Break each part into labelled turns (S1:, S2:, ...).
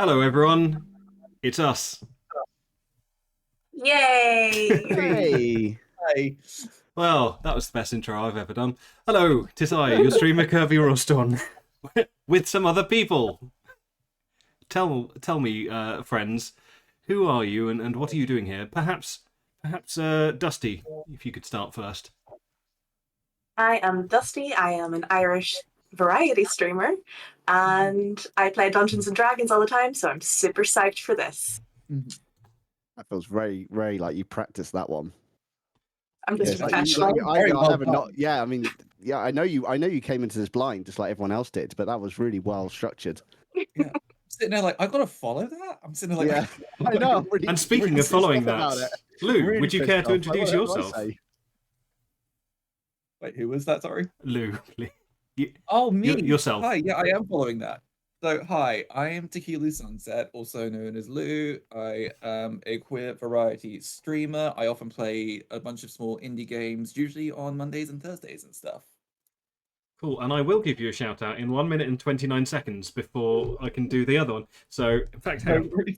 S1: Hello, everyone. It's us.
S2: Yay!
S3: Hey.
S4: Hey.
S1: Well, that was the best intro I've ever done. Hello, 'tis I, your streamer Kirby Roston, with some other people. Tell me, friends, who are you and what are you doing here? Perhaps, Dusty, if you could start first.
S2: I am Dusty. I am an Irish variety streamer, and I play Dungeons and Dragons all the time, so I'm super psyched for this.
S3: That feels very, very like you practiced that one.
S2: I'm just
S3: Yes,
S2: professional.
S4: Very well
S3: haven't
S4: done.
S3: yeah, I mean, yeah, I know you came into this blind just like everyone else did, but that was really well structured.
S4: Yeah. I'm sitting there like, I gotta follow that? I'm sitting there like,
S3: Yeah, I know. I'm really,
S1: And speaking
S3: really
S1: of following
S3: pissed off
S1: that,
S3: about it.
S1: Lou,
S3: Really
S1: would you
S3: pissed
S1: care to
S3: off.
S1: introduce
S3: What do I
S1: yourself?
S3: say?
S4: Wait, who was that? Sorry.
S1: Lou,
S4: Oh, me.
S1: yourself.
S4: Hi, yeah, I am following that. So, hi, I am Tequila Sunset, also known as Lou. I am a queer variety streamer. I often play a bunch of small indie games, usually on Mondays and Thursdays and stuff.
S1: Cool, and I will give you a shout out in 1 minute and 29 seconds before I can do the other one. So, in fact, hang on.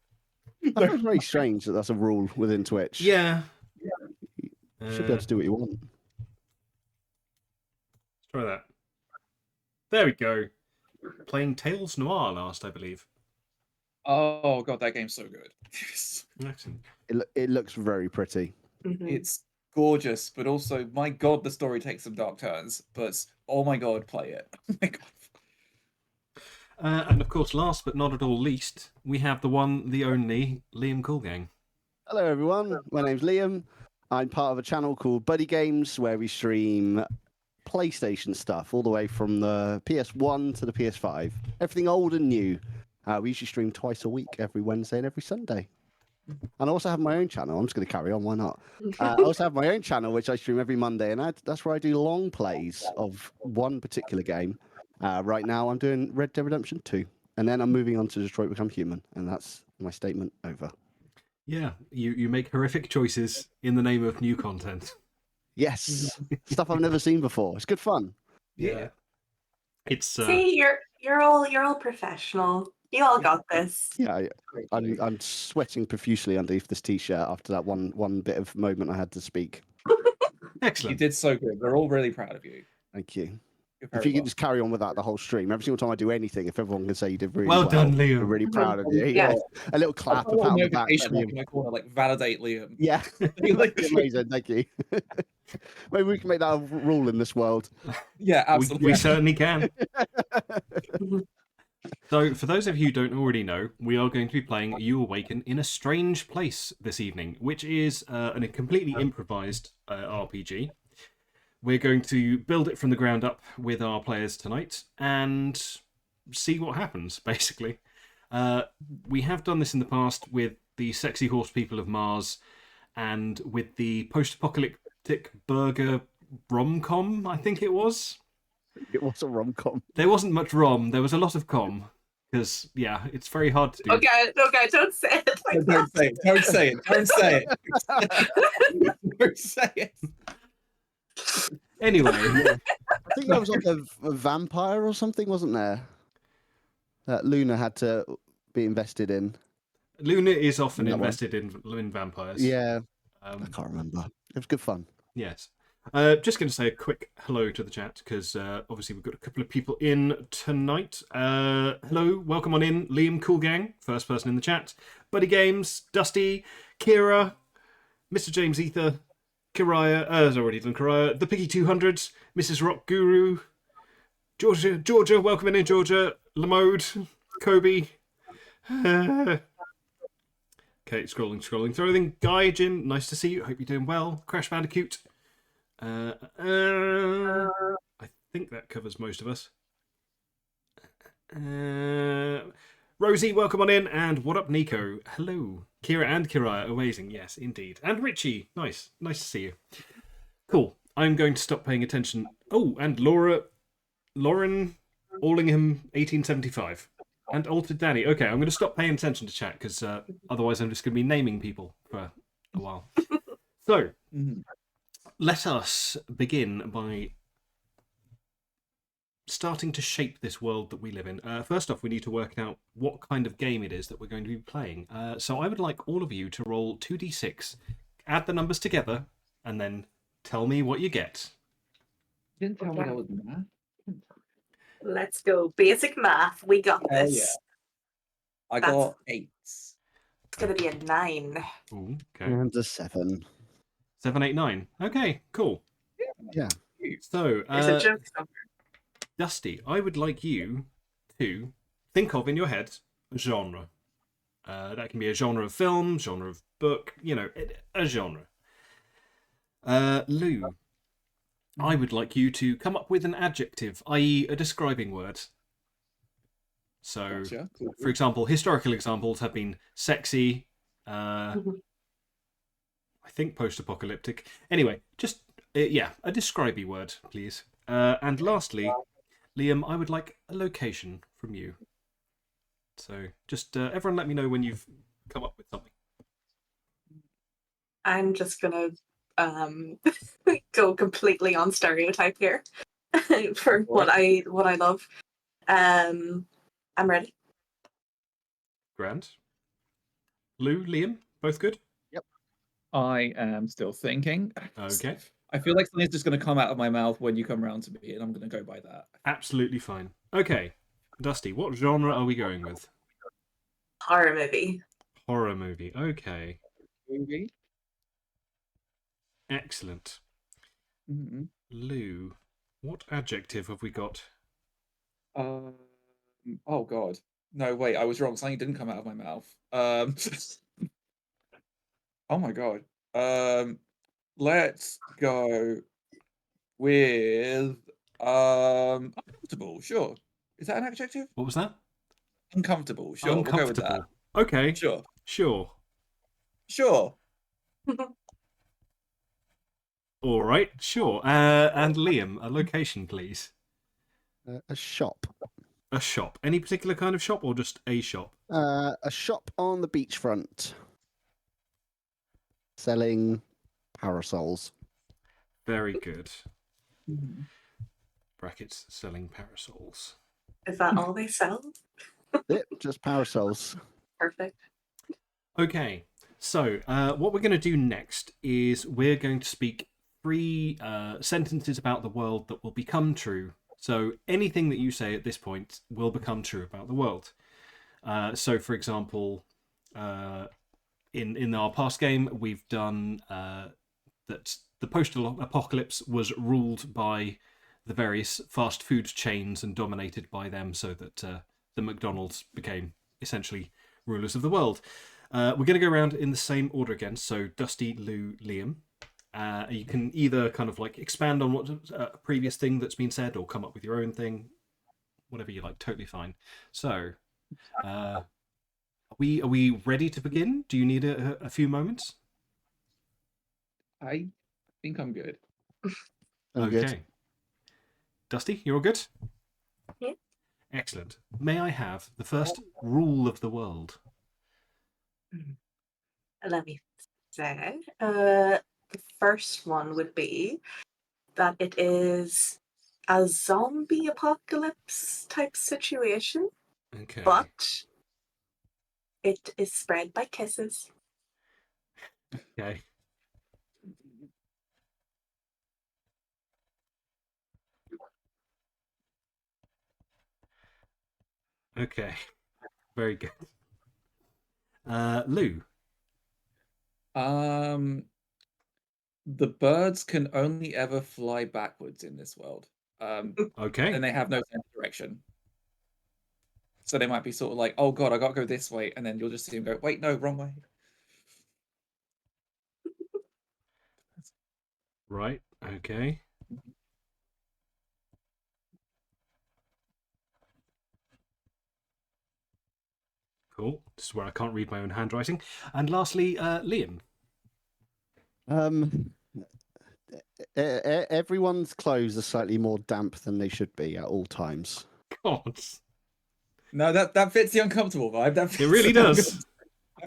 S3: That feels very strange that that's a rule within Twitch.
S1: Yeah.
S3: You should be able to do what you want.
S1: Let's try that. There we go. Playing Tales Noir last, I believe.
S4: Oh god, that game's so good.
S1: Excellent.
S3: It looks very pretty.
S2: Mhm.
S4: It's gorgeous, but also, my god, the story takes some dark turns. But oh my god, play it. Oh my god.
S1: And of course, last but not at all least, we have the one, the only, Liam Coolgang.
S3: Hello everyone, my name's Liam. I'm part of a channel called Buddy Games where we stream PlayStation stuff all the way from the PS1 to the PS5. Everything old and new. We usually stream twice a week, every Wednesday and every Sunday. And I also have my own channel. I'm just going to carry on, why not? I also have my own channel, which I stream every Monday, and that's where I do long plays of one particular game. Right now, I'm doing Red Dead Redemption 2, and then I'm moving on to Detroit Become Human, and that's my statement over.
S1: Yeah, you make horrific choices in the name of new content.
S3: Yes, stuff I've never seen before. It's good fun.
S4: Yeah.
S1: It's
S2: See, you're all professional. You all got this.
S3: Yeah, I'm sweating profusely underneath this t-shirt after that one bit of moment I had to speak.
S4: You
S1: excellent.
S4: did so good. We're all really proud of you.
S3: Thank you.
S4: You're
S3: If
S4: very
S3: you can
S4: welcome.
S3: just carry on with that the whole stream, every single time I do anything, if everyone can say you did really
S1: Well
S3: well,
S1: done,
S3: we're
S1: Liam.
S3: really proud of you.
S2: Yeah.
S3: Yeah, a little clap, a
S4: I'll
S3: pat on the back.
S4: notification
S3: that'd
S4: up in
S3: be-
S4: my corner, like validate Liam.
S3: Yeah,
S4: Like,
S3: amazing. Thank you. Maybe we can make that a rule in this world.
S4: yeah, absolutely.
S1: We certainly can. So, for those of you who don't already know, we are going to be playing You Awaken in a Strange Place this evening, which is a completely improvised RPG. We're going to build it from the ground up with our players tonight and see what happens, basically. We have done this in the past with the Sexy Horse People of Mars and with the post-apocalyptic burger rom-com, I think it was.
S3: It was a rom-com.
S1: There wasn't much rom, there was a lot of com. Because, yeah, it's very hard to do.
S2: Okay, don't say it like
S4: Don't
S2: that.
S4: say it. Don't say it. Don't say it. Don't say it.
S1: Anyway,
S3: I think there was like a vampire or something, wasn't there? That Luna had to be invested in.
S1: Luna is often
S3: That one.
S1: invested in vampires.
S3: Yeah, I
S1: Um,
S3: can't remember. It was good fun.
S1: yes. Just going to say a quick hello to the chat, because obviously we've got a couple of people in tonight. Hello, welcome on in. Liam Coolgang, first person in the chat. Buddy Games, Dusty, Kira, Mr. James Ether, Kiraya, has already done Kiraya, The Piggy 200, Mrs. Rock Guru, Georgia, welcome in Georgia, Lamode, Kobe. Okay, scrolling through everything. Guy, Jin, nice to see you. Hope you're doing well. Crash Bandicoot. I think that covers most of us. Rosie, welcome on in. And what up, Nico? Hello. Kira and Kiraya, amazing. Yes, indeed. And Richie, nice to see you. Cool. I'm going to stop paying attention. Oh, and Lauren Allingham, 1875. And Altered Danny. Okay, I'm going to stop paying attention to chat because otherwise I'm just going to be naming people for a while. So, let us begin by starting to shape this world that we live in. First off, we need to work out what kind of game it is that we're going to be playing. So I would like all of you to roll 2d6, add the numbers together, and then tell me what you get.
S4: You didn't tell me
S2: Okay.
S4: that was math.
S2: Let's go. Basic math. We got
S4: Hell
S2: this.
S4: yeah. I
S2: That's-
S4: got 8.
S2: It's gonna be a 9.
S1: Ooh, okay.
S3: And a 7.
S1: 7, 8, 9. Okay, cool.
S3: Yeah.
S1: So,
S2: There's a joke somewhere.
S1: Dusty, I would like you to think of in your head a genre. That can be a genre of film, genre of book, a genre. Lou, I would like you to come up with an adjective, i.e. a describing word. So,
S4: Gotcha. Cool.
S1: for example, historical examples have been sexy, I think post-apocalyptic. Anyway, just, a describey word, please. And lastly, Liam, I would like a location from you. So just everyone let me know when you've come up with something.
S2: I'm just gonna go completely on stereotype here for what I love. I'm ready.
S1: Grand. Lou, Liam, both good?
S4: I am still thinking.
S1: Okay.
S4: I feel like something's just going to come out of my mouth when you come around to me, and I'm going to go by that.
S1: Absolutely fine. Okay. Dusty, what genre are we going with?
S2: Horror movie.
S1: Horror movie. Okay.
S4: Movie?
S1: Excellent.
S4: Mm-hmm.
S1: Lou, what adjective have we got?
S4: Oh god. No, wait, I was wrong. Something didn't come out of my mouth. Oh my god. Let's go with uncomfortable. Sure. Is that an adjective?
S1: What was that?
S4: Uncomfortable. Sure. We'll go with that.
S1: Uncomfortable. Okay.
S4: Sure.
S1: Sure.
S4: Sure.
S1: All right. Sure. And Liam, a location, please.
S3: A shop.
S1: A shop. Any particular kind of shop or just a shop?
S3: A shop on the beachfront. Selling parasols.
S1: Very good.
S4: Mhm.
S1: Brackets selling parasols.
S2: Is that all they sell?
S3: Yep, just parasols.
S2: Perfect.
S1: Okay. So what we're going to do next is we're going to speak 3 sentences about the world that will become true. So anything that you say at this point will become true about the world. So, for example, in our past game, we've done that the post-apocalypse was ruled by the various fast food chains and dominated by them, so that the McDonald's became essentially rulers of the world. We're going to go around in the same order again. So, Dusty, Lou, Liam. You can either kind of like expand on what a previous thing that's been said, or come up with your own thing, whatever you like. Totally fine. So, are we ready to begin? Do you need a few moments?
S4: I think I'm good.
S3: I'm
S1: Okay.
S3: good.
S1: Dusty, you're all good?
S2: Yeah.
S1: Excellent. May I have the first rule of the world?
S2: Let me say. The first one would be that it is a zombie apocalypse type situation,
S1: Okay.
S2: but it is spread by kisses.
S1: Okay. Okay. Very good. Lou.
S4: The birds can only ever fly backwards in this world.
S1: Okay.
S4: And they have no sense of direction. So they might be sort of like, oh god, I gotta go this way, and then you'll just see them go, wait, no, wrong way.
S1: Right. Okay. Cool. This is where I can't read my own handwriting. And lastly, Liam.
S3: Everyone's clothes are slightly more damp than they should be at all times.
S1: God.
S4: No, that fits the uncomfortable vibe. That fits
S1: It really does.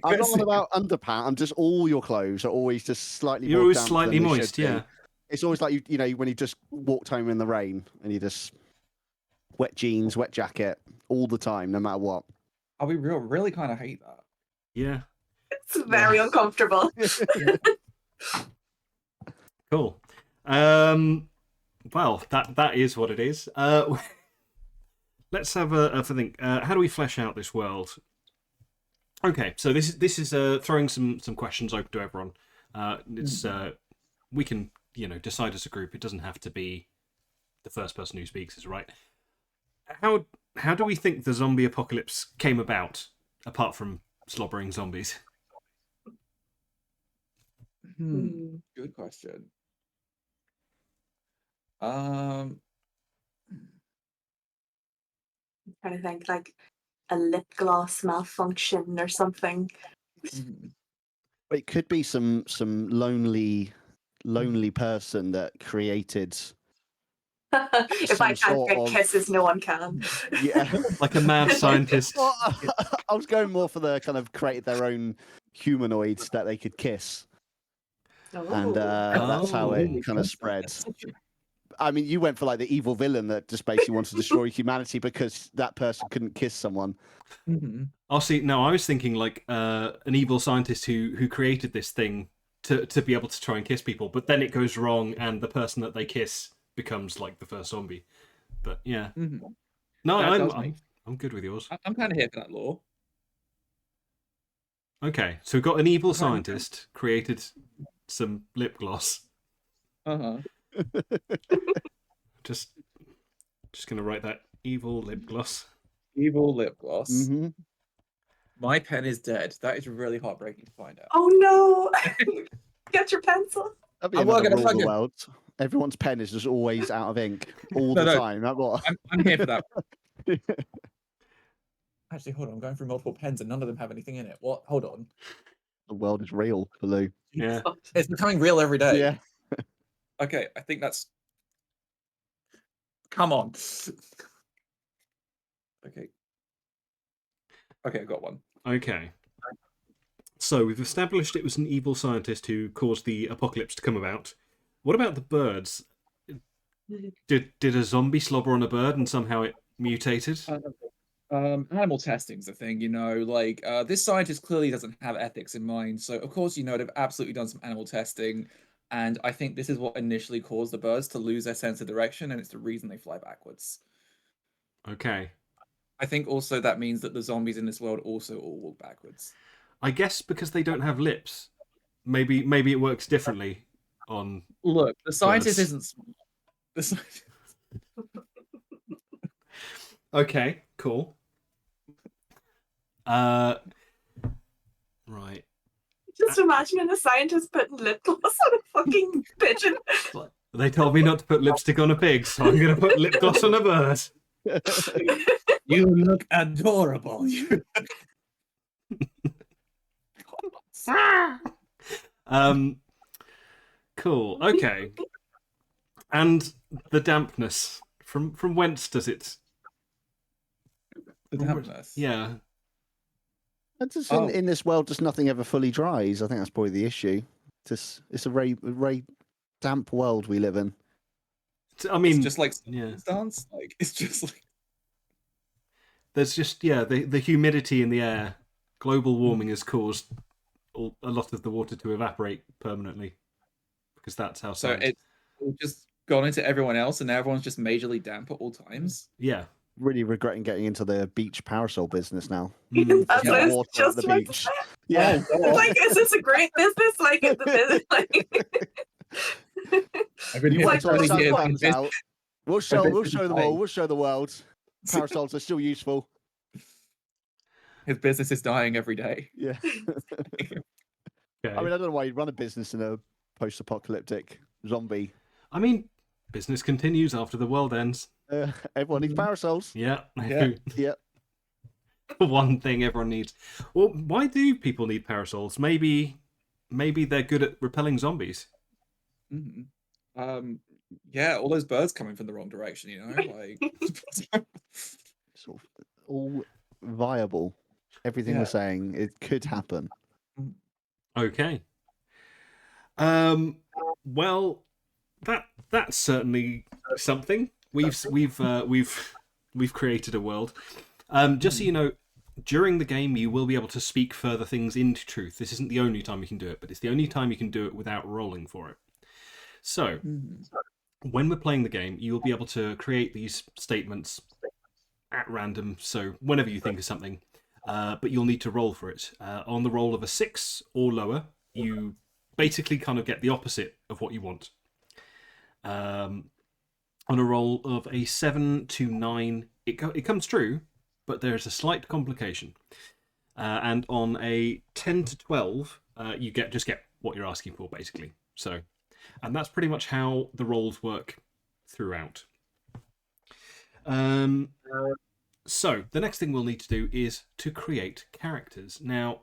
S3: I'm not on about underpants. I'm just all your clothes are always just slightly
S1: You're
S3: more
S1: always
S3: damp
S1: slightly
S3: than they
S1: moist,
S3: should be.
S1: yeah.
S3: It's always like you know when you just walked home in the rain and you just wet jeans, wet jacket, all the time, no matter what.
S4: I'll be real, really kind of hate that.
S1: Yeah.
S2: It's very uncomfortable.
S1: Cool. Well, that is what it is. Let's have a think. How do we flesh out this world? Okay, so this is throwing some questions open to everyone. It's we can decide as a group. It doesn't have to be the first person who speaks is right. How do we think the zombie apocalypse came about, apart from slobbering zombies?
S4: Good question.
S2: I'm trying to think, like a lip gloss malfunction or something.
S3: It could be some lonely person that created.
S2: If I
S3: some
S2: can't
S3: sort
S2: get
S3: of-
S2: kisses, no one can.
S3: Yeah.
S1: Like a mad scientist.
S3: Well, I was going more for the kind of created their own humanoids that they could kiss, and that's how it
S1: Oh.
S3: kind of spread. I mean, you went for like the evil villain that just basically wants to destroy humanity because that person couldn't kiss someone.
S1: I'll see. No, I was thinking like an evil scientist who created this thing to be able to try and kiss people, but then it goes wrong, and the person that they kiss becomes like the first zombie. But yeah, no,
S4: That does make
S1: I'm good with yours.
S4: I'm kind of here for that lore.
S1: Okay, so we've got an evil scientist created some lip gloss. Just gonna write that evil lip gloss.
S4: Evil lip gloss.
S3: Mm-hmm.
S4: My pen is dead. That is really heartbreaking to find out.
S2: Oh no! Get your pencil.
S3: That'd be
S4: I'm
S3: another
S4: working a
S3: rule of the
S4: fucking-
S3: world. Everyone's pen is just always out of ink all the time. That what?
S4: I'm here for that. Actually, hold on. I'm going through multiple pens and none of them have anything in it. What? Hold on.
S3: The world is real, Lou.
S1: Yeah.
S4: It's becoming real every day.
S3: Yeah.
S4: Okay, I think that's. Come on. Okay. Okay, I got one.
S1: Okay. So we've established it was an evil scientist who caused the apocalypse to come about. What about the birds? Did a zombie slobber on a bird and somehow it mutated?
S4: Animal testing's a thing, like this scientist clearly doesn't have ethics in mind. So of course, they've absolutely done some animal testing. And I think this is what initially caused the birds to lose their sense of direction, and it's the reason they fly backwards.
S1: Okay.
S4: I think also that means that the zombies in this world also all walk backwards.
S1: I guess because they don't have lips. Maybe it works differently on.
S4: Look, the scientist
S1: birds.
S4: isn't smart. The scientist...
S1: Okay, cool. Right.
S2: Just imagining a scientist putting lip gloss on a fucking pigeon.
S1: They told me not to put lipstick on a pig, so I'm going to put lip gloss on a bird.
S4: You look adorable.
S1: Cool. Okay. And the dampness. From whence does it?
S4: The dampness.
S1: Yeah.
S3: And just in this world, just nothing ever fully dries. I think that's probably the issue. It's a very damp world we live in.
S1: I mean,
S4: It's just like
S1: yeah.
S4: dance. Like it's just like
S1: There's just the humidity in the air. Global warming has caused a lot of the water to evaporate permanently, because that's how.
S4: so
S1: science-
S4: it's just gone into everyone else, and now everyone's just majorly damp at all times.
S1: Yeah.
S3: Really regretting getting into the beach parasol business now.
S2: That's what I was
S3: Water at
S2: just
S3: the
S2: about to
S3: beach.
S2: say.
S3: Yeah.
S2: Like, is this a great business? Like, the business,
S4: I've been here
S2: Like,
S4: for 20
S3: sun
S4: years.
S3: comes out. We'll show them all.
S4: dying.
S3: We'll show the world. Parasols are still useful.
S4: His business is dying every day.
S3: Yeah.
S1: Okay.
S3: I mean, I don't know why you'd run a business in a post-apocalyptic zombie.
S1: I mean, business continues after the world ends.
S3: Everyone needs parasols.
S1: Yeah.
S4: Yeah.
S3: Yeah.
S1: One thing everyone needs. Well, why do people need parasols? Maybe they're good at repelling zombies.
S4: Yeah, all those birds coming from the wrong direction, like
S3: Sort of all viable. Everything
S4: Yeah.
S3: we're saying, it could happen.
S1: Okay. Well, that's certainly something. We've We've created a world. Just so you know, during the game, you will be able to speak further things into truth. This isn't the only time you can do it, but it's the only time you can do it without rolling for it. So, when we're playing the game, you will be able to create these statements at random. So, whenever you think of something, but you'll need to roll for it. On the roll of a 6 or lower, you basically kind of get the opposite of what you want. On a roll of a 7 to 9, it comes true, but there's a slight complication. And on a 10 to 12, you just get what you're asking for, basically. So, and that's pretty much how the rolls work throughout. So, the next thing we'll need to do is to create characters. Now,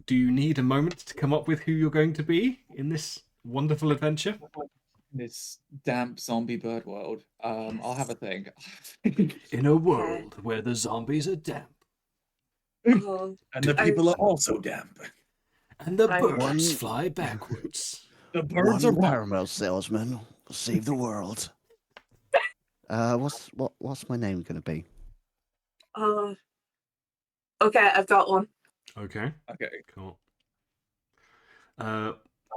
S1: do you need a moment to come up with who you're going to be in this wonderful adventure?
S4: This damp zombie bird world. I'll have a think.
S1: In a world where the zombies are damp.
S2: Oh,
S4: And the people are also damp.
S1: And the
S2: I-
S1: birds fly backwards.
S4: The birds are
S3: One caramel salesman will save the world. What's my name gonna be?
S2: okay, I've got one.
S1: Okay,
S4: Okay.
S1: cool.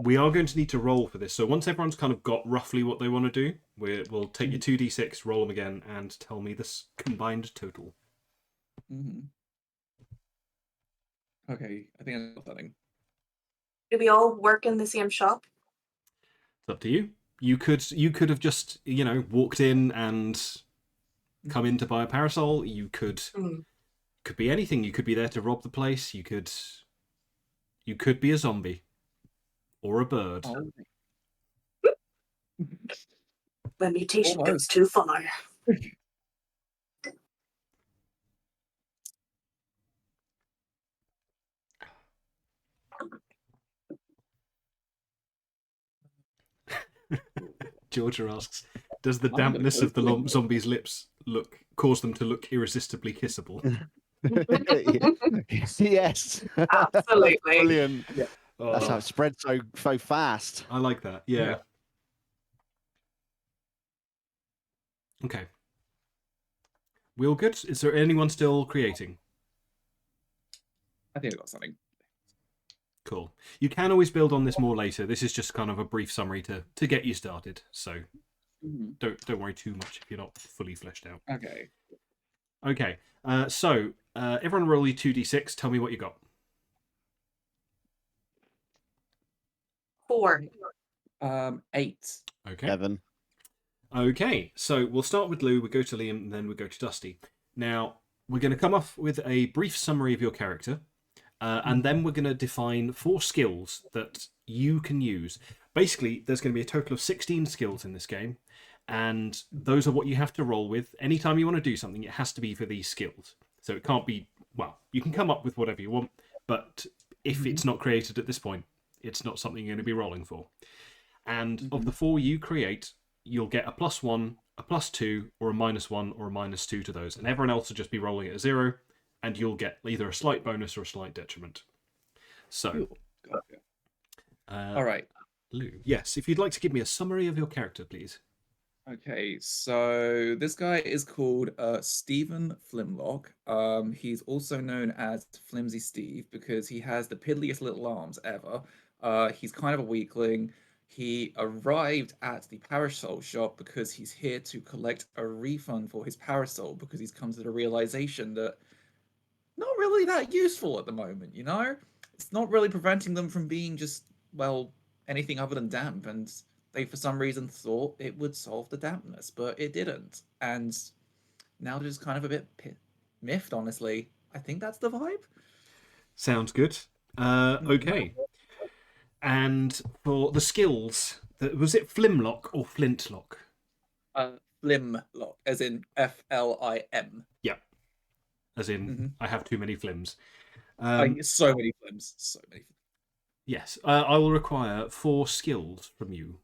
S1: We are going to need to roll for this. So once everyone's kind of got roughly what they want to do, we'll take your 2d6, roll them again, and tell me this combined total.
S4: Okay, I think I got something.
S2: Do we all work in the same shop?
S1: It's up to you. You could have just, walked in and come in to buy a parasol. You could be anything. You could be there to rob the place. You could be a zombie or a bird.
S4: Oh.
S2: The mutation goes
S4: Almost.
S2: too far.
S1: Georgia asks, does the
S4: I'm gonna
S1: dampness
S4: go
S1: of the
S4: for it.
S1: zombies' lips cause them to look irresistibly kissable?
S3: Yes.
S2: Absolutely.
S3: Brilliant.
S4: Yeah.
S3: That's how it spread so fast.
S1: I like that. Yeah.
S4: Yeah.
S1: Okay. We all good? Is there anyone still creating?
S4: I think I got something.
S1: Cool. You can always build on this more later. This is just kind of a brief summary to get you started. So don't worry too much if you're not fully fleshed out.
S4: Okay.
S1: Okay. So everyone roll your 2d6. Tell me what you got.
S2: 4.
S4: 8.
S1: Okay.
S3: 7.
S1: Okay, so we'll start with Lou, we'll go to Liam, and then we'll go to Dusty. Now, we're going to come off with a brief summary of your character, and then we're going to define 4 skills that you can use. Basically, there's going to be a total of 16 skills in this game, and those are what you have to roll with. Anytime you want to do something, it has to be for these skills. So it can't be, well, you can come up with whatever you want, but if it's not created at this point, it's not something you're going to be rolling for. And of the 4 you create, you'll get a +1, a +2, or a -1 or a -2 to those. And everyone else will just be rolling at a 0, and you'll get either a slight bonus or a slight detriment. So,
S4: Gotcha. All right.
S1: Lou, yes, if you'd like to give me a summary of your character, please.
S4: Okay, so this guy is called Stephen Flimlock. He's also known as Flimsy Steve because he has the piddliest little arms ever. He's kind of a weakling. He arrived at the parasol shop because he's here to collect a refund for his parasol because he's come to the realization that not really that useful at the moment, you know? It's not really preventing them from being just, well, anything other than damp, and they for some reason thought it would solve the dampness, but it didn't. And now they're just kind of a bit miffed, honestly. I think that's the vibe.
S1: Sounds good. Okay. And for the skills, was it Flimlock or Flintlock?
S4: Flimlock, as in Flim.
S1: Yeah. As in, I have too many flims.
S4: So many flims. So many.
S1: Yes. I will require 4 skills from you.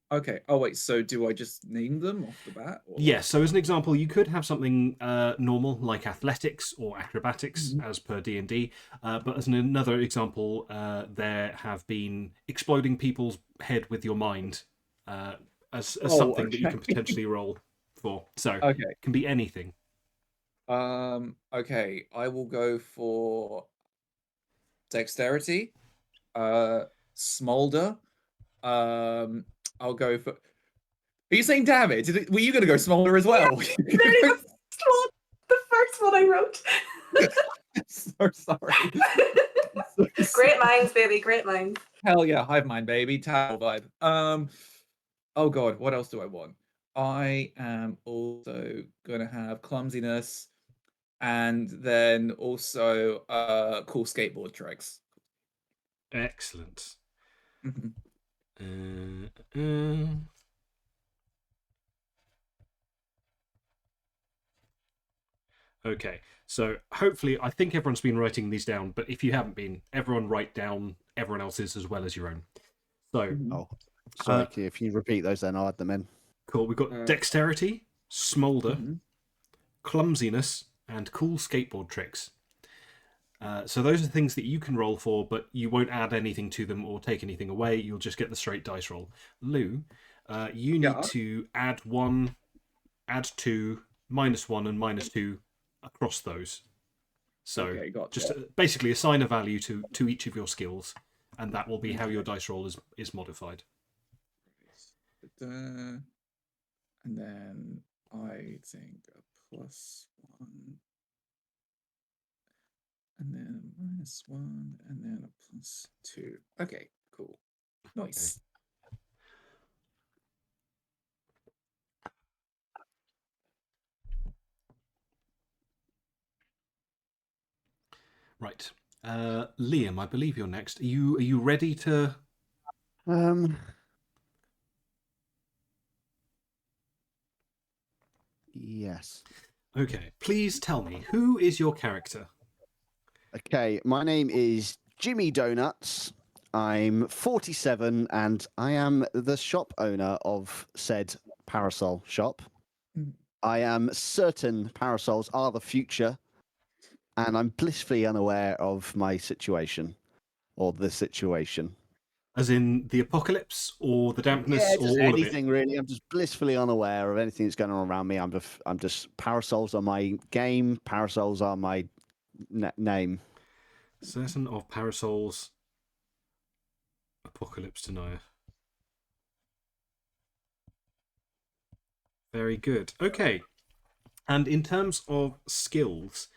S4: Okay. Oh, wait. So do I just name them off the bat? Or...
S1: Yes. So as an example, you could have something normal like athletics or acrobatics as per D&D. But as another example, there have been exploding people's head with your mind as something that you can potentially roll. 4. So
S4: Okay.
S1: it can be anything.
S4: Okay, I will go for dexterity, smolder. I'll go for. Are you saying damage? Were you gonna go smolder as well?
S2: Very the first one. The first one I wrote.
S4: So sorry.
S2: Great minds, baby. Great minds.
S4: Hell yeah, hive mind, baby. Tower vibe. Oh god, what else do I want? I am also gonna have clumsiness, and then also cool skateboard tricks.
S1: Excellent.
S4: Mhm.
S1: Okay, so hopefully, I think everyone's been writing these down, but if you haven't been, everyone write down everyone else's as well as your own. So,
S3: Oh, sorry. If you repeat those, then I'll add them in.
S1: cool. We've got dexterity, smolder,
S4: Mhm.
S1: clumsiness, and cool skateboard tricks. So those are things that you can roll for, but you won't add anything to them or take anything away. You'll just get the straight dice roll. Lou, you need to add 1, add 2, -1, and -2 across those. So
S4: Okay, gotcha.
S1: just basically assign a value to each of your skills, and that will be how your dice roll is modified.
S4: And then I think a +1, and then a -1, and then a +2. Okay, cool. Nice.
S1: Right. Liam, I believe you're next. Are you ready to...
S3: Yes.
S1: Okay, please tell me, who is your character?
S3: Okay, my name is Jimmy Donuts. I'm 47 and I am the shop owner of said parasol shop.
S4: Mhm.
S3: I am certain parasols are the future, and I'm blissfully unaware of my situation or the situation.
S1: As in the apocalypse or the dampness
S3: Yeah,
S1: or
S3: just
S1: all of it?
S3: anything really. I'm just blissfully unaware of anything that's going on around me. I'm just parasols are my game. Parasols are my name.
S1: Certain of parasols. Apocalypse denier. Very good. Okay. And in terms of skills,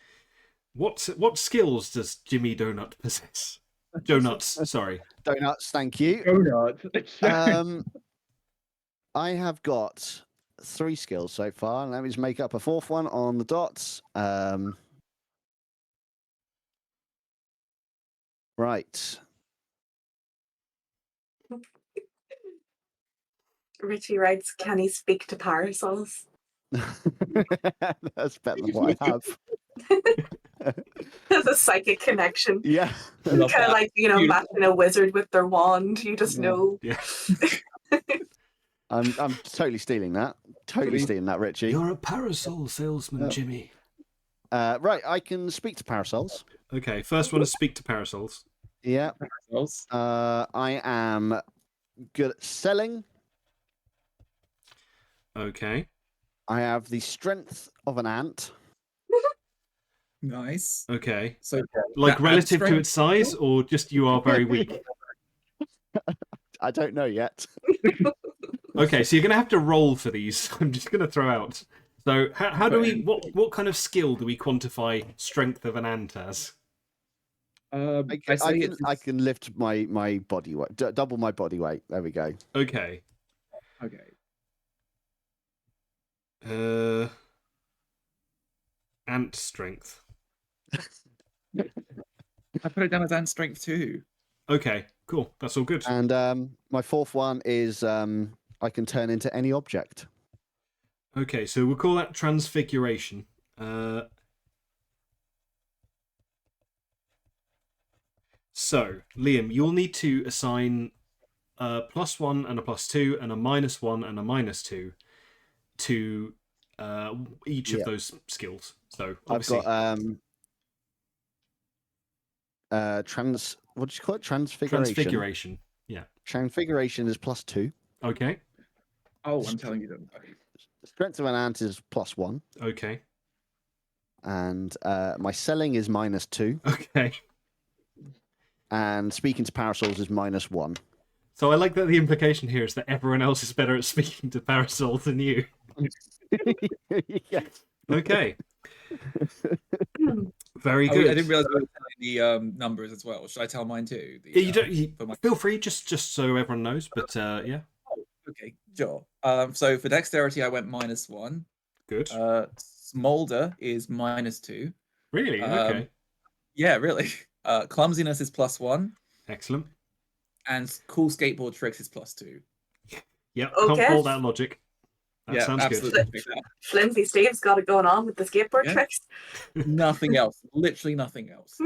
S1: what skills does Jimmy Donut possess? Donuts, sorry.
S3: Donuts, thank you.
S4: Donut.
S3: I have got 3 skills so far. Let me just make up a 4th one on the dots. Right.
S2: Richie writes, "Can he speak to parasols?"
S3: That's better than what I have.
S2: There's a psychic connection.
S3: Yeah.
S2: Kind of like,
S4: Beautiful.
S2: matching a wizard with their wand. You just know.
S1: Yeah.
S3: I'm totally stealing that. Totally
S4: Please.
S3: stealing that, Richie.
S1: You're a parasol salesman, Jimmy.
S3: Right, I can speak to parasols.
S1: Okay, first one is speak to parasols.
S3: Yeah.
S4: Parasols.
S3: I am good at selling.
S1: Okay.
S3: I have the strength of an ant.
S4: Nice.
S1: Okay.
S4: So
S1: Like
S4: that
S1: relative to
S4: strength-
S1: its size, or just you are very weak?
S3: I don't know yet.
S1: Okay, so you're going to have to roll for these. I'm just going to throw out. So how do we... What kind of skill do we quantify strength of an ant as?
S3: I can lift my body weight, double my body weight. There we go.
S1: Okay.
S4: Okay.
S1: Ant strength.
S4: I put it down as ant strength too.
S1: Okay, cool. That's all good.
S3: And my 4th one is I can turn into any object.
S1: Okay, so we'll call that transfiguration. So, Liam, you'll need to assign a +1 and a +2 and a -1 and a -2 to each of those skills. So obviously,
S3: I've got what do you call it? Transfiguration.
S1: transfiguration. Yeah.
S3: Transfiguration is +2.
S1: Okay.
S4: Oh, I'm telling you that.
S3: Strength of an ant is +1,
S1: Okay.
S3: and my selling is -2,
S1: Okay.
S3: and speaking to parasols is -1.
S1: So I like that the implication here is that everyone else is better at speaking to Parasol than you.
S3: Yes.
S1: Okay. Very
S4: Oh,
S1: good.
S4: I didn't realize we were telling the numbers as well. Should I tell mine too? The,
S1: Yeah, you don't.
S4: for my...
S1: Feel free, just so everyone knows. But yeah,
S4: Okay, sure. So for dexterity, I went -1.
S1: good.
S4: Smolder is -2.
S1: Really? Okay.
S4: Yeah, really. Clumsiness is +1,
S1: Excellent.
S4: and cool skateboard tricks is +2.
S1: Yep.
S2: Okay.
S1: Can't fault that logic. That
S4: Yeah,
S1: sounds
S4: absolutely.
S2: Flimsy Steve's got it going on with the skateboard
S4: Yeah.
S2: tricks.
S4: Nothing else. Literally nothing else.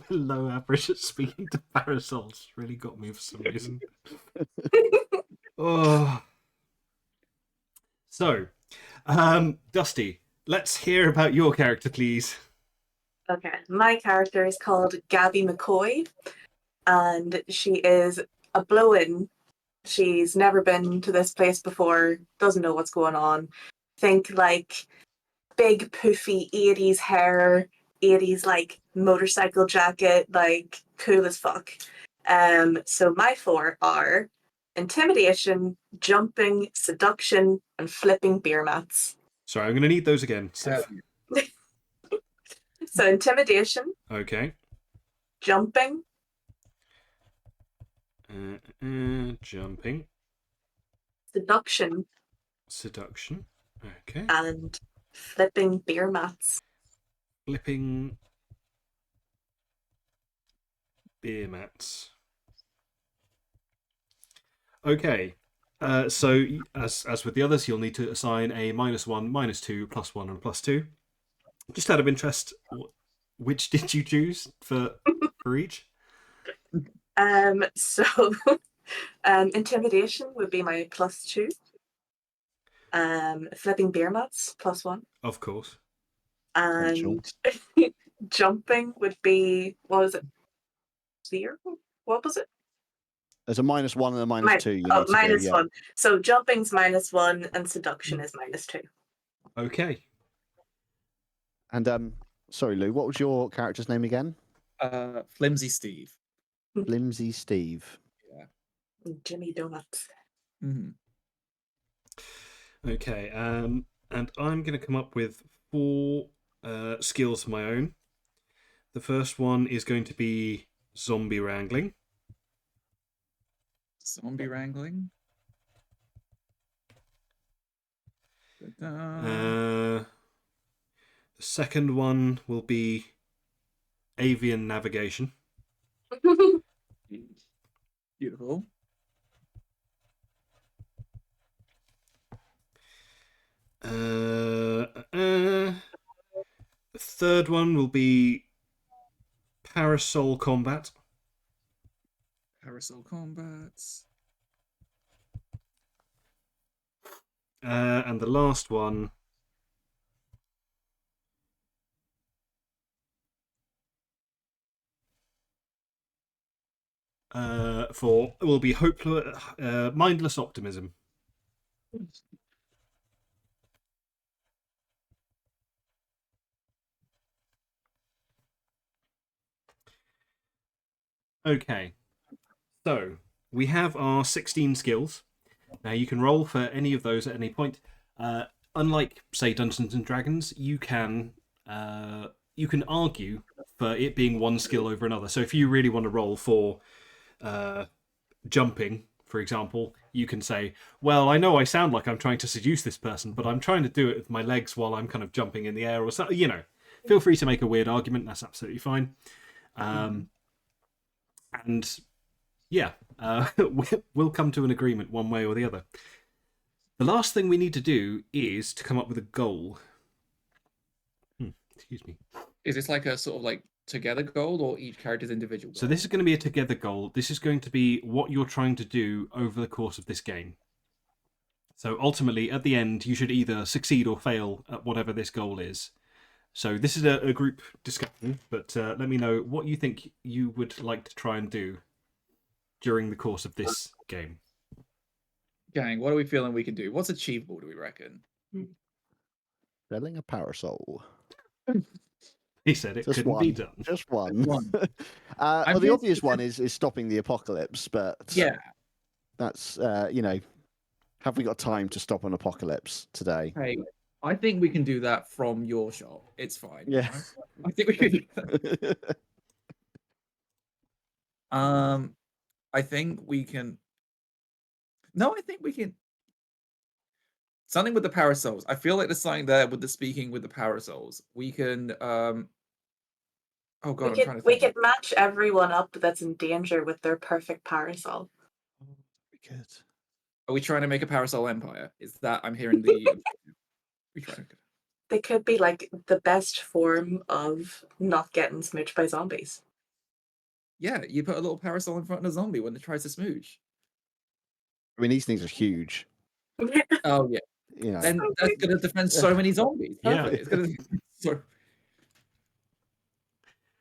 S1: Low average at speaking to parasols really got me for some reason. Oh. So, Dusty, let's hear about your character, please.
S2: Okay, my character is called Gabby McCoy, and she is a blow-in. She's never been to this place before, doesn't know what's going on. Think like big poofy 80s hair, 80s like motorcycle jacket, like cool as fuck. So my 4 are intimidation, jumping, seduction, and flipping beer mats.
S1: Sorry, I'm going to need those again. So,
S2: So intimidation,
S1: okay.
S2: jumping,
S1: Jumping.
S2: seduction,
S1: Seduction. Okay.
S2: and flipping beer mats.
S1: Flipping beer mats. Okay. So as with the others, you'll need to assign a -1, -2, +1, and +2. Just out of interest, which did you choose for each?
S2: So intimidation would be my +2. Flipping beer mats +1.
S1: Of course.
S2: And jumping would be, what was it? 0? What was it?
S3: There's a -1 and a -2. You
S2: Oh,
S3: need to do, yeah.
S2: -1. So jumping's -1 and seduction is -2.
S1: Okay.
S3: And sorry, Lou, what was your character's name again?
S4: Flimsy Steve.
S3: Flimsy Steve.
S2: Jimmy Donuts.
S4: Mm-hmm.
S1: Okay. And I'm going to come up with 4 skills of my own. The first one is going to be zombie wrangling.
S4: Zombie wrangling.
S1: The second one will be avian navigation.
S4: Beautiful.
S1: The third one will be parasol combat.
S4: Parasol combats.
S1: And the last one will be mindless optimism. Okay, so we have our 16 skills. Now you can roll for any of those at any point. Unlike, say, Dungeons and Dragons, you can argue for it being one skill over another. So if you really want to roll for jumping, for example, you can say, well, I know I sound like I'm trying to seduce this person, but I'm trying to do it with my legs while I'm kind of jumping in the air or something. You know, feel free to make a weird argument. That's absolutely fine. And yeah, we'll come to an agreement one way or the other. The last thing we need to do is to come up with a goal. Excuse me.
S4: Is this like a sort of like together goal or each character's individual goal?
S1: So this is going to be a together goal. This is going to be what you're trying to do over the course of this game. So ultimately, at the end, you should either succeed or fail at whatever this goal is. So this is a group discussion, but let me know what you think you would like to try and do during the course of this game.
S4: Gang, what are we feeling we can do? What's achievable, do we reckon?
S3: Selling a parasol.
S1: He said it
S3: Just
S1: couldn't
S3: one.
S1: be done.
S3: Just one.
S4: One.
S3: Well, the
S4: guessing
S3: obvious
S4: that-
S3: one is stopping the apocalypse, but
S4: Yeah.
S3: that's have we got time to stop an apocalypse today?
S4: Hey, I think we can do that from your shop. It's fine. you
S3: Yeah.
S4: know? I think we can do that. I think we can. No, I think we can. Something with the parasols. I feel like there's something there with the speaking with the parasols. We can. Oh god, I'm trying to
S2: We
S4: think.
S2: could match everyone up that's in danger with their perfect parasol.
S3: Good.
S4: Are we trying to make a parasol empire? Is that I'm hearing the? We trying to.
S2: They could be like the best form of not getting smooched by zombies.
S4: Yeah, you put a little parasol in front of a zombie when it tries to smooch.
S3: I mean, these things are huge.
S4: Oh yeah,
S3: You know.
S4: then that's gonna defend so many zombies.
S1: Yeah.
S4: Perfect. It's gonna. So,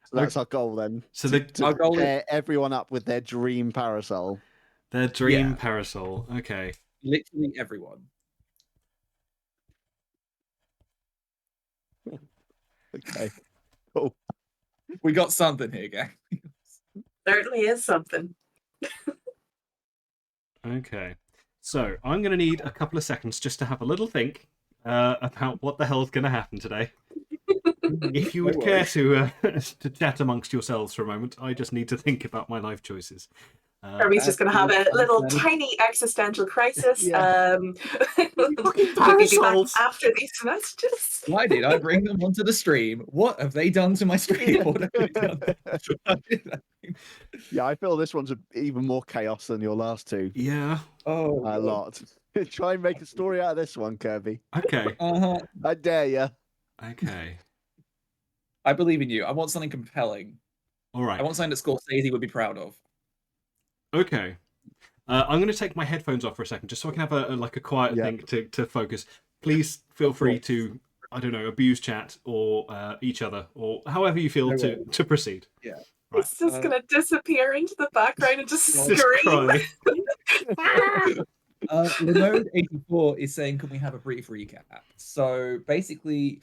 S3: So that's our goal then.
S1: So
S3: to
S4: our goal is
S3: pair everyone up with their dream parasol.
S1: their dream
S4: Yeah.
S1: parasol. Okay.
S4: literally everyone.
S3: Okay. Cool.
S4: We got something here, gang.
S2: Certainly is something.
S1: Okay. So I'm going to need a couple of seconds just to have a little think about what the hell's going to happen today. If you would
S4: No
S1: care to to chat amongst yourselves for a moment, I just need to think about my life choices.
S2: Kirby's just going to have a little
S4: Absolutely.
S2: tiny existential crisis.
S3: Yeah.
S1: Fucking
S2: We'll be back
S1: parasols!
S2: after these messages.
S4: Why did I bring them onto the stream? What have they done to my stream? What have they done?
S3: Yeah, I feel this one's even more chaos than your last two.
S1: Yeah.
S4: Oh,
S3: A
S4: God.
S3: lot. Try and make a story out of this one, Kirby.
S1: Okay.
S4: Uh-huh.
S3: I dare you.
S1: Okay.
S4: I believe in you. I want something compelling.
S1: All
S4: I
S1: right.
S4: want something that Scorsese would be proud of.
S1: Okay. I'm going to take my headphones off for a second, just so I can have a quiet
S3: Yeah.
S1: think to focus. Please feel free to, I don't know, abuse chat or each other, or however you feel
S4: No
S1: to proceed.
S4: Yeah.
S1: Right.
S2: It's just going to disappear into the background and just
S1: Just
S2: scream.
S1: cry.
S4: Linode84 is saying, can we have a brief recap? So basically,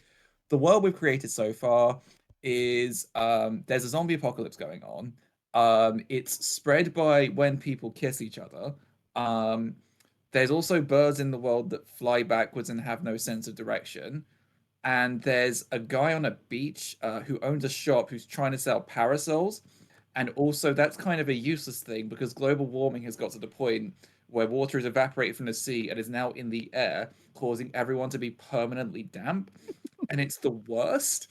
S4: the world we've created so far is there's a zombie apocalypse going on. It's spread by when people kiss each other. There's also birds in the world that fly backwards and have no sense of direction. And there's a guy on a beach who owns a shop who's trying to sell parasols. And also, that's kind of a useless thing because global warming has got to the point where water is evaporated from the sea and is now in the air, causing everyone to be permanently damp. And it's the worst.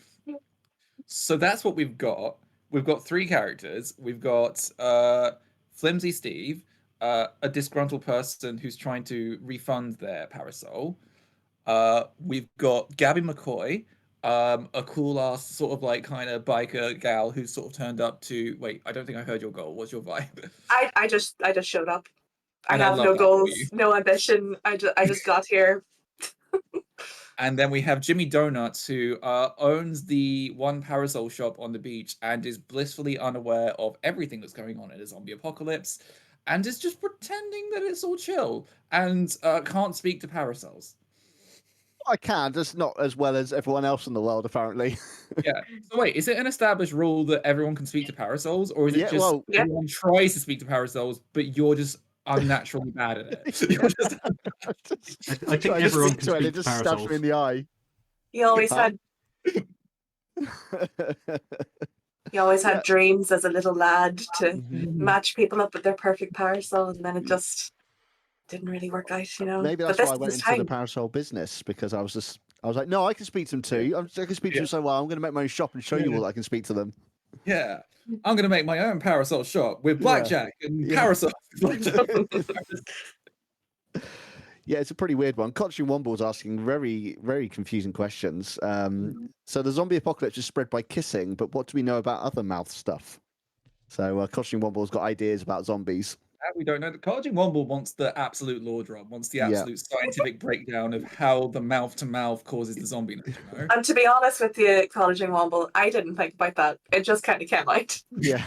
S4: So that's what we've got. We've got three characters. We've got Flimsy Steve, a disgruntled person who's trying to refund their parasol. We've got Gabby McCoy, a cool ass sort of like kind of biker gal who's sort of turned up to. Wait, I don't think I heard your goal. What's your vibe?
S2: I just showed up. I
S4: And I
S2: have
S4: love
S2: no
S4: that for
S2: goals,
S4: you.
S2: no ambition. I just got here.
S4: And then we have Jimmy Donuts, who owns the one parasol shop on the beach and is blissfully unaware of everything that's going on in a zombie apocalypse, and is just pretending that it's all chill and can't speak to parasols.
S3: I can, just not as well as everyone else in the world, apparently.
S4: Yeah. So wait, is it an established rule that everyone can speak to parasols, or is it
S3: Yeah,
S4: just
S3: well-
S2: Yeah.
S4: everyone tries to speak to parasols, but you're just unnaturally bad at it? You're just
S1: I think
S3: Try to
S1: everyone
S3: speak
S1: can
S3: to it and
S1: speak
S3: it
S1: to
S3: just stabs me
S1: parasols.
S3: in the eye.
S2: He always
S3: Huh?
S2: had dreams as a little lad to
S3: Mhm.
S2: match people up with their perfect parasol, and then it just didn't really work out, you know.
S3: Maybe
S2: But
S3: that's
S2: this
S3: why I
S2: is
S3: went
S2: his
S3: into the
S2: time.
S3: parasol business, because I was like, no, I can speak to them too. I can speak to them so well. I'm going to make my own shop and show you all that I can speak to them.
S4: Yeah. I'm gonna make my own parasol shop with blackjack and
S3: Yeah.
S4: parasol.
S3: Yeah, it's a pretty weird one. Koch and Womble's asking very, very confusing questions. So the zombie apocalypse is spread by kissing, but what do we know about other mouth stuff? So Koch and Womble's got ideas about zombies.
S4: We don't know. The College Womble wants the absolute lore drop, wants the
S3: Yeah.
S4: absolute scientific breakdown of how the mouth to mouth causes the zombiness, you know?
S2: And to be honest with you, College and Womble, I didn't think about that. It just kind of came out.
S3: Yeah.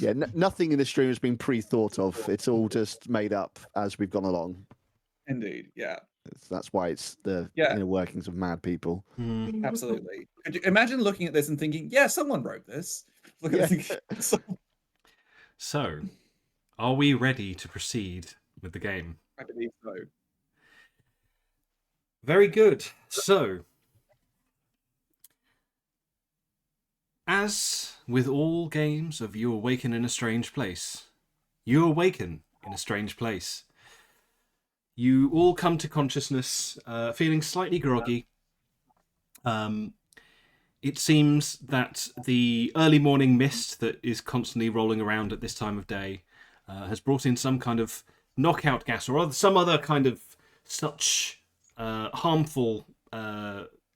S3: Yeah, nothing in the stream has been pre-thought of. It's all just made up as we've gone along.
S4: Indeed, yeah,
S3: That's why it's the
S4: Yeah.
S3: inner workings of mad people.
S1: Hmm.
S4: absolutely. Could you imagine looking at this and thinking, yeah, someone wrote this? Look at this.
S1: So, are we ready to proceed with the game?
S4: I believe so.
S1: Very good. So, as with all games of You Awaken in a Strange Place, you awaken in a strange place. You all come to consciousness, feeling slightly groggy. It seems that the early morning mist that is constantly rolling around at this time of day has brought in some kind of knockout gas or some other kind of such harmful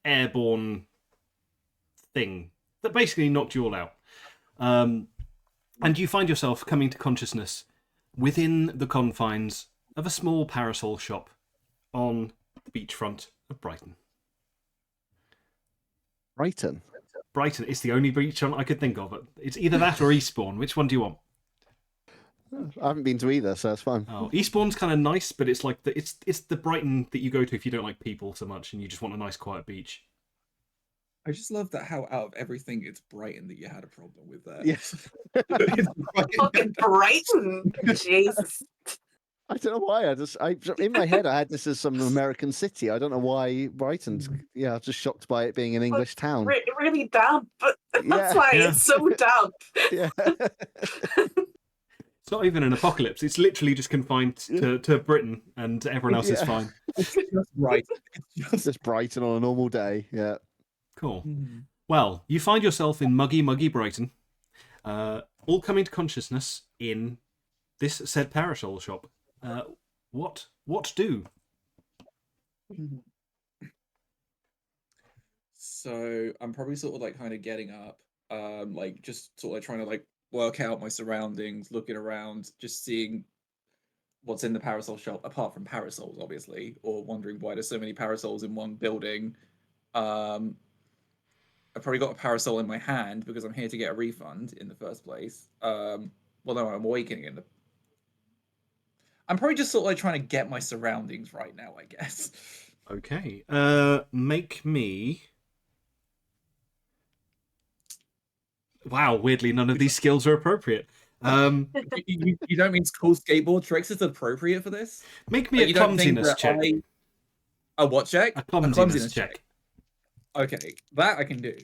S1: airborne thing that basically knocked you all out. And you find yourself coming to consciousness within the confines of a small parasol shop on the beachfront of Brighton.
S3: Brighton.
S1: Brighton, it's the only beach I could think of. It's either that or Eastbourne. Which one do you want?
S3: I haven't been to either, so that's fine.
S1: Oh, Eastbourne's kind of nice, but it's like it's the Brighton that you go to if you don't like people so much and you just want a nice quiet beach.
S4: I just love that how out of everything it's Brighton that you had a problem with that.
S3: Yes.
S2: Fucking Brighton. Jesus.
S3: I don't know why. In my head, I had this as some American city. I don't know why Brighton's. Yeah, I was just shocked by it being an English town.
S2: Really damp. That's
S3: Yeah.
S2: why
S1: Yeah.
S2: it's so damp.
S3: Yeah.
S1: It's not even an apocalypse. It's literally just confined to Britain, and everyone else is
S3: Yeah.
S1: fine.
S4: It's just right.
S3: Just Brighton on a normal day. Yeah.
S1: Cool. Well, you find yourself in muggy Brighton, all coming to consciousness in this said parasol shop. What do?
S4: So I'm probably sort of like kind of getting up, like just sort of like trying to like work out my surroundings, looking around, just seeing what's in the parasol shop, apart from parasols, obviously, or wondering why there's so many parasols in one building. I've probably got a parasol in my hand because I'm here to get a refund in the first place. Well, no, I'm awakening in the. I'm probably just sort of like trying to get my surroundings right now, I guess.
S1: Okay. Make me. Wow, weirdly, none of these skills are appropriate.
S4: You don't mean cool skateboard tricks is appropriate for this?
S1: Make me
S4: Like,
S1: a
S4: you don't think
S1: clumsiness
S4: that
S1: check.
S4: A what check?
S1: A clumsiness check.
S4: Okay, that I can do.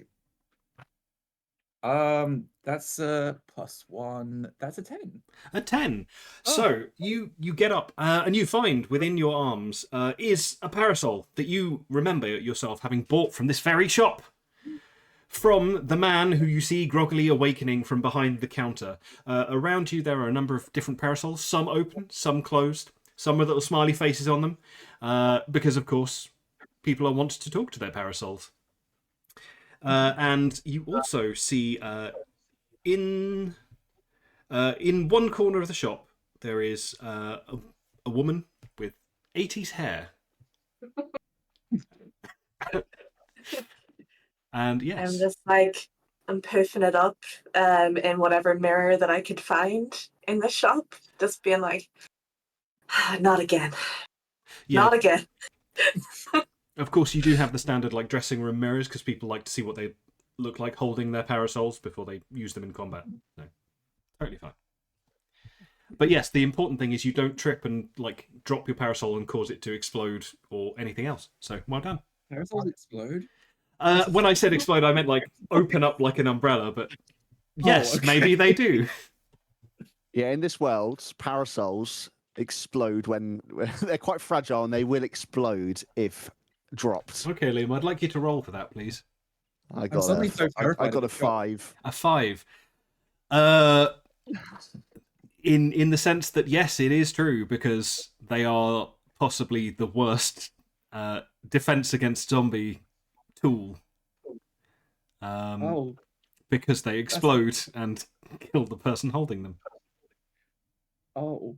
S4: That's +1. That's a 10.
S1: A 10.
S4: Oh.
S1: So you get up and you find within your arms is a parasol that you remember yourself having bought from this very shop. From the man who you see groggily awakening from behind the counter. Around you there are a number of different parasols, some open, some closed, some with little smiley faces on them, because of course people are wanting to talk to their parasols. And you also see in one corner of the shop there is a woman with 80s hair. And yes,
S2: I'm just like, I'm poofing it up in whatever mirror that I could find in the shop. Just being like, not again.
S1: yeah,
S2: Not again.
S1: of course you do have the standard like dressing room mirrors because people like to see what they look like holding their parasols before they use them in combat. No, totally fine. But yes, the important thing is you don't trip and like drop your parasol and cause it to explode or anything else. So well done.
S4: Parasols explode?
S1: When I said explode, I meant like open up like an umbrella, but yes,
S4: okay.
S1: maybe they do.
S3: Yeah, in this world, parasols explode when they're quite fragile and they will explode if dropped.
S1: Okay, Liam, I'd like you to roll for that, please.
S3: I got
S4: suddenly so
S3: I
S4: terrified
S3: got a
S4: of the shop.
S3: 5.
S1: A 5. In the sense that yes, it is true because they are possibly the worst defense against zombie tool. Because they explode and kill the person holding them.
S4: Oh,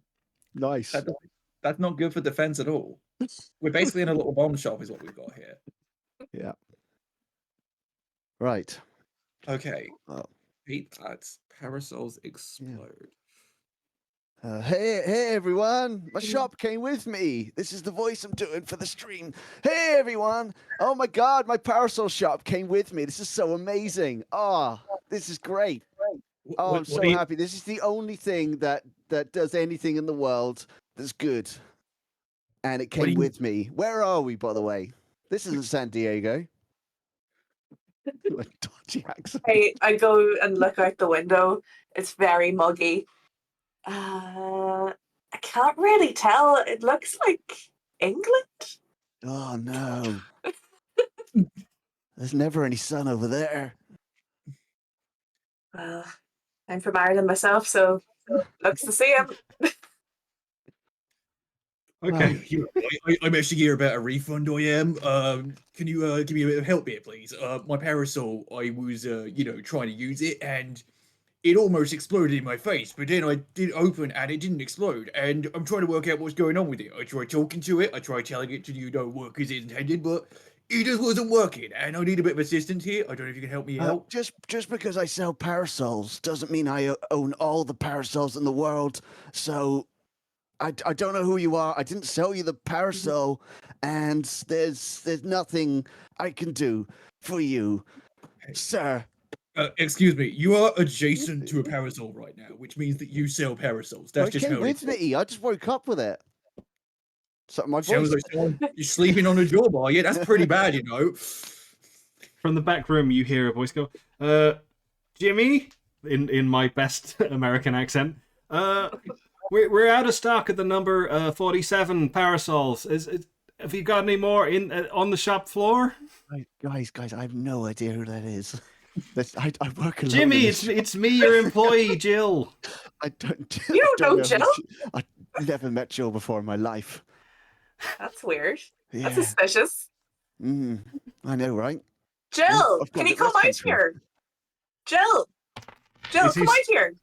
S3: Nice.
S4: that's not good for defense at all. We're basically in a little bomb shop, is what we've got here.
S3: Yeah. Right.
S4: Okay.
S3: Oh.
S4: hate that. Parasols explode.
S3: Hey everyone! My shop came with me. This is the voice I'm doing for the stream. Hey everyone! Oh my God, my parasol shop came with me. This is so amazing. Oh, this is great. Oh, I'm so happy. This is the only thing that does anything in the world that's good, and it came with me. Where are we, by the way? This isn't San Diego. Like dodgy accent.
S2: I go and look out the window. It's very muggy. I can't really tell. It looks like England.
S3: Oh no. There's never any sun over there.
S2: Well, I'm from Ireland myself, so looks the same.
S1: Okay.
S4: I'm actually here about a refund. I am. Can you give me a bit of help here, please? My parasol. I was trying to use it, and it almost exploded in my face. But then I did open, and it didn't explode. And I'm trying to work out what's going on with it. I tried talking to it. I tried telling it to work as intended, but it just wasn't working. And I need a bit of assistance here. I don't know if you can help me out.
S3: Just because I sell parasols doesn't mean I own all the parasols in the world. So I don't know who you are. I didn't sell you the parasol, and there's nothing I can do for you, sir.
S4: Excuse me. You are adjacent to a parasol right now, which means that you sell parasols. That's just
S3: came
S4: how
S3: with me. I just woke up with it. So my
S4: Sounds
S3: voice.
S4: like you're sleeping on a job, are you? That's pretty bad, you know.
S1: From the back room, you hear a voice go, Jimmy, in my best American accent. We're out of stock at the number 47 parasols. Have you got any more on the shop floor?
S3: Guys, I have no idea who that is. I work alone.
S1: Jimmy, it's me, your employee, Jill.
S3: I don't.
S2: You don't know Jill?
S3: I never met Jill before in my life.
S2: That's weird.
S3: Yeah.
S2: That's suspicious.
S3: I know, right?
S2: Jill, can you come out here? Jill, come out here.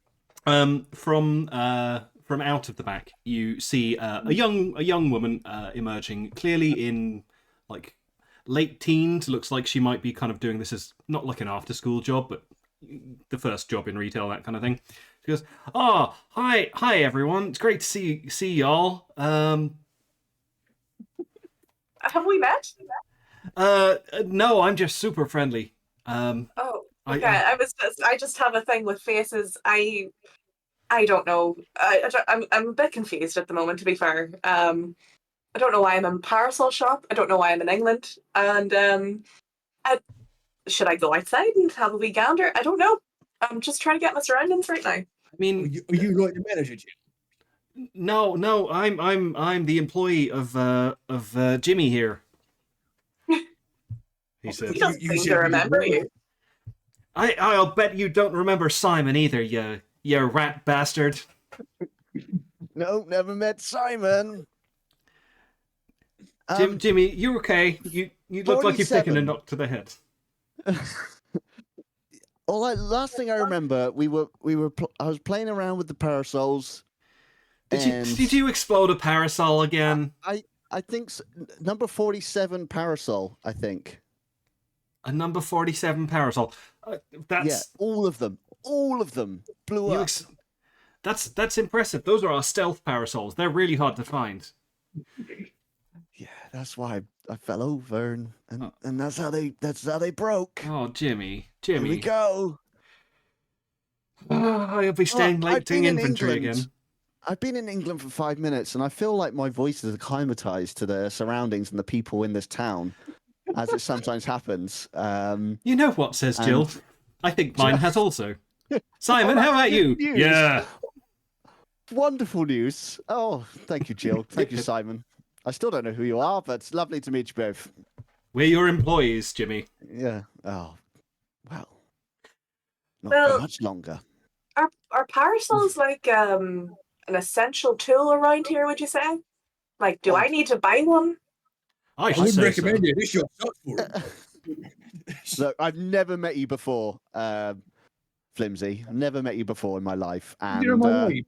S1: From out of the back, you see a young woman emerging, clearly in like late teens. Looks like she might be kind of doing this as not like an after school job, but the first job in retail, that kind of thing. She goes, "Oh, hi everyone. It's great to see y'all.
S2: Have we met?
S1: No, I'm just super friendly.
S2: Oh, okay. I just have a thing with faces. I don't know. I'm a bit confused at the moment, to be fair. I don't know why I'm in Parasol Shop. I don't know why I'm in England. And should I go outside and have a wee gander? I don't know. I'm just trying to get my surroundings right now.
S1: I mean,
S4: are you like the manager, Jim?
S1: No. I'm the employee of Jimmy here. He said.
S2: He doesn't seem to remember you.
S1: I'll bet you don't remember Simon either, you rat bastard.
S3: No, never met Simon.
S1: Jimmy, you okay? You look like you've taken a knock to the head.
S3: Last thing I remember, I was playing around with the parasols.
S1: Did you explode a parasol again?
S3: I think so. Number 47 parasol, I think.
S1: A number 47 parasol.
S3: All of them blew up.
S1: That's impressive. Those are our stealth parasols. They're really hard to find.
S3: Yeah, that's why I fell over, and that's how they broke.
S1: Oh, Jimmy.
S3: Here we go.
S1: I'll be staying late doing inventory again.
S3: I've been in England for 5 minutes, and I feel like my voice is acclimatized to the surroundings and the people in this town, as it sometimes happens.
S1: You know what, says Jill. I think mine has also. Simon, how about you?
S3: News.
S1: Yeah.
S3: Wonderful news. Oh, thank you, Jill. Thank you, Simon. I still don't know who you are, but it's lovely to meet you both.
S1: We're your employees, Jimmy.
S3: Yeah. Oh, well. Not for much longer.
S2: Are parasols like an essential tool around here, would you say? Like, do I need to buy one?
S1: I
S4: wouldn't recommend it. It's your shot for it.
S3: Look, I've never met you before, Flimsy. I've never met you before in my life. And the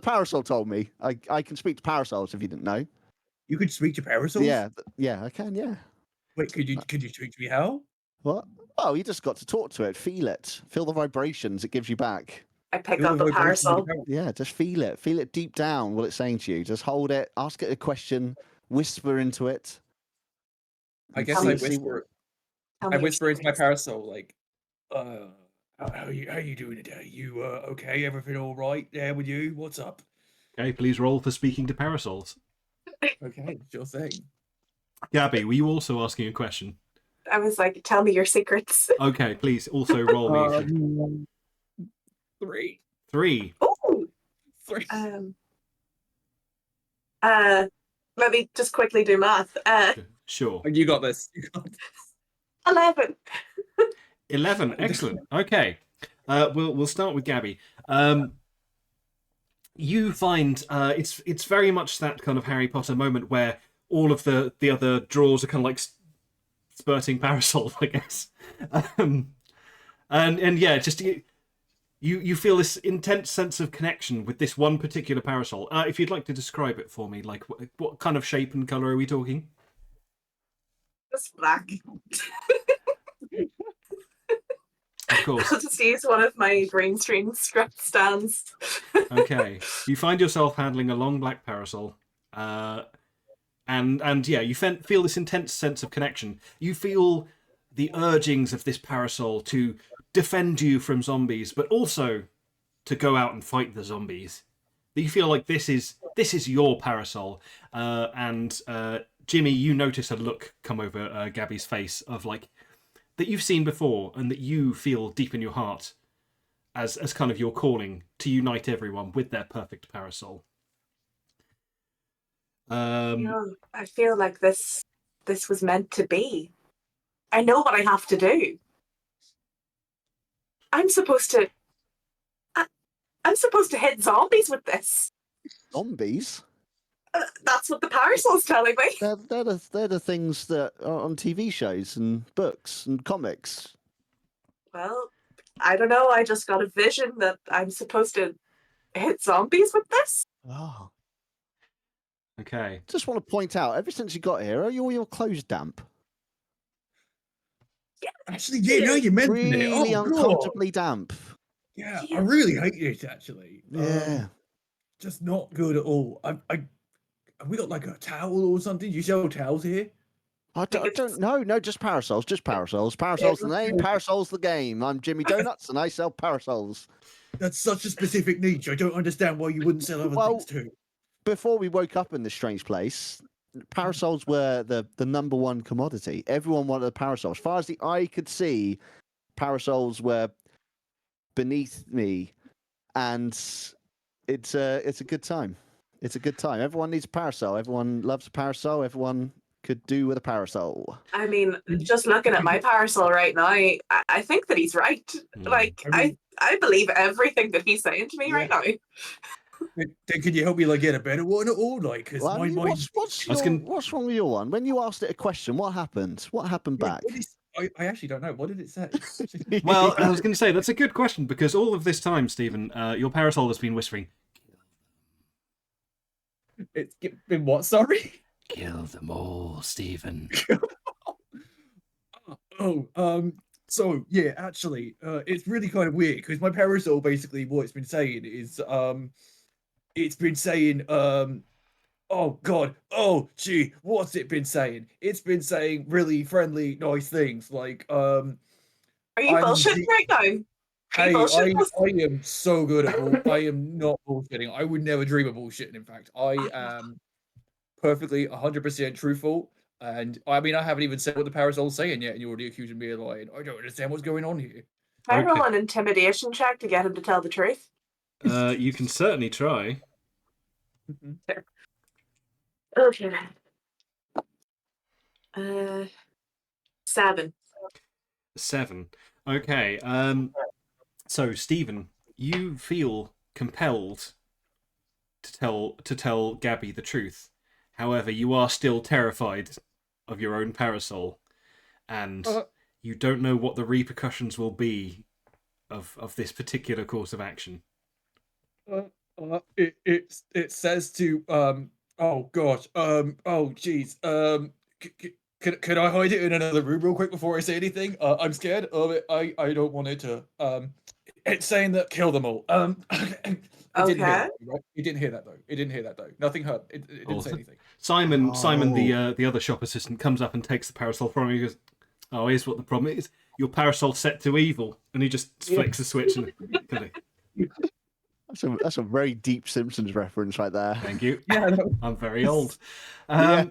S3: parasol told me. I can speak to parasols if you didn't know.
S4: You could speak to parasols?
S3: Yeah, I can. Yeah.
S4: Wait, could you speak to me how?
S3: What? Oh, you just got to talk to it, feel it, feel the vibrations it gives you back.
S2: I pick
S4: Feel
S2: up
S4: the
S2: a
S4: vibration of the
S2: parasol.
S4: parasol.
S3: Yeah, just feel it deep down. What it's saying to you. Just hold it, ask it a question, whisper into it.
S4: I
S3: and
S4: guess
S2: Tell
S4: I
S2: me-
S3: see
S4: whisper.
S2: Tell
S4: I
S2: me your
S4: whisper into my
S2: secrets.
S4: parasol like, how you doing today? You okay? Everything all right there with you? What's up?
S1: Okay, please roll for speaking to parasols.
S4: Okay, sure thing.
S1: Gabby, were you also asking a question?
S2: I was like, tell me your secrets.
S1: Okay, please also roll me.
S4: 3.
S1: 3.
S2: Oh,
S4: 3.
S2: let me just quickly do math.
S1: Sure.
S4: You got this. You got this.
S2: 11.
S1: 11. Excellent. Okay. We'll start with Gabby. You find it's very much that kind of Harry Potter moment where all of the other drawers are kind of like spurting parasols, I guess. And yeah, just you feel this intense sense of connection with this one particular parasol. If you'd like to describe it for me, like what kind of shape and color are we talking?
S2: It's black.
S1: Of course.
S2: I'll just use one of my brain stream script stands.
S1: Okay. You find yourself handling a long black parasol. And yeah, you feel this intense sense of connection. You feel the urgings of this parasol to defend you from zombies, but also to go out and fight the zombies. You feel like this is your parasol. And Jimmy, you notice a look come over Gabby's face of like that you've seen before, and that you feel deep in your heart as kind of your calling to unite everyone with their perfect parasol.
S2: I feel like this was meant to be. I know what I have to do. I'm supposed to hit zombies with this.
S3: Zombies.
S2: That's what the parasol's telling me.
S3: They're the things that are on TV shows and books and comics.
S2: Well, I don't know. I just got a vision that I'm supposed to hit zombies with this.
S3: Oh.
S1: Okay.
S3: Just want to point out, ever since you got here, are all your clothes damp?
S4: Actually, yeah, now you mention it.
S3: Really
S4: Oh, God.
S3: uncomfortably damp.
S4: Yeah, I
S2: Yeah.
S4: really hate it, actually.
S3: Yeah.
S4: Just not good at all. Have we got like a towel or something? You sell towels here?
S3: I
S2: think it's-
S3: don't know. No, just parasols. Just parasols. Parasols the name, parasols the game. I'm Jimmy Donuts and I sell parasols.
S4: That's such a specific niche. I don't understand why you wouldn't sell other
S3: Well,
S4: things too.
S3: Before we woke up in this strange place, parasols were the number one commodity. Everyone wanted a parasol. As far as the eye could see, parasols were beneath me, and it's a good time. It's a good time. Everyone needs a parasol. Everyone loves a parasol. Everyone could do with a parasol.
S2: I mean, just looking at my parasol right now, I think that he's right. Like,
S4: I mean-
S2: I believe everything that he's saying to me
S4: Yeah.
S2: right now.
S4: Then could you help me like get a better one at all? Like, because
S3: Well, I mean,
S4: mine.
S3: what's wrong with your one? When you asked it a question, what happened? What happened
S4: Yeah,
S3: back?
S4: I actually don't know. What did it say?
S1: Well, I was going to say that's a good question because all of this time, Stephen, your parasol has been whispering,
S4: It's been what? Sorry.
S1: "Kill them all, Stephen."
S4: So yeah, actually, it's really kind of weird because my parasol basically what it's been saying is it's been saying oh god, oh gee, what's it been saying? It's been saying really friendly, nice things like
S2: Are you
S4: I'm
S2: bullshitting right now? Are you
S4: hey,
S2: bullshitting us?
S4: I am so good at I am not bullshitting. I would never dream of bullshitting. In fact, I am perfectly 100% truthful. And I mean, I haven't even said what the parasol's saying yet, and you're already accusing me of lying. I don't understand what's going on here.
S2: Can I roll
S1: Okay.
S2: an intimidation check to get him to tell the truth?
S1: You can certainly try.
S2: Okay. 7.
S1: 7. Okay. So Stephen, you feel compelled to tell Gabby the truth. However, you are still terrified of your own parasol, and you don't know what the repercussions will be of this particular course of action.
S4: It says to oh gosh oh geez Could I hide it in another room real quick before I say anything? I'm scared of it. I don't want it to. It's saying that kill them all. It didn't hear
S2: Okay.
S4: that, right? It didn't hear that though. It didn't hear that though. Nothing hurt. It didn't say
S1: Oh.
S4: anything.
S1: Simon, the
S3: Oh.
S1: the other shop assistant, comes up and takes the parasol from him. He goes, "Oh, here's what the problem is. Your parasol's set to evil," and he just flicks the switch and.
S3: That's a very deep Simpsons reference right there.
S1: Thank you.
S4: Yeah, no.
S1: I'm very old.
S3: Yeah.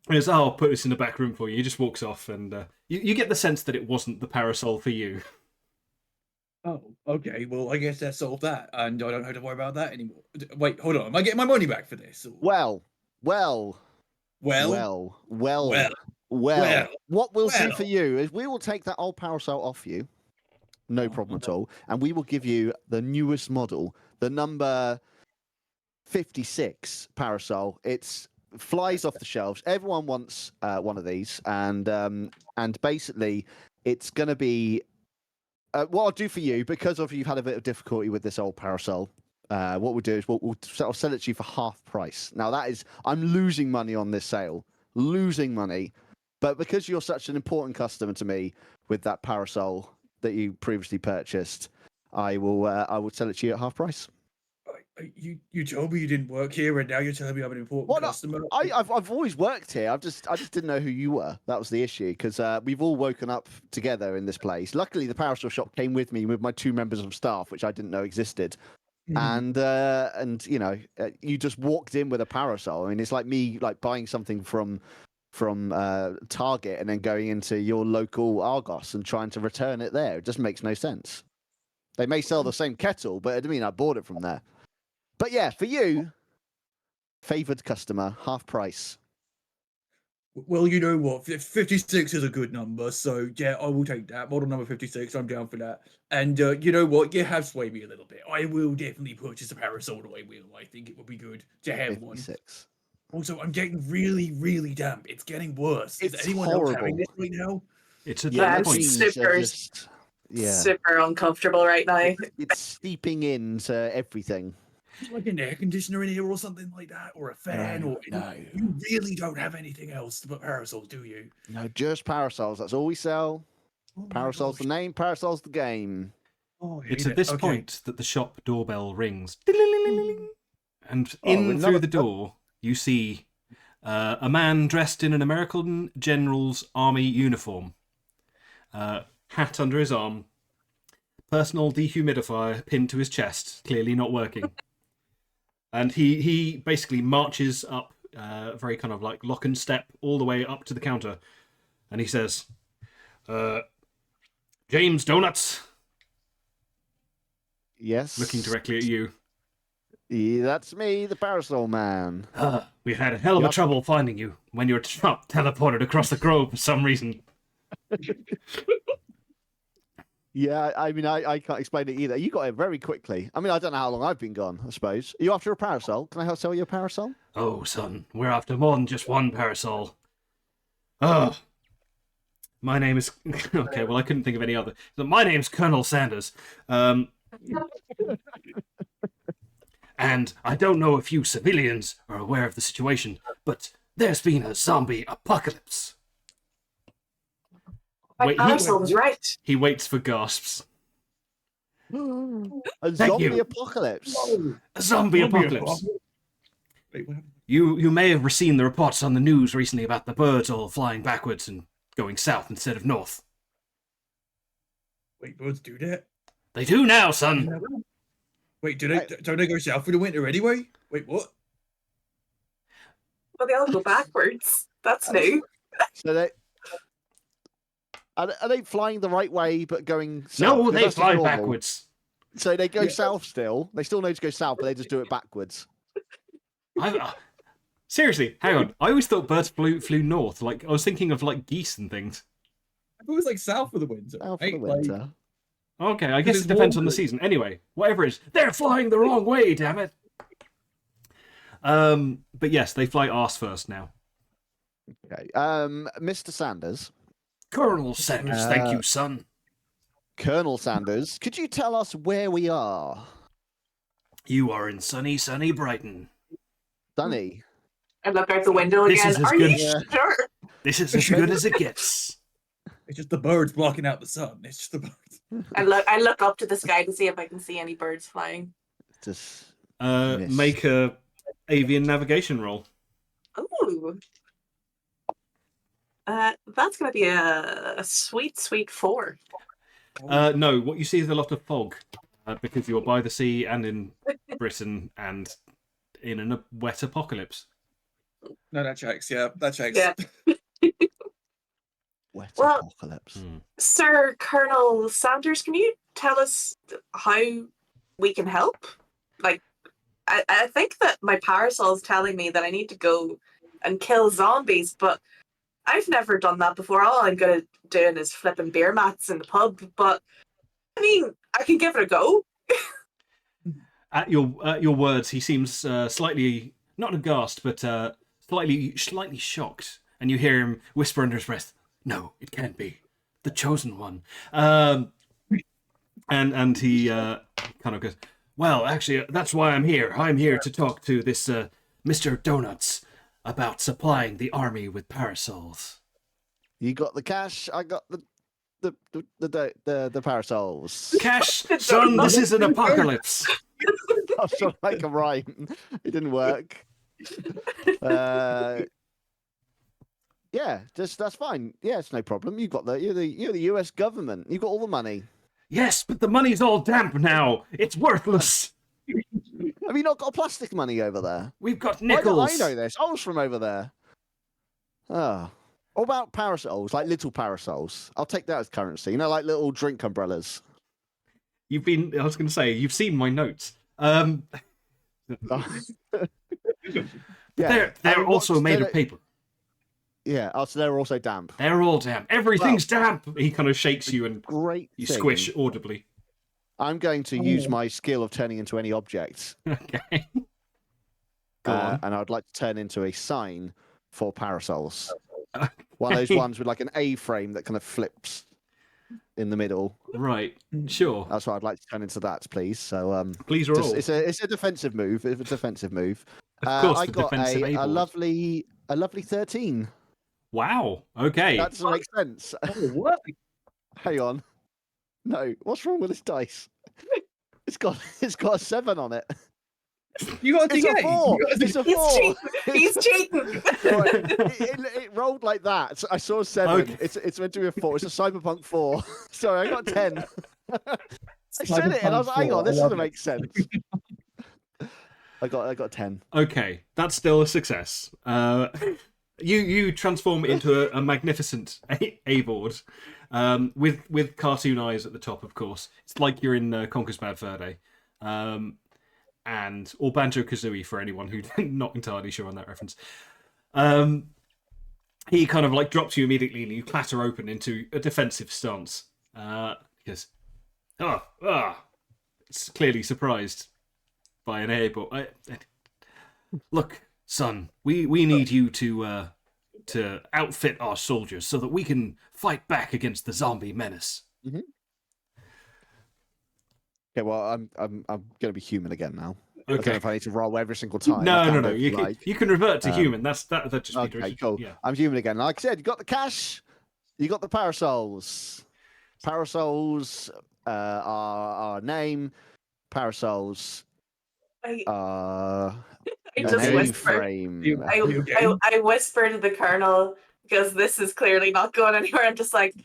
S1: He goes, "Oh, I'll put this in the back room for you." He just walks off, and you get the sense that it wasn't the parasol for you.
S4: Oh, okay. Well, I guess that solved that, and I don't have to worry about that anymore. Wait, hold on. Am I getting my money back for this? Or...
S3: Well.
S4: well.
S3: Well.
S4: Well.
S3: What we'll do
S4: Well.
S3: for you is we will take that old parasol off you. No problem at all. And we will give you the newest model, the number 56 parasol. It's flies off the shelves. Everyone wants one of these, and basically, it's going to be what I'll do for you because of you've had a bit of difficulty with this old parasol. What we'll do is I'll sell it to you for half price. Now that is, I'm losing money on this sale, but because you're such an important customer to me with that parasol that you previously purchased, I will sell it to you at half price.
S4: You told me you didn't work here, and now you're telling me I'm an important customer.
S3: I've always worked here. I just didn't know who you were. That was the issue because we've all woken up together in this place. Luckily, the parasol shop came with me with my 2 members of staff, which I didn't know existed. And you know, you just walked in with a parasol. I mean, it's like me buying something from Target and then going into your local Argos and trying to return it there. It just makes no sense. They may sell the same kettle, but I mean, I bought it from there. But yeah, for you, favored customer, half price.
S4: Well, you know what? 56 is a good number, so yeah, I will take that. Model number 56, I'm down for that. And you know what? You have swayed me a little bit. I will definitely purchase a parasol. I think it would be good to have
S3: 56.
S4: one. Also, I'm getting really, really damp. It's getting worse. Is
S3: It's
S4: anyone else having
S3: horrible.
S4: this right now?
S1: It's a
S2: Yeah,
S1: point.
S2: super uncomfortable right now.
S3: It's steeping into everything.
S4: Like an air conditioner in here or something like that, or a fan, or
S3: No.
S4: you really don't have anything else to put parasols, do you?
S3: No, just parasols. That's all we sell.
S4: Oh my
S3: Parasol's the
S4: gosh.
S3: name. Parasol's the game.
S4: Oh, I
S1: It's
S4: hate
S1: at this
S4: it. Okay.
S1: point that the shop doorbell rings. And in
S3: another-
S1: through the door, you see a man dressed in an American general's army uniform, hat under his arm, personal dehumidifier pinned to his chest, clearly not working. And he basically marches up, very kind of like lock and step, all the way up to the counter. And he says, "James Donuts,"
S3: Yes.
S1: looking directly at you.
S3: Yeah, that's me, the parasol man.
S1: We had a hell of a trouble finding you when your shop teleported across the globe for some reason.
S3: Yeah, I mean, I can't explain it either. You got it very quickly. I mean, I don't know how long I've been gone, I suppose. Are you after a parasol? Can I help sell you a parasol?
S1: Oh, son, we're after more than just one parasol. My name is... Okay, well, I couldn't think of any other. So my name's Colonel Sanders. And I don't know if you civilians are aware of the situation, but there's been a zombie apocalypse.
S2: My
S1: Wait,
S2: parasol was right.
S1: He waits for gasps.
S3: A
S1: Thank
S3: zombie
S1: you.
S3: apocalypse.
S1: A zombie apocalypse.
S4: Wait, what happened?
S1: You may have seen the reports on the news recently about the birds all flying backwards and going south instead of north.
S4: Wait, birds do that?
S1: They do now, son.
S4: Wait, don't they go south for the winter anyway? Wait, what?
S2: Well, they all go backwards. That's new.
S3: So they are they flying the right way but going south?
S1: No,
S3: 'Cause
S1: they
S3: that's just
S1: fly
S3: normal.
S1: backwards.
S3: So they go
S4: Yeah.
S3: south still. They still know to go south, but they just do it backwards.
S1: Seriously, hang on. I always thought birds flew north. Like I was thinking of like geese and things.
S4: It was like south for the winter.
S3: South for
S4: right?
S3: the
S4: Like,
S3: winter.
S1: Okay, I guess
S4: it's
S1: it depends on the
S4: warmer.
S1: season. Anyway, whatever it is, they're flying the wrong way. Damn it. But yes, they fly arse first now.
S3: Okay. Mr. Sanders,
S1: Colonel Sanders, thank you, son.
S3: Colonel Sanders, could you tell us where we are?
S1: You are in sunny, sunny Brighton.
S3: Sunny.
S2: I look out the window
S1: This
S2: again.
S1: is as
S2: Are
S1: good-
S2: you sure?
S1: This is as good as it gets.
S4: It's just the birds blocking out the sun. It's just the birds.
S2: I look up to the sky to see if I can see any birds flying.
S3: Just
S1: Make a avian navigation roll.
S2: Ooh. That's gonna be a sweet 4.
S1: No, what you see is a lot of fog because you're by the sea and in Britain and in a wet apocalypse.
S4: No, that checks. Yeah, that checks.
S2: Yeah.
S3: wet
S2: Well-
S3: apocalypse.
S2: Sir Colonel Sanders, can you tell us how we can help? Like, I think that my parasol's telling me that I need to go and kill zombies, but I've never done that before. All I'm good at doing is flipping beer mats in the pub, but I mean, I can give it a go.
S1: At your words, he seems slightly not aghast, but slightly shocked, and you hear him whisper under his breath, "No, it can't be the chosen one." And he kind of goes, "Well, actually, that's why I'm here. I'm here to talk to this Mr. Donuts about supplying the army with parasols."
S3: You got the cash. I got the parasols.
S1: Cash, son, this is an apocalypse.
S3: I was trying to make a rhyme. It didn't work. Yeah, that's fine. Yeah, it's no problem. You're the US government. You got all the money.
S1: Yes, but the money's all damp now. It's worthless.
S3: Have you not got plastic money over there?
S1: We've got
S3: Why don't
S1: nickels.
S3: I know this? I was from over there. Oh. What about parasols, like little parasols? I'll take that as currency. You know, like little drink umbrellas.
S1: I was going to say, you've seen my notes.
S3: Yeah.
S1: They're also made of paper.
S3: Yeah, so they're also damp.
S1: They're all damp. Everything's damp. He kind of shakes you and
S3: Great.
S1: you
S3: thing.
S1: squish audibly.
S3: I'm going to use my skill of turning into any object.
S1: Okay. Go on.
S3: And I'd like to turn into a sign for parasols. One of those ones with like an A-frame that kind of flips in the middle.
S1: Right. Sure.
S3: That's what I'd like to turn into that, please. So
S1: Please roll.
S3: it's a defensive move. It's a defensive move.
S1: Of course,
S3: I
S1: the
S3: got
S1: defensive
S3: a
S1: A-board.
S3: lovely 13.
S1: Wow. Okay.
S3: That doesn't make sense.
S4: Oh, what?
S3: Hang on. No, what's wrong with this dice? It's got a 7 on it.
S4: You got a
S3: It's a
S4: D8.
S3: 4.
S4: You got a
S3: It's a
S2: He's
S3: 4.
S2: cheating. He's cheating.
S3: It rolled like that. So I saw a 7.
S1: Okay.
S3: It's meant to be a 4. It's a Cyberpunk 4. Sorry, I got 10. I said it and I was like, hang on, this doesn't make sense. I got 10.
S1: Okay. That's still a success. You transform into a magnificent A-board with cartoon eyes at the top, of course. It's like you're in Conker's Bad Fur Day. Or Banjo-Kazooie for anyone who's not entirely sure on that reference. He kind of like drops you immediately and you clatter open into a defensive stance. Because, it's clearly surprised by an A-board. Look, son, we need you to outfit our soldiers so that we can fight back against the zombie menace.
S3: Mm-hmm. Okay, well, I'm going to be human again now. I don't know
S1: Okay.
S3: if I need to roll every single time.
S1: No. You can revert to human. That just be
S3: Okay,
S1: tricky.
S3: cool.
S1: Yeah.
S3: I'm human again. Like I said, you got the cash. You got the parasols. Parasols are our name. Parasols
S2: I
S3: are
S2: just
S3: an
S2: whisper.
S3: A-frame.
S2: I whisper to the colonel because this is clearly not going anywhere. I'm just like,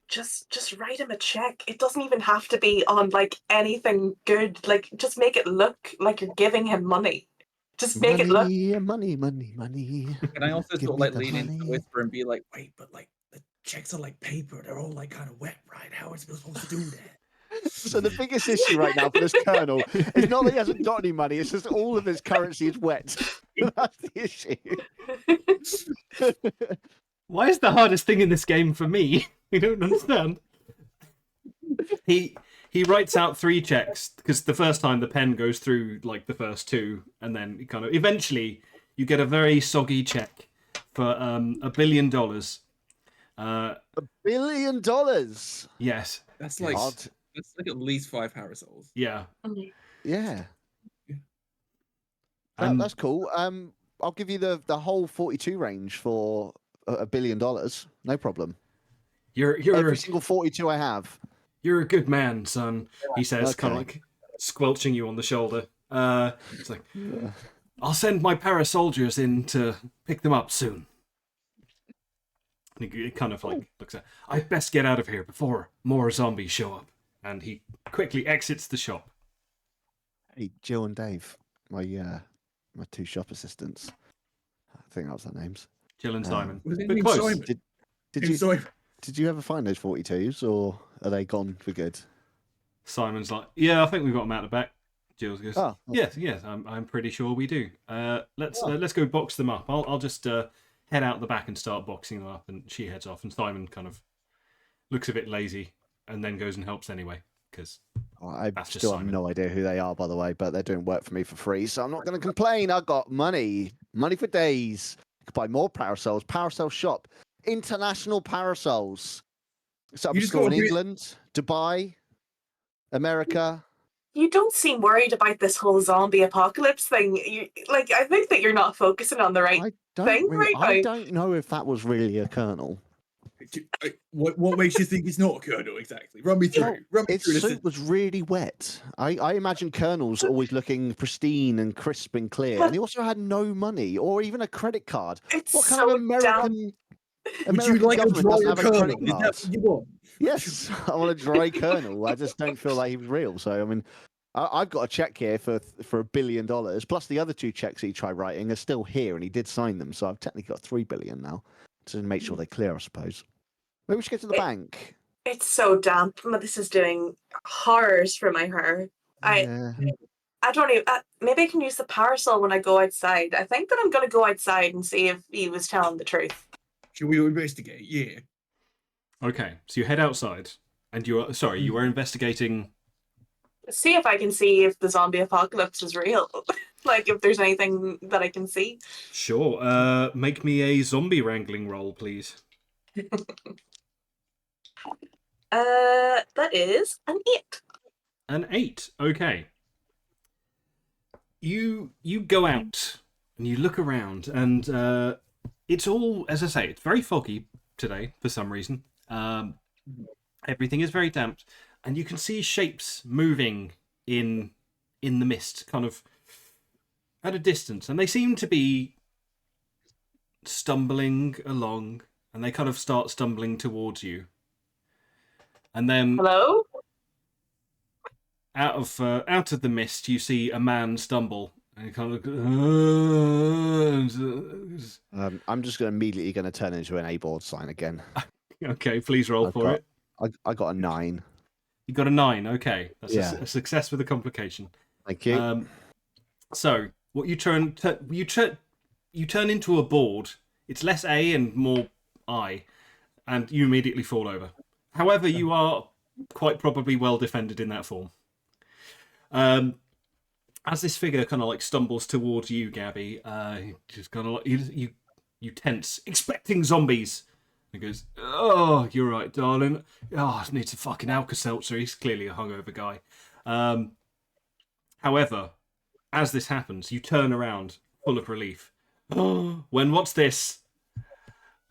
S2: just write him a check. It doesn't even have to be on like anything good. Like, just make it look like you're giving him money. Just make it look.
S3: Money.
S4: Can I also
S3: Give
S4: sort of
S3: me
S4: like
S3: the
S4: lean into
S3: money.
S4: the whisper and be like, wait, but like the checks are like paper. They're all like kind of wet, right? How are we supposed to do that?
S3: So the biggest issue right now for this colonel is not that he hasn't got any money, it's just all of his currency is wet. That's the issue.
S1: Why is the hardest thing in this game for me? I don't understand. He writes out 3 checks because the first time the pen goes through like the first 2, and then he kind of eventually you get a very soggy check for $1 billion.
S3: $1 billion.
S1: Yes.
S4: That's like
S3: God.
S4: that's like at least 5 parasols.
S1: Yeah.
S3: Yeah.
S1: And-
S3: That's cool. I'll give you the whole 42 range for $1 billion. No problem.
S1: You're
S3: Every single 42 I have.
S1: You're a good man, son. He says, kind of
S3: Okay.
S1: like squelching you on the shoulder. It's like, I'll send my para-soldiers in to pick them up soon. And he kind of like looks at, I best get out of here before more zombies show up. And he quickly exits the shop.
S3: Hey, Jill and Dave, my 2 shop assistants. I think that was their names.
S1: Jill and Simon.
S4: Was it
S1: But
S4: named
S1: close.
S4: Simon?
S3: Did you ever find those 42s, or are they gone for good?
S1: Simon's like, yeah, I think we've got them out the back. Jill goes,
S3: Oh,
S1: yes, I'm pretty sure we do. Let's go box them up. I'll just head out the back and start boxing them up. And she heads off, and Simon kind of looks a bit lazy, and then goes and helps anyway because
S3: I
S1: that's just
S3: still have
S1: Simon.
S3: no idea who they are, by the way, but they're doing work for me for free, so I'm not going to complain. I got money for days. I could buy more parasols. Parasol shop, international parasols. Set up
S4: You
S3: a
S4: just
S3: store in
S4: gotta do it-
S3: England, Dubai, America.
S2: You don't seem worried about this whole zombie apocalypse thing. I think that you're not focusing on the right.
S3: I don't
S2: thing
S3: really,
S2: right
S3: I
S2: now.
S3: don't know if that was really a kernel.
S4: What makes you think it's not a kernel exactly? Run me through.
S3: Well,
S4: Run me
S3: Its
S4: through this.
S3: suit was really wet. I imagine kernels always looking pristine and crisp and clear,
S2: But-
S3: and he also had no money or even a credit card.
S2: It's
S3: What kind
S2: so
S3: of American?
S4: Would you
S3: American
S4: like a
S3: government doesn't
S4: drier
S3: have a
S4: kernel?
S3: credit
S4: Is
S3: card?
S4: that what you want?
S3: Yes, I want a dry kernel. I just don't feel like he was real. So I mean, I've got a check here for $1 billion, plus the other 2 checks he tried writing are still here, and he did sign them. So I've technically got $3 billion now to make sure they're clear, I suppose. Maybe we should get to the bank.
S2: It's so damp. This is doing horrors for my hair.
S3: Yeah.
S2: I don't even. Maybe I can use the parasol when I go outside. I think that I'm going to go outside and see if he was telling the truth.
S4: Should we investigate? Yeah.
S1: Okay, so you head outside, and you were investigating.
S2: See if I can see if the zombie apocalypse is real. Like if there's anything that I can see.
S1: Sure. Make me a zombie wrangling roll, please.
S2: That is an 8.
S1: An 8. Okay. You go out and you look around, and it's all, as I say, it's very foggy today for some reason. Everything is very damp, and you can see shapes moving in the mist, kind of at a distance, and they seem to be stumbling along, and they kind of start stumbling towards you. And then
S2: Hello?
S1: out of the mist, you see a man stumble, and he kind of
S3: I'm just immediately going to turn into an A-board sign again.
S1: okay, please roll
S3: I've
S1: for
S3: got-
S1: it.
S3: I got a 9.
S1: You got a 9. Okay, that's
S3: Yeah.
S1: a success with a complication.
S3: Thank you.
S1: So what you turn into a board. It's less A and more I, and you immediately fall over. However, you are quite probably well defended in that form. As this figure kind of like stumbles towards you, Gabby, just kind of like you tense, expecting zombies. He goes, "Oh, you're right, darling. Oh, I need some fucking Alka-Seltzer." He's clearly a hungover guy. However, as this happens, you turn around, full of relief. When what's this?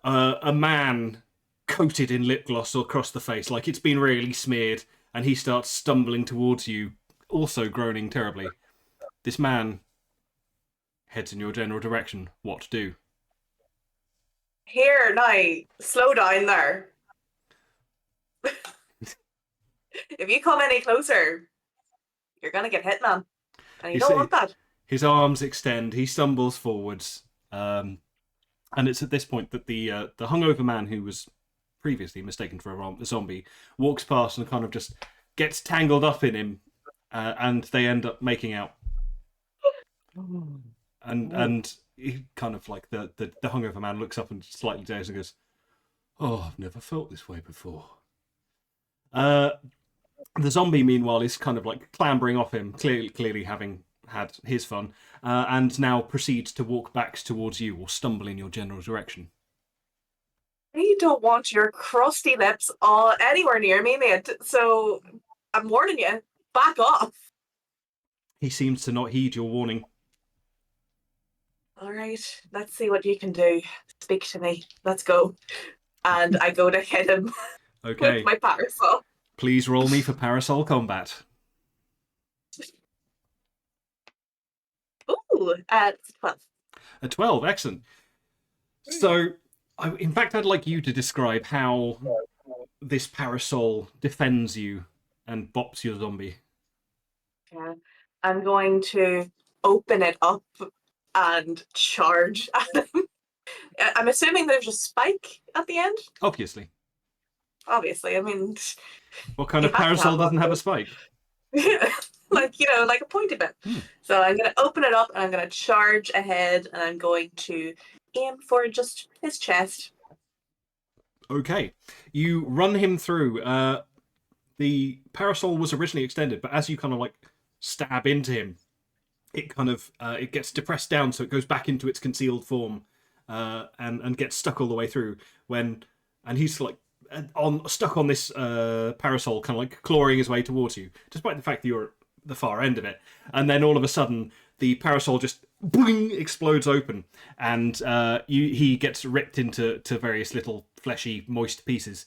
S1: A man coated in lip gloss across the face, like it's been really smeared, and he starts stumbling towards you, also groaning terribly. This man heads in your general direction. What to do?
S2: Here, now, slow down there. If you come any closer, you're going to get hit, man. And you
S1: You
S2: don't
S1: see-
S2: want that.
S1: His arms extend. He stumbles forwards, and it's at this point that the hungover man who was previously mistaken for a zombie walks past and kind of just gets tangled up in him, and they end up making out. And he kind of like the hungover man looks up and slightly dazed and goes, "Oh, I've never felt this way before." The zombie, meanwhile, is kind of like clambering off him, clearly having had his fun, and now proceeds to walk back towards you or stumble in your general direction.
S2: You don't want your crusty lips all anywhere near me, mate. So I'm warning you, back off.
S1: He seems to not heed your warning.
S2: All right, let's see what you can do. Speak to me. Let's go. And I go to hit him with
S1: Okay.
S2: my parasol.
S1: Please roll me for parasol combat.
S2: Ooh, it's 12.
S1: A 12, excellent. So, in fact, I'd like you to describe how this parasol defends you and bops your zombie.
S2: Yeah. I'm going to open it up and charge at him. I'm assuming there's a spike at the end.
S1: Obviously.
S2: Obviously, I mean,
S1: What kind
S2: you
S1: of
S2: have to
S1: parasol
S2: have
S1: doesn't
S2: one
S1: have a
S2: of
S1: spike?
S2: like like a pointy bit. So I'm going to open it up and I'm going to charge ahead and I'm going to aim for just his chest.
S1: Okay. You run him through. The parasol was originally extended, but as you kind of like stab into him, it kind of it gets depressed down, so it goes back into its concealed form, and gets stuck all the way through. And he's like stuck on this parasol, kind of like clawing his way towards you, despite the fact that you're at the far end of it. And then all of a sudden, the parasol just boing explodes open, and he gets ripped into various little fleshy, moist pieces.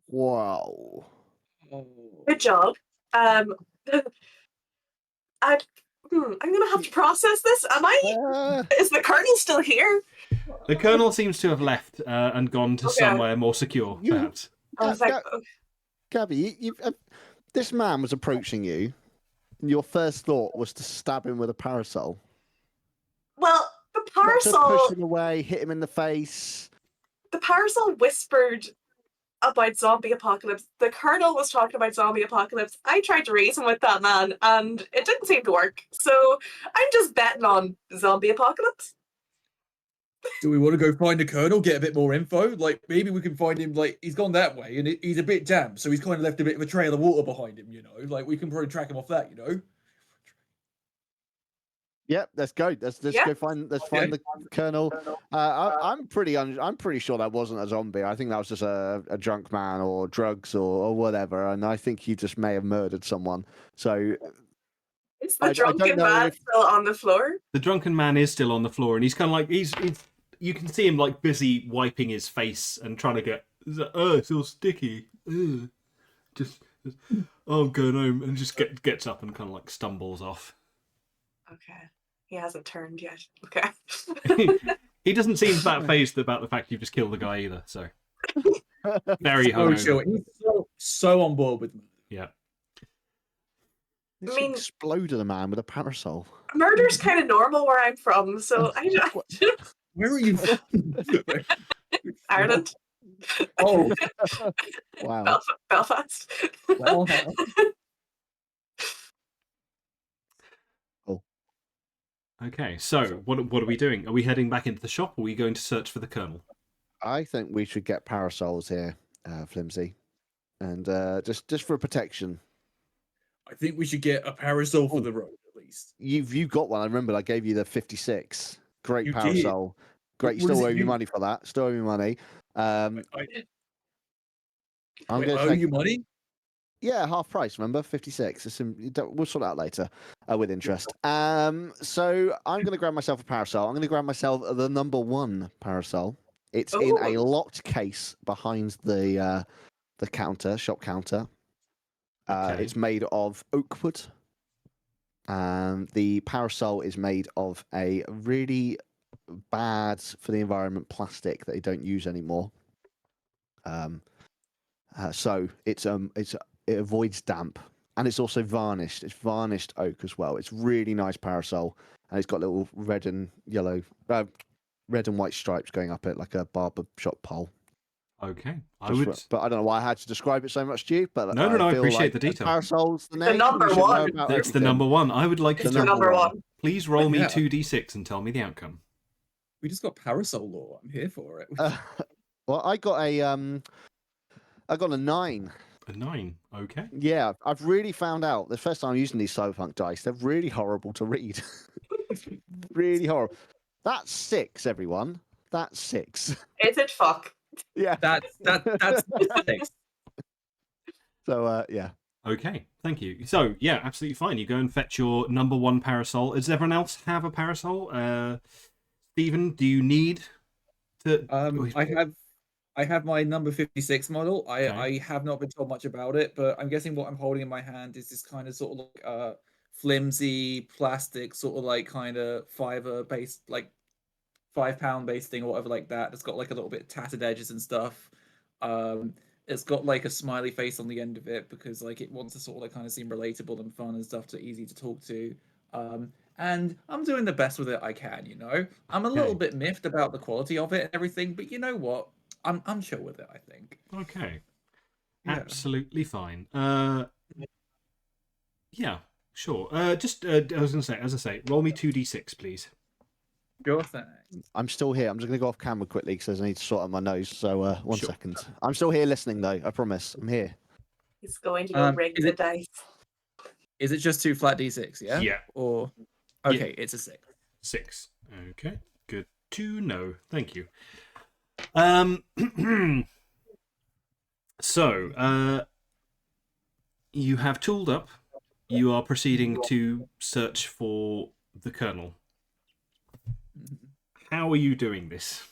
S3: Wow.
S2: Good job. I'm gonna have to process this. Is the colonel still here?
S1: The colonel seems to have left and gone to somewhere more secure, perhaps.
S2: I was like,
S3: Gabby, this man was approaching you, and your first thought was to stab him with a parasol.
S2: well, the
S3: Not to
S2: parasol.
S3: push him away, hit him in the face.
S2: The parasol whispered about zombie apocalypse. The colonel was talking about zombie apocalypse. I tried to reason with that man, and it didn't seem to work. So I'm just betting on zombie apocalypse.
S4: Do we want to go find the colonel, get a bit more info? Like, maybe we can find him, like, he's gone that way, and he's a bit damp, so he's kind of left a bit of a trail of water behind him, Like, we can probably track him off that,
S3: Yep, let's go. Let's go find. Let's find the colonel. I'm pretty sure that wasn't a zombie. I think that was just a drunk man or drugs or whatever. And I think he just may have murdered someone. So
S2: is the drunken man still on the floor?
S1: The drunken man is still on the floor, and he's kind of like he's you can see him like busy wiping his face and trying to get. It's all sticky. Just I'm going home, and just gets up and kind of like stumbles off.
S2: Okay. He hasn't turned yet. Okay.
S1: He doesn't seem that phased about the fact you've just killed the guy either, so very hungover.
S4: Sure. He's so on board with me.
S1: Yeah.
S3: I mean, exploded a man with a parasol.
S2: Murder's kind of normal where I'm from, so
S4: Where are you from?
S2: Ireland.
S4: Oh.
S3: Wow.
S2: Belfast.
S4: Well,
S1: Okay, so what are we doing? Are we heading back into the shop, or are we going to search for the colonel?
S3: I think we should get parasols here, Flimsy, and just for protection.
S4: I think we should get a parasol for the road, at least.
S3: You've got one. I remember I gave you the 56. Great
S4: You
S3: parasol.
S4: did.
S3: Great. You
S4: What
S3: still
S4: does
S3: owe
S4: it
S3: me
S4: do?
S3: money for that. Still owe me money. I'm
S4: Wait,
S3: going to
S4: owe you money?
S3: Yeah, half price. Remember, 56. We'll sort it out later with interest. So I'm going to grab myself a parasol. I'm going to grab myself the number 1 parasol. It's in a locked case behind the counter, shop counter.
S1: Okay.
S3: It's made of oak wood. The parasol is made of a really bad for the environment plastic that they don't use anymore. So it avoids damp, and it's also varnished. It's varnished oak as well. It's really nice parasol, and it's got little red and white stripes going up it like a barber shop pole.
S1: Okay,
S3: But I don't know why I had to describe it so much to you. But
S1: No, I
S3: feel
S1: appreciate
S3: like
S1: the detail.
S3: Parasol's the name.
S2: number
S3: we should know
S2: one.
S3: about
S1: That's the
S3: everything.
S1: number 1. I would like
S2: It's
S1: you
S2: the
S1: to
S2: number one.
S1: please roll me
S4: Yeah.
S1: 2d6 and tell me the outcome.
S4: We just got parasol law. I'm here for it.
S3: Well, I got a 9.
S1: A 9. Okay.
S3: Yeah, I've really found out the first time I'm using these cyberpunk dice, they're really horrible to read. Really horrible. That's 6, everyone. That's 6.
S2: Is it fuck?
S3: Yeah.
S4: That's six.
S3: So yeah.
S1: Okay, thank you. So, yeah, absolutely fine. You go and fetch your number 1 parasol. Does everyone else have a parasol? Stephen, do you need to...
S4: I have my number 56 model.
S1: Okay.
S4: I have not been told much about it, but I'm guessing what I'm holding in my hand is this kind of sort of like flimsy plastic, sort of like kind of fiber based, like 5 pound based thing or whatever like that. It's got like a little bit tattered edges and stuff. Um, it's got like a smiley face on the end of it because like it wants to sort of like kind of seem relatable and fun and stuff, to easy to talk to. And I'm doing the best with it I can, you know. I'm a little
S1: Okay.
S4: bit miffed about the quality of it and everything, but you know what? I'm chill with it, I think.
S1: Okay.
S4: Yeah.
S1: Absolutely fine. Yeah, sure. I was going to say, as I say, roll me 2d6, please.
S4: Sure thing.
S3: I'm still here. I'm just going to go off camera quickly because I need to sort out my nose. So one
S1: Sure.
S3: second. I'm still here listening, though. I promise. I'm here.
S2: He's going to go rig the dice.
S4: Is it just 2 flat d6, yeah?
S1: Yeah.
S4: Or okay, it's a 6.
S1: 6. Okay, good to know. Thank you. So, you have tooled up. You are proceeding to search for the Colonel. How are you doing this?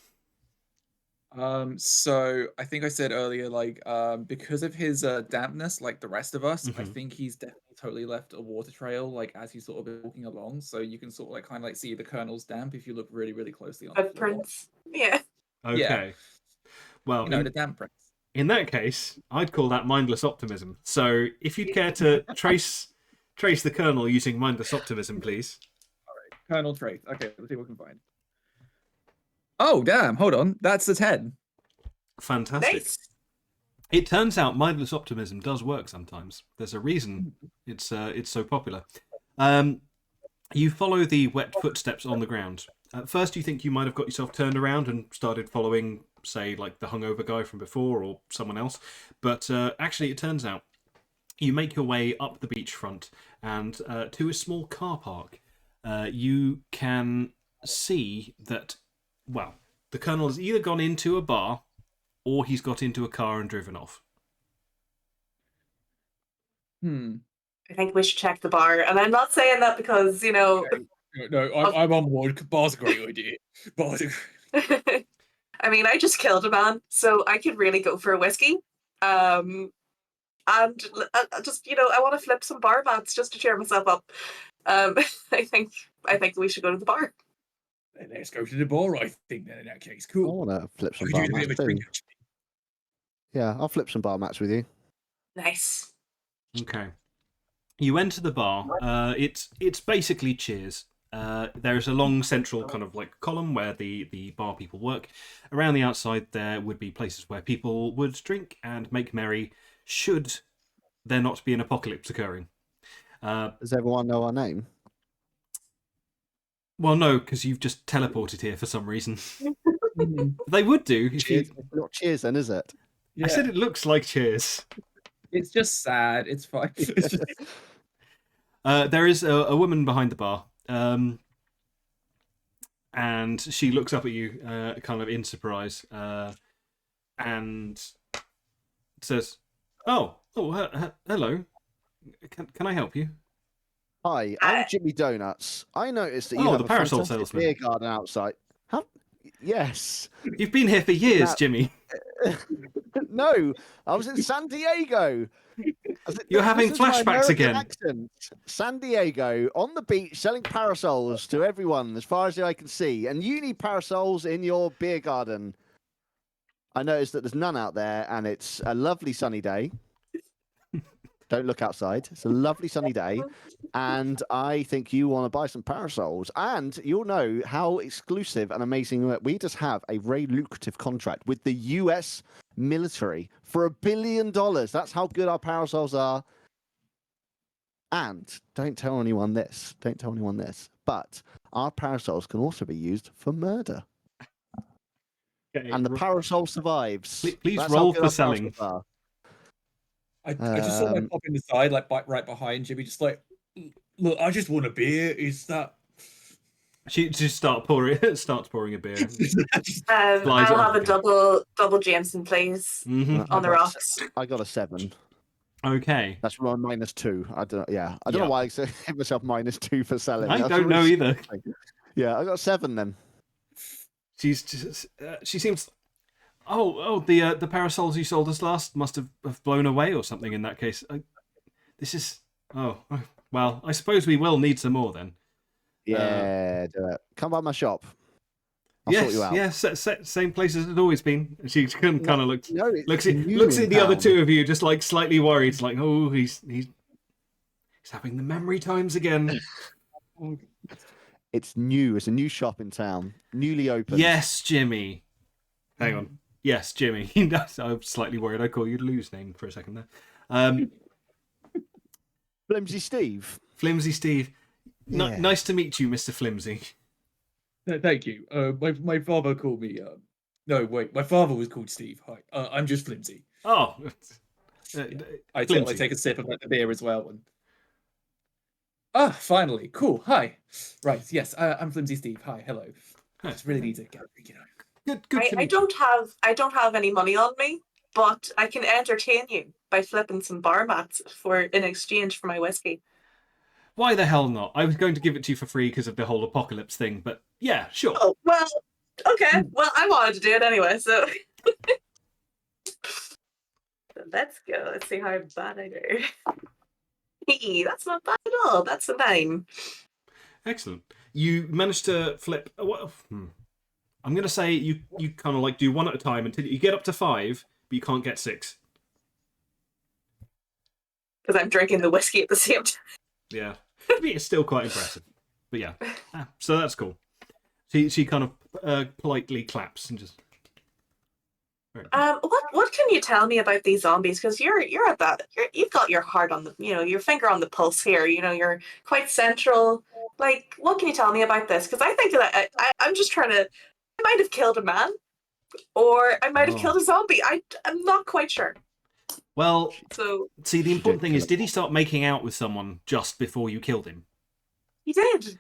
S4: So I think I said earlier, like, because of his dampness, like the rest of us, I
S1: Mhm.
S4: think he's definitely totally left a water trail, like as he's sort of been walking along. So you can sort of like kind of like see the Colonel's damp if you look really, really closely on the floor.
S2: Footprints. Yeah.
S1: Okay. Well,
S4: You know, the damp prints.
S1: in that case, I'd call that mindless optimism. So, if you'd care to trace the Colonel using mindless optimism, please.
S4: Colonel trait. Okay, let's see what we can find. Oh, damn. Hold on. That's a 10.
S1: Fantastic.
S2: Nice.
S1: It turns out mindless optimism does work sometimes. There's a reason it's so popular. You follow the wet footsteps on the ground. At first, you think you might have got yourself turned around and started following, say, like the hungover guy from before or someone else. But actually, it turns out you make your way up the beachfront and to a small car park. You can see that, well, the Colonel has either gone into a bar or he's got into a car and driven off.
S2: I think we should check the bar. And I'm not saying that because, you know...
S4: No, I'm on board. Bar's a great idea. Bar's a great...
S2: I mean, I just killed a man, so I could really go for a whiskey. And just, you know, I want to flip some bar mats just to cheer myself up. I think we should go to the bar.
S4: Let's go to the bar, I think, then, in that case. Cool.
S3: I want to flip some
S4: I
S3: bar
S4: could do a bit
S3: mats
S4: of a
S3: too.
S4: drink, actually.
S3: Yeah, I'll flip some bar mats with you.
S2: Nice.
S1: Okay. You enter the bar. It's basically Cheers. There's a long central kind of like column where the bar people work. Around the outside there would be places where people would drink and make merry should there not be an apocalypse occurring.
S3: Does everyone know our name?
S1: Well, no, because you've just teleported here for some reason. They would do if you...
S3: Cheers. It's not Cheers then, is it?
S1: I said it looks like Cheers.
S4: It's just sad. It's fine. It's just...
S1: There is a woman behind the bar, and she looks up at you, kind of in surprise, and says, "Oh, hello. Can I help you?"
S3: Hi, I'm Jimmy Donuts. I noticed that you
S1: Oh,
S3: have
S1: the
S3: a
S1: parasol
S3: fantastic
S1: salesman.
S3: beer garden outside. How? Yes.
S1: You've been here for years,
S3: Now-
S1: Jimmy.
S3: No, I was in San Diego.
S1: You're having
S3: This is my
S1: flashbacks
S3: American
S1: again.
S3: Accent. San Diego, on the beach, selling parasols to everyone as far as the eye can see. And you need parasols in your beer garden. I noticed that there's none out there, and it's a lovely sunny day. Don't look outside. It's a lovely sunny day. And I think you want to buy some parasols. And you'll know how exclusive and amazing that we just have a very lucrative contract with the US military for $1 billion. That's how good our parasols are. And don't tell anyone this. Don't tell anyone this. But our parasols can also be used for murder.
S1: Okay,
S3: And the parasol survives.
S1: Please
S3: That's how
S1: roll
S3: good
S1: for
S3: our
S1: selling.
S3: parasols are.
S4: I just saw my pop in the side, like right behind Jimmy, just like, look, I just want a beer. Is that?
S1: She just starts pouring a beer.
S2: I'll have a double Jameson, please,
S1: Mhm.
S2: on the rocks.
S3: I got a 7.
S1: Okay.
S3: That's my -2. I don't. Yeah, I don't
S1: Yeah.
S3: know why I gave myself -2 for selling.
S1: I
S3: That's
S1: don't know
S3: really
S1: either.
S3: stupid. Yeah, I got 7 then.
S1: She's just, she seems. Oh, the parasols you sold us last must have blown away or something. In that case, this is. Oh, well, I suppose we will need some more then.
S3: Yeah, do it. Come by my shop. I'll sort you out.
S1: Yes, same place as it's always been. She kind of looks
S3: No, it's
S1: looks
S3: new in
S1: at the other
S3: town.
S1: two of you, just like slightly worried. It's like, oh, he's having the memory times again.
S3: It's new. It's a new shop in town, newly opened.
S1: Yes, Jimmy. Hang on. Yes, Jimmy. I'm slightly worried. I call you Lou's name for a second there.
S3: Flimsy Steve.
S1: Flimsy Steve.
S3: Yeah.
S1: Nice to meet you, Mr. Flimsy.
S4: Thank you. My father called me. No, wait. My father was called Steve. Hi. I'm just Flimsy.
S1: Oh,
S4: I
S1: Flimsy.
S4: take a sip of the beer as well. Finally. Cool. Hi. Right. Yes. I'm Flimsy Steve. Hi. Hello. I just really need to get
S1: Good to
S2: I
S1: meet you.
S2: don't have any money on me, but I can entertain you by flipping some bar mats in exchange for my whiskey.
S1: Why the hell not? I was going to give it to you for free because of the whole apocalypse thing, but yeah, sure.
S2: Oh well, okay. Well, I wanted to do it anyway, so let's go. Let's see how bad I do. Hey, that's not bad at all. That's a 9.
S1: Excellent. You managed to flip. I'm going to say you kind of like do one at a time until you get up to 5, but you can't get 6.
S2: Because I'm drinking the whiskey at the same time.
S1: Yeah, it's still quite impressive. But yeah, so that's cool. She kind of politely claps and just.
S2: What can you tell me about these zombies? Because you're at that. You've got your heart on the, your finger on the pulse here. You're quite central. Like, what can you tell me about this? Because I think that I'm just trying to. I might have killed a man, or I might have killed a zombie. I'm not quite sure.
S1: Well,
S2: so
S1: see, the important thing is, did he start making out with someone just before you killed him?
S2: He did.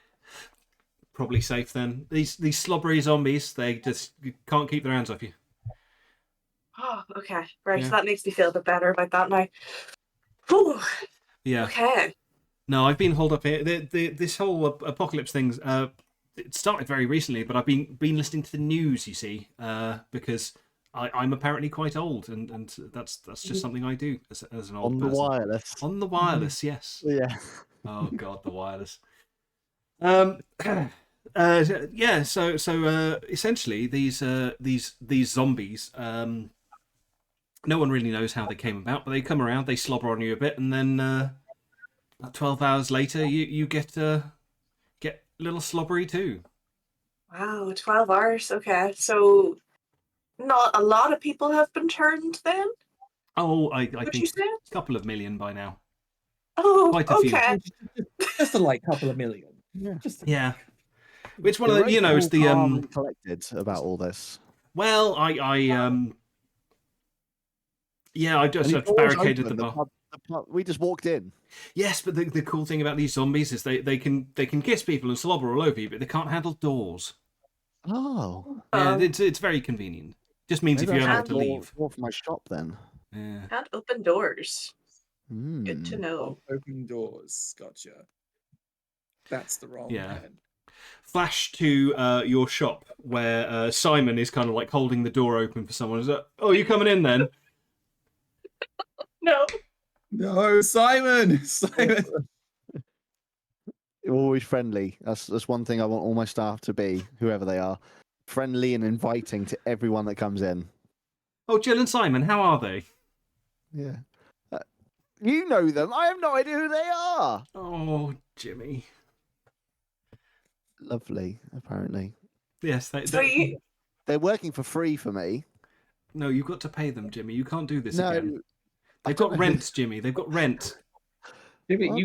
S1: Probably safe then. These slobbery zombies, they just can't keep their hands off you.
S2: Oh, okay. Right.
S1: Yeah.
S2: So that makes me feel a bit better about that now. Whew.
S1: Yeah.
S2: Okay.
S1: No, I've been holed up here. This whole apocalypse thing, it started very recently, but I've been listening to the news, you see, because I'm apparently quite old, and that's just something I do as an old person.
S3: On the wireless.
S1: On the wireless, yes.
S3: Yeah.
S1: Oh God, the wireless. Yeah. So essentially, these zombies. No one really knows how they came about, but they come around, they slobber on you a bit, and then about 12 hours later, you get a little slobbery too.
S2: Wow, 12 hours. Okay. So not a lot of people have been turned then?
S1: Oh, I
S2: Would
S1: think
S2: you say?
S1: a couple of million by now.
S2: Oh,
S1: Quite a few.
S2: okay.
S4: Just a couple of million.
S3: Yeah.
S1: Yeah. Which one
S3: They're
S1: of the,
S3: very
S1: it's the
S3: calm and collected about all this.
S1: Well, I just
S3: And
S1: have
S3: it's always
S1: barricaded
S3: open,
S1: the bar.
S3: We just walked in.
S1: Yes, but the cool thing about these zombies is they can kiss people and slobber all over you, but they can't handle doors.
S3: Oh.
S1: Yeah, it's very convenient. Just means
S3: Maybe
S1: if you
S3: I
S1: ever have
S3: should
S1: to
S3: walk
S1: leave.
S3: from my shop then.
S1: Yeah.
S2: Can't open doors. Good to
S3: Hmm.
S2: know.
S4: Open doors. Gotcha. That's the wrong
S1: Yeah.
S4: pen.
S1: Flash to your shop where Simon is kind of like holding the door open for someone. Is that, oh, you coming in then?
S2: No.
S4: No, Simon. Simon.
S3: Always friendly. That's one thing I want all my staff to be, whoever they are. Friendly and inviting to everyone that comes in.
S1: Oh, Jill and Simon, how are they?
S3: Yeah. You know them. I have no idea who they are.
S1: Oh, Jimmy.
S3: Lovely, apparently.
S1: Yes,
S3: They're working for free for me.
S1: No, you've got to pay them, Jimmy. You can't do this
S3: No,
S1: again.
S3: I
S1: They've
S3: don't
S1: got
S3: know who-
S1: rent, Jimmy. They've got rent.
S4: Jimmy,
S3: What?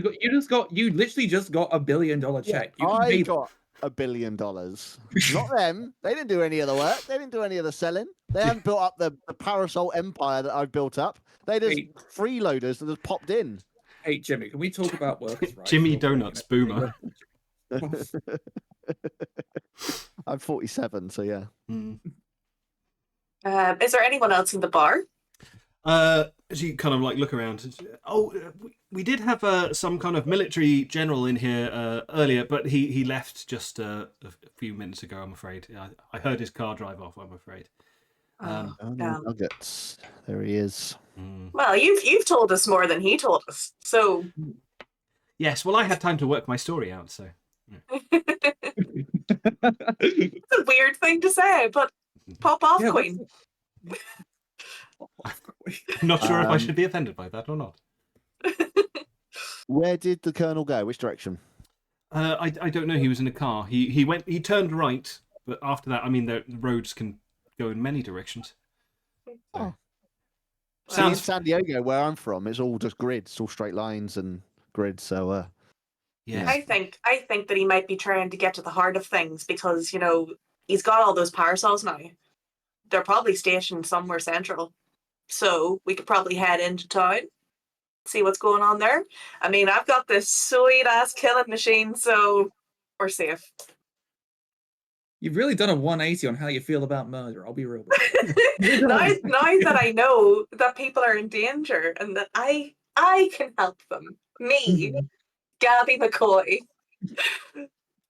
S4: you literally just got $1 billion check. You can
S3: I
S4: pay
S3: got $1 billion. Not them. They didn't do any of the work. They didn't do any of the selling. They haven't built up the parasol empire that I've built up. They just
S4: Hey.
S3: freeloaders that just popped in.
S4: Hey, Jimmy, can we talk about workers' rights?
S1: Jimmy
S4: real quick?
S1: Donuts, boomer.
S3: I'm 47, so yeah.
S1: Mm.
S2: Is there anyone else in the bar?
S1: as you kind of like look around, oh, we did have some kind of military general in here earlier, but he left just a few minutes ago. I'm afraid. I heard his car drive off. I'm afraid.
S2: Oh,
S3: Oh,
S2: damn.
S3: nuggets. There he is.
S2: Well, you've told us more than he told us, so
S1: Yes. Well, I had time to work my story out, so.
S2: it's a weird thing to say, but pop off,
S4: Yeah,
S2: Queen.
S1: I'm not sure if I
S3: Um,
S1: should be offended by that or not.
S3: Where did the Colonel go? Which direction?
S1: I don't know. He was in a car. He turned right, but after that, I mean, the roads can go in many directions.
S3: Oh. See, in
S1: Sounds
S3: San Diego, where I'm from, it's all just grids, all straight lines and grids. So,
S1: yes.
S2: I think that he might be trying to get to the heart of things because, you know, he's got all those parasols now. They're probably stationed somewhere central. So we could probably head into town, see what's going on there. I mean, I've got this sweet ass killing machine, so we're safe.
S4: You've really done a 180 on how you feel about murder. I'll be real.
S2: now that I know that people are in danger and that I can help them, me, Gabby McCoy,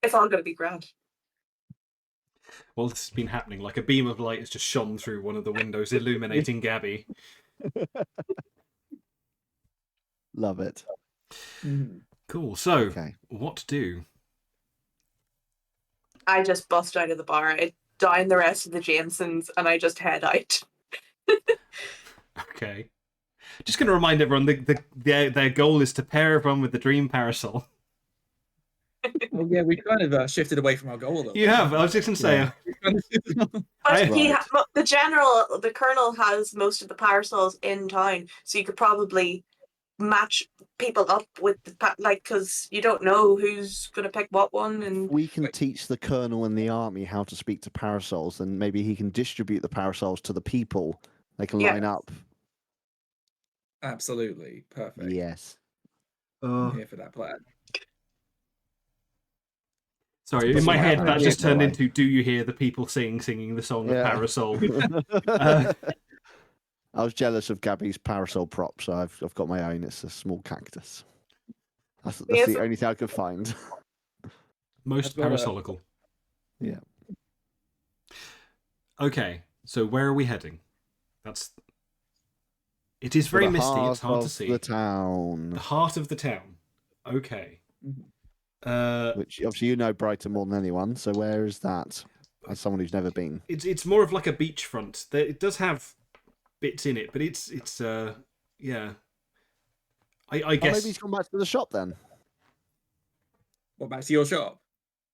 S2: it's all going to be grand.
S1: Well, this has been happening. Like a beam of light has just shone through one of the windows, illuminating Gabby.
S3: love it.
S1: Cool. So,
S3: Okay.
S1: what to do?
S2: I just bust out of the bar, I down the rest of the Jamesons, and I just head out.
S1: Okay. Just going to remind everyone their goal is to pair everyone with the dream parasol.
S4: Oh yeah, we kind of shifted away from our goal a little
S1: You
S4: bit.
S1: have. I was just going to say.
S3: Yeah.
S2: But
S3: Right.
S2: the colonel has most of the parasols in town, so you could probably match people up with the because you don't know who's going to pick what one. And
S3: We can teach the Colonel and the army how to speak to parasols, and maybe he can distribute the parasols to the people. They can
S2: Yeah.
S3: line up.
S4: Absolutely perfect.
S3: Yes.
S4: I'm here for that plan.
S1: Sorry, in
S3: That's
S1: my
S3: what
S1: head
S3: I
S1: that
S3: found.
S1: just turned
S3: Yeah.
S1: into "Do you hear the people singing the song of
S3: Yeah.
S1: Parasol?"
S3: I was jealous of Gabby's parasol prop, so I've got my own. It's a small cactus. That's
S2: Yes.
S3: the only thing I could find.
S1: Most
S4: I've got a-
S1: parasolical.
S3: Yeah.
S1: Okay, so where are we heading? It is
S3: To
S1: very
S3: the
S1: misty.
S3: heart
S1: It's hard to
S3: of
S1: see.
S3: the town.
S1: The heart of the town. Okay.
S3: Which obviously you know Brighton more than anyone. So where is that? As someone who's never been.
S1: It's more of like a beachfront. It does have bits in it, but it's yeah. I guess
S3: Maybe he's gone back to the shop then.
S4: What, back to your shop?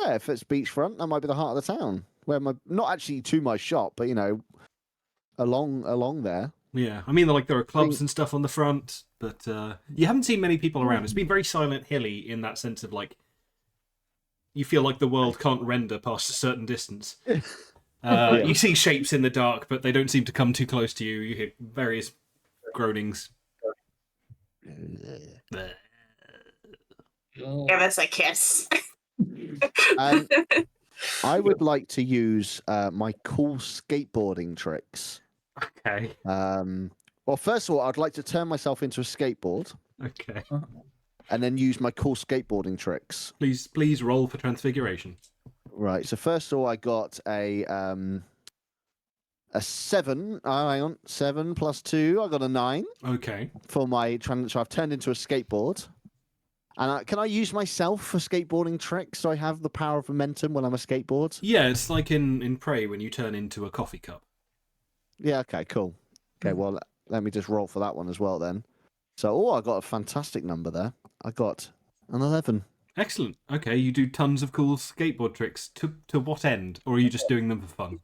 S3: Yeah, if it's beachfront, that might be the heart of the town. Where not actually to my shop, but you know, along there.
S1: yeah. I mean, like there are clubs and stuff on the front, but you haven't seen many people around. It's been very Silent Hilly in that sense of like you feel like the world can't render past a certain distance. You see shapes in the dark, but they don't seem to come too close to you. You hear various groanings.
S2: give us a kiss.
S3: I would like to use my cool skateboarding tricks.
S1: Okay.
S3: Well, first of all, I'd like to turn myself into a skateboard
S1: Okay.
S3: and then use my cool skateboarding tricks.
S1: Please roll for transfiguration.
S3: Right. So first of all, I got a 7. Oh, hang on, 7 plus 2. I got a 9
S1: Okay.
S3: for my so I've turned into a skateboard. And can I use myself for skateboarding tricks so I have the power of momentum when I'm a skateboard?
S1: Yeah, it's like in Prey when you turn into a coffee cup.
S3: Yeah. Okay. Cool. Okay. Well, let me just roll for that one as well then. So, I got a fantastic number there. I got an 11.
S1: Excellent. Okay, you do tons of cool skateboard tricks. To what end? Or are you just doing them for fun?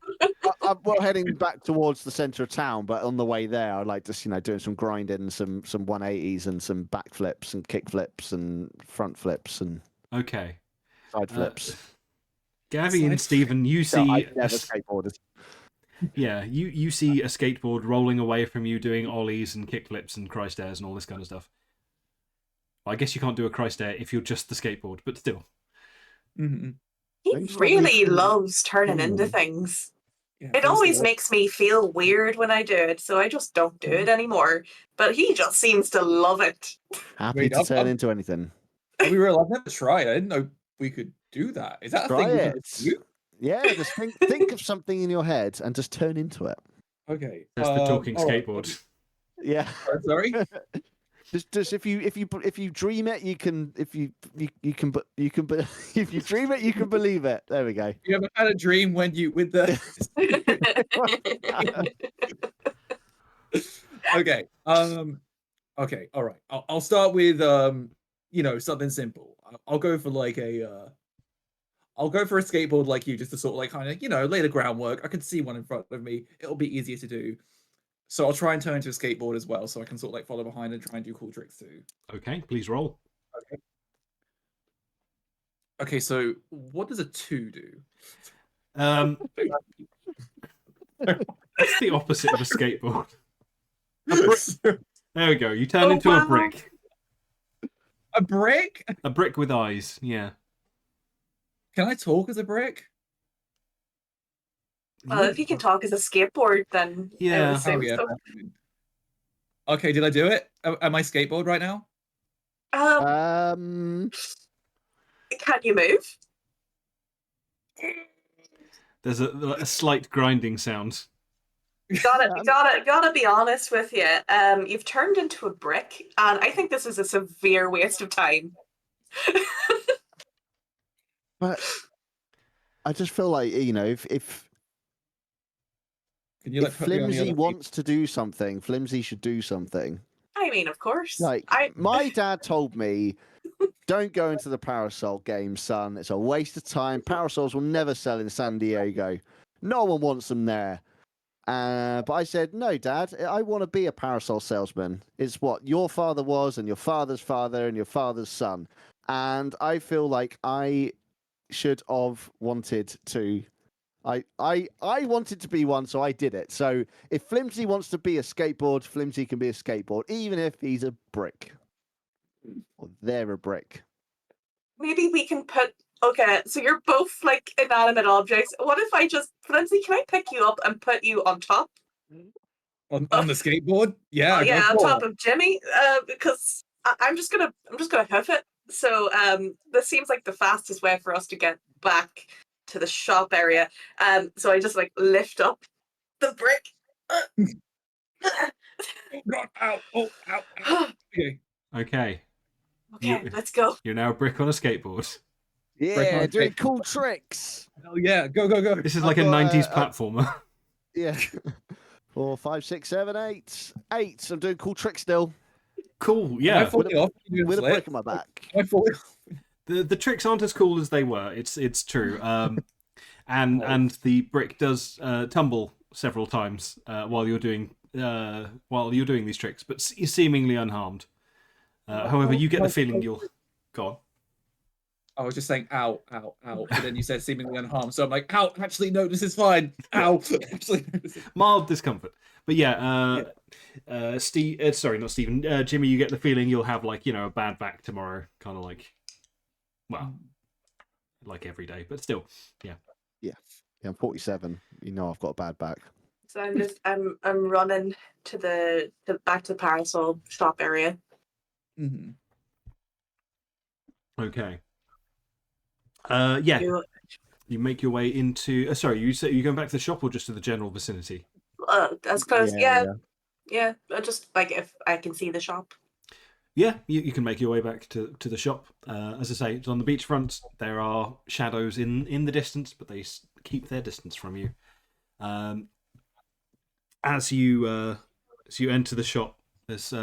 S3: I'm heading back towards the centre of town, but on the way there, I like just doing some grinding, some 180s, and some backflips and kick flips and front flips and
S1: Okay.
S3: side flips.
S1: Gabby and
S4: Side
S1: Stephen, you
S3: So
S1: see
S3: I've never skateboarded.
S1: yeah, you see a skateboard rolling away from you doing ollies and kickflips and Christ airs and all this kind of stuff. I guess you can't do a Christ air if you're just the skateboard, but still.
S4: Mm-hmm.
S2: He
S3: Don't stop
S2: really
S3: me from-
S2: loves turning into things.
S4: Yeah,
S2: It always makes me feel weird when I do it, so I just don't do it anymore. But he just seems to love it.
S3: Happy
S4: Wait,
S3: to turn into anything.
S4: I'll be real. I've never tried. I didn't know we could do that. Is that a
S3: Try
S4: thing we can
S3: it.
S4: do?
S3: Yeah, just think of something in your head and just turn into it.
S4: Okay.
S1: That's the talking
S4: all right.
S1: skateboard.
S3: Yeah.
S4: Sorry.
S3: Just if you dream it, you can if you can if you dream it, you can believe it. There we go.
S4: You ever had a dream when you with the? Okay. Okay. All right. I'll start with something simple. I'll go for like a I'll go for a skateboard like you, just to sort of like kind of lay the groundwork. I can see one in front of me. It'll be easier to do. So I'll try and turn into a skateboard as well, so I can sort of like follow behind and try and do cool tricks too.
S1: Okay, please roll.
S4: Okay. Okay, so what does a 2 do?
S1: It's the opposite of a skateboard.
S4: A
S1: There we go. You turn into a brick.
S4: A brick?
S1: A brick with eyes. Yeah.
S4: Can I talk as a brick?
S2: Well, if you can talk as a skateboard, then I
S1: Yeah.
S2: would assume so.
S4: Okay, did I do it? Am I skateboard right now?
S2: Can you move?
S1: There's a slight grinding sound.
S2: Gotta be honest with you. You've turned into a brick, and I think this is a severe waste of time.
S3: But I just feel like if
S4: Can you
S3: if Flimsy wants to do something, Flimsy should do something.
S2: I mean, of course.
S3: Like my dad told me, don't go into the Parasol game, son. It's a waste of time. Parasols will never sell in San Diego. No one wants them there. But I said, no, Dad, I want to be a Parasol salesman. It's what your father was, and your father's father, and your father's son. And I feel like I should have wanted to. I wanted to be one, so I did it. So if Flimsy wants to be a skateboard, Flimsy can be a skateboard, even if he's a brick. Or they're a brick.
S2: Maybe we can put. Okay, so you're both like inanimate objects. What if I just, Flimsy, can I pick you up and put you on top?
S4: on the skateboard? Yeah,
S2: Yeah,
S4: go
S2: on
S4: for
S2: top
S4: it.
S2: of Jimmy. Because I'm just gonna hoof it. So this seems like the fastest way for us to get back to the shop area. So I just like lift up the brick.
S4: Oh God! Ow! Oh, ow! Ow. Okay.
S1: Okay.
S2: Okay, let's go.
S1: You're now a brick on a skateboard.
S3: Yeah,
S4: on
S3: doing
S4: skateboard.
S3: cool tricks.
S4: Hell yeah! Go go go!
S1: This is
S3: I've
S1: like a
S3: got,
S1: 90s platformer.
S3: Yeah. 4, 5, 6, 7, 8. 8. I'm doing cool tricks still.
S1: Cool,
S4: Am I
S1: yeah.
S4: falling off?
S3: With a brick in my back.
S4: Am I falling off?
S1: The tricks aren't as cool as they were. It's true. And the brick does tumble several times while you're doing these tricks, but seemingly unharmed. However, you get the feeling you'll go on.
S4: I was just saying, ow, ow, ow. But then you said seemingly unharmed. So I'm like, ow, actually, no, this is fine. Ow. Actually, no, this is...
S1: Mild discomfort. But yeah, Steve, sorry, not Stephen, Jimmy, you get the feeling you'll have like, a bad back tomorrow. Kind of like, well, like every day, but still, yeah.
S3: Yeah, I'm 47. I've got a bad back.
S2: So I'm running back to the Parasol shop area.
S4: Mm-hmm.
S1: Okay. Yeah. You make your way into. Sorry, you going back to the shop or just to the general vicinity?
S2: As close, yeah. Just like if I can see the shop.
S1: Yeah, you can make your way back to the shop. As I say, it's on the beachfront. There are shadows in the distance, but they keep their distance from you. As you enter the shop, there's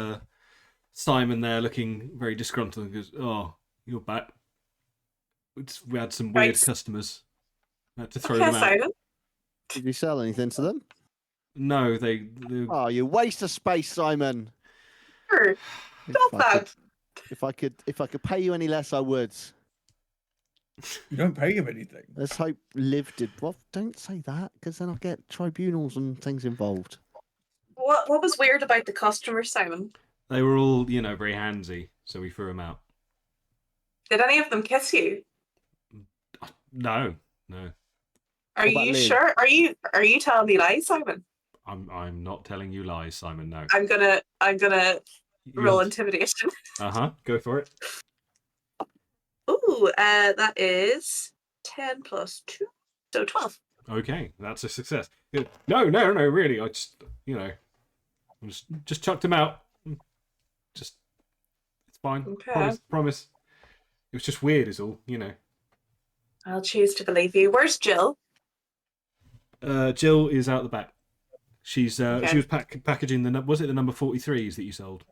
S1: Simon there looking very disgruntled and goes, "Oh, you're back. We had some weird customers. I had to throw them out."
S2: Simon.
S3: Did you sell anything to them?
S1: No, they
S3: Oh, you waste of space, Simon.
S2: Sure. Stop that.
S3: If I could pay you any less, I would.
S4: You don't pay him anything.
S3: Let's hope Liv did. Well, don't say that, because then I'll get tribunals and things involved.
S2: What was weird about the customers, Simon?
S1: They were all, very handsy, so we threw them out.
S2: Did any of them kiss you?
S1: No.
S2: Are
S3: What about
S2: you
S3: Liz?
S2: sure? Are you telling me lies, Simon?
S1: I'm not telling you lies, Simon. No.
S2: I'm gonna roll intimidation.
S1: Go for it.
S2: Ooh, that is 10 plus 2, so 12.
S1: Okay, that's a success. No, really. I just, just chucked him out. Just, it's fine.
S2: Okay.
S1: Promise. It was just weird, is all.
S2: I'll choose to believe you. Where's Jill?
S1: Jill is out the back. She's
S2: Okay.
S1: she was packaging was it the number 43s that you sold?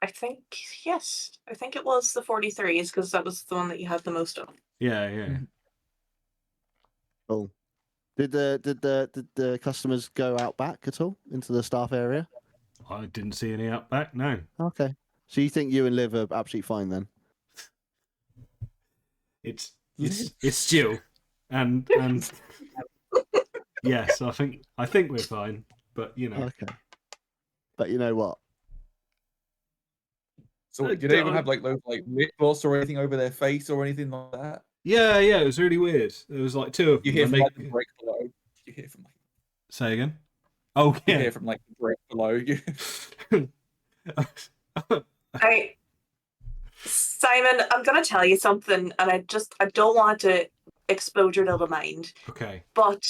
S2: I think yes. I think it was the 43s because that was the one that you had the most of.
S1: Yeah.
S3: Cool. Did the customers go out back at all into the staff area?
S1: I didn't see any out back. No.
S3: Okay. So you think you and Liv are absolutely fine then?
S1: It's Jill, and yes, I think we're fine. But
S3: Okay. But you know what?
S4: So do they even have like those like lip gloss or anything over their face or anything like that?
S1: Yeah, it was really weird. There was like two of them.
S4: You hear from like the break below. You hear from like.
S1: Say again. Oh yeah.
S4: You hear from like the break below.
S2: Simon, I'm gonna tell you something, and I don't want to explode your little mind.
S1: Okay.
S2: But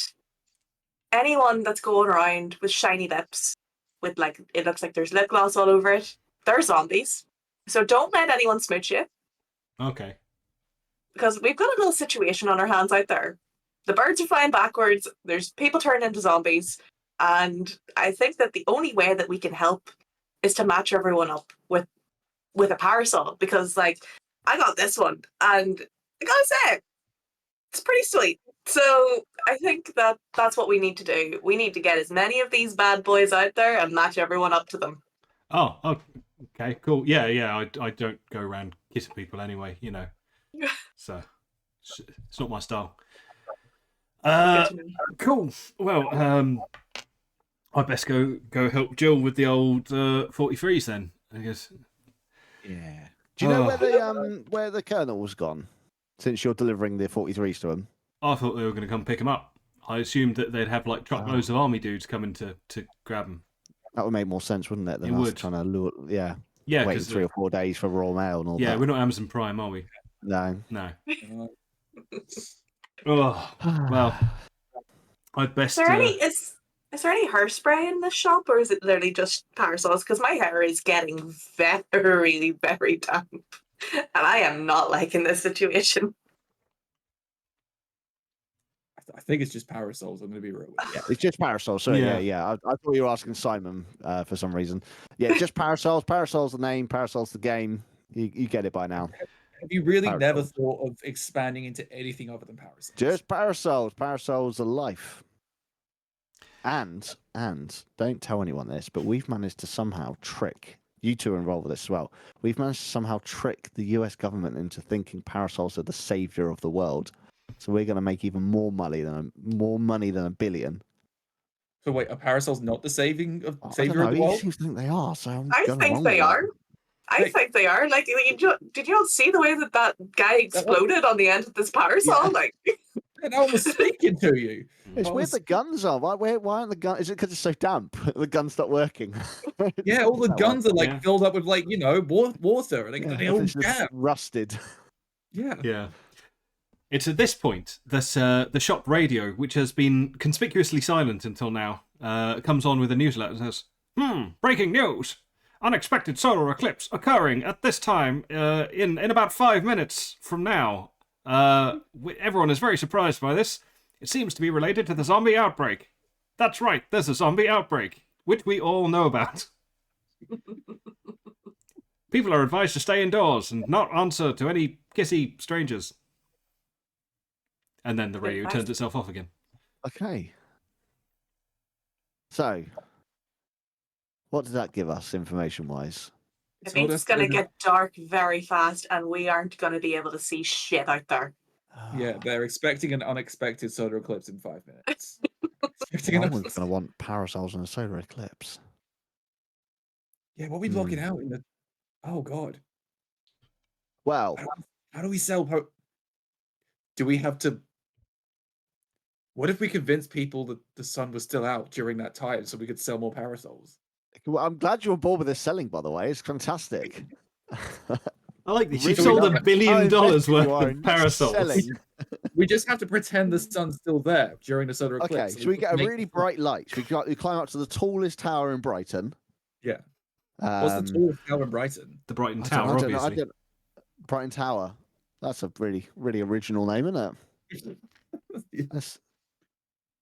S2: anyone that's going around with shiny lips, with like it looks like there's lip gloss all over it, they're zombies. So don't let anyone smooch you.
S1: Okay.
S2: Because we've got a little situation on our hands out there. The birds are flying backwards. There's people turning into zombies, and I think that the only way that we can help is to match everyone up with a parasol. Because like I got this one, and I gotta say, it's pretty sweet. So I think that that's what we need to do. We need to get as many of these bad boys out there and match everyone up to them.
S1: Oh, okay, cool. Yeah. I don't go around kissing people anyway, So it's not my style. Cool. Well, I best go help Jill with the old 43s then, I guess.
S3: Yeah. Do you know where the colonel's gone? Since you're delivering the 43s to him.
S1: I thought they were going to come pick him up. I assumed that they'd have like truckloads of army dudes coming to grab him.
S3: That would make more sense, wouldn't it? Than us trying to lure, waiting 3 or 4 days for raw mail and all that.
S1: Yeah, we're not Amazon Prime, are we?
S3: No.
S1: Oh, well, I'd best.
S2: Is there any hairspray in this shop, or is it literally just parasols? Because my hair is getting very, very damp, and I am not liking this situation.
S4: I think it's just parasols. I'm going to be real with you.
S3: Yeah, it's just parasols. So yeah. I thought you were asking Simon for some reason. Yeah, just parasols. Parasol's the name. Parasol's the game. You get it by now.
S4: Have you really never thought of expanding into anything other than parasols?
S3: Just parasols. Parasols are life. And don't tell anyone this, but we've managed to somehow trick, you two are involved with this as well, we've managed to somehow trick the US government into thinking parasols are the savior of the world. So we're going to make even more money than $1 billion.
S4: So wait, are parasols not the savior of the world?
S3: He seems to think they are. So
S2: I think they are. I think they are. Like, did you all see the way that guy exploded on the end of this parasol? Yeah. Like,
S4: and I was speaking to you.
S3: It's weird the guns are. Why aren't the guns? Is it because it's so damp? The guns stop working.
S4: Yeah, all the guns are like filled up with like water, and they all jam.
S3: Rusted.
S1: Yeah. It's at this point that the shop radio, which has been conspicuously silent until now, comes on with a newsletter and says, breaking news! Unexpected solar eclipse occurring at this time in about 5 minutes from now. Everyone is very surprised by this. It seems to be related to the zombie outbreak. That's right, there's a zombie outbreak, which we all know about. People are advised to stay indoors and not answer to any kissy strangers. And then the radio turns itself off again.
S3: Okay. So, what does that give us information-wise?
S2: It means it's going to get dark very fast, and we aren't going to be able to see shit out there.
S4: Yeah, they're expecting an unexpected solar eclipse in 5 minutes.
S3: No one's going to want parasols in a solar eclipse.
S4: Yeah, what are we blocking out in the... Oh, God.
S3: Well...
S4: How do we sell... Do we have to What if we convinced people that the sun was still out during that time so we could sell more parasols?
S3: Well, I'm glad you're on board with this selling, by the way. It's fantastic.
S1: I like this.
S3: Really
S1: You've sold
S3: how
S1: $1 billion
S3: invested you
S1: worth
S3: are
S1: of
S3: in
S1: parasols.
S3: selling.
S4: We just have to pretend the sun's still there during the solar
S3: Okay,
S4: eclipse.
S3: so we get a
S4: make
S3: really
S4: the sun-
S3: bright light. So we climb up to the tallest tower in Brighton.
S4: Yeah. What's the tallest tower in Brighton?
S1: The Brighton
S3: I
S1: Tower,
S3: don't know,
S1: obviously.
S3: Brighton Tower. That's a really, really original name, isn't it? That's,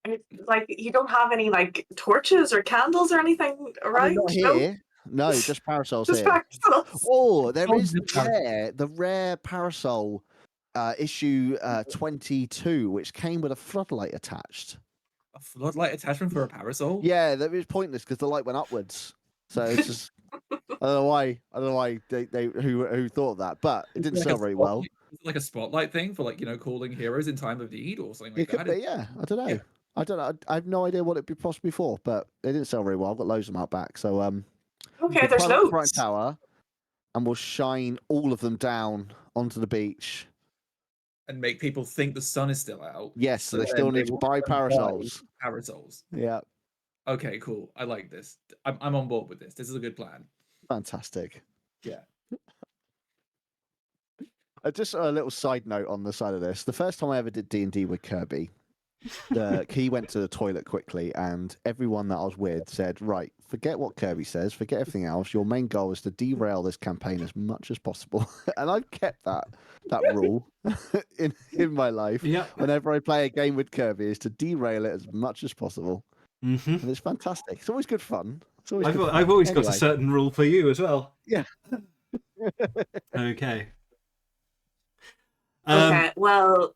S2: It's like you don't have any like torches or candles or anything
S3: I
S2: around.
S3: mean, not
S2: No,
S3: here. No, just parasols
S2: just
S3: here.
S2: parasols.
S3: Oh, there
S4: Oh,
S3: is
S4: yeah.
S3: the rare parasol issue 22, which came with a floodlight attached.
S4: A floodlight attachment for a parasol?
S3: Yeah, that was pointless because the light went upwards. So it's just I don't know why they who thought of that, but it didn't
S4: Like
S3: sell
S4: a
S3: very well.
S4: Is it like a spotlight thing for calling heroes in time of need or something like
S3: It could
S4: that?
S3: be, yeah. I don't know.
S4: Yeah.
S3: I don't know. I have no idea what it'd be possibly for, but it didn't sell very well. I've got loads of them out back. So
S2: Okay,
S3: we'll
S2: there's
S3: climb up to Brighton
S2: loads.
S3: Tower and we'll shine all of them down onto the beach.
S4: And make people think the sun is still out.
S3: Yes, so they
S4: then
S3: still need to
S4: will
S3: buy
S4: go and
S3: parasols.
S4: Parasols.
S3: Yeah,
S4: Okay, cool. I like this. I'm on board with this. This is a good plan.
S3: fantastic.
S4: Yeah.
S3: Just a little side note on the side of this. The first time I ever did D&D with Kirby, he went to the toilet quickly, and everyone that I was with said, right, forget what Kirby says, forget everything else. Your main goal is to derail this campaign as much as possible. And I've kept that rule in my life.
S1: Yeah.
S3: Whenever I play a game with Kirby, is to derail it as much as possible.
S1: Mm-hmm.
S3: And it's fantastic. It's always good fun. It's always
S1: I've,
S3: good fun.
S1: I've always got a
S3: Anyway,
S1: certain rule for you as well.
S3: Yeah.
S1: Okay.
S2: Okay, well,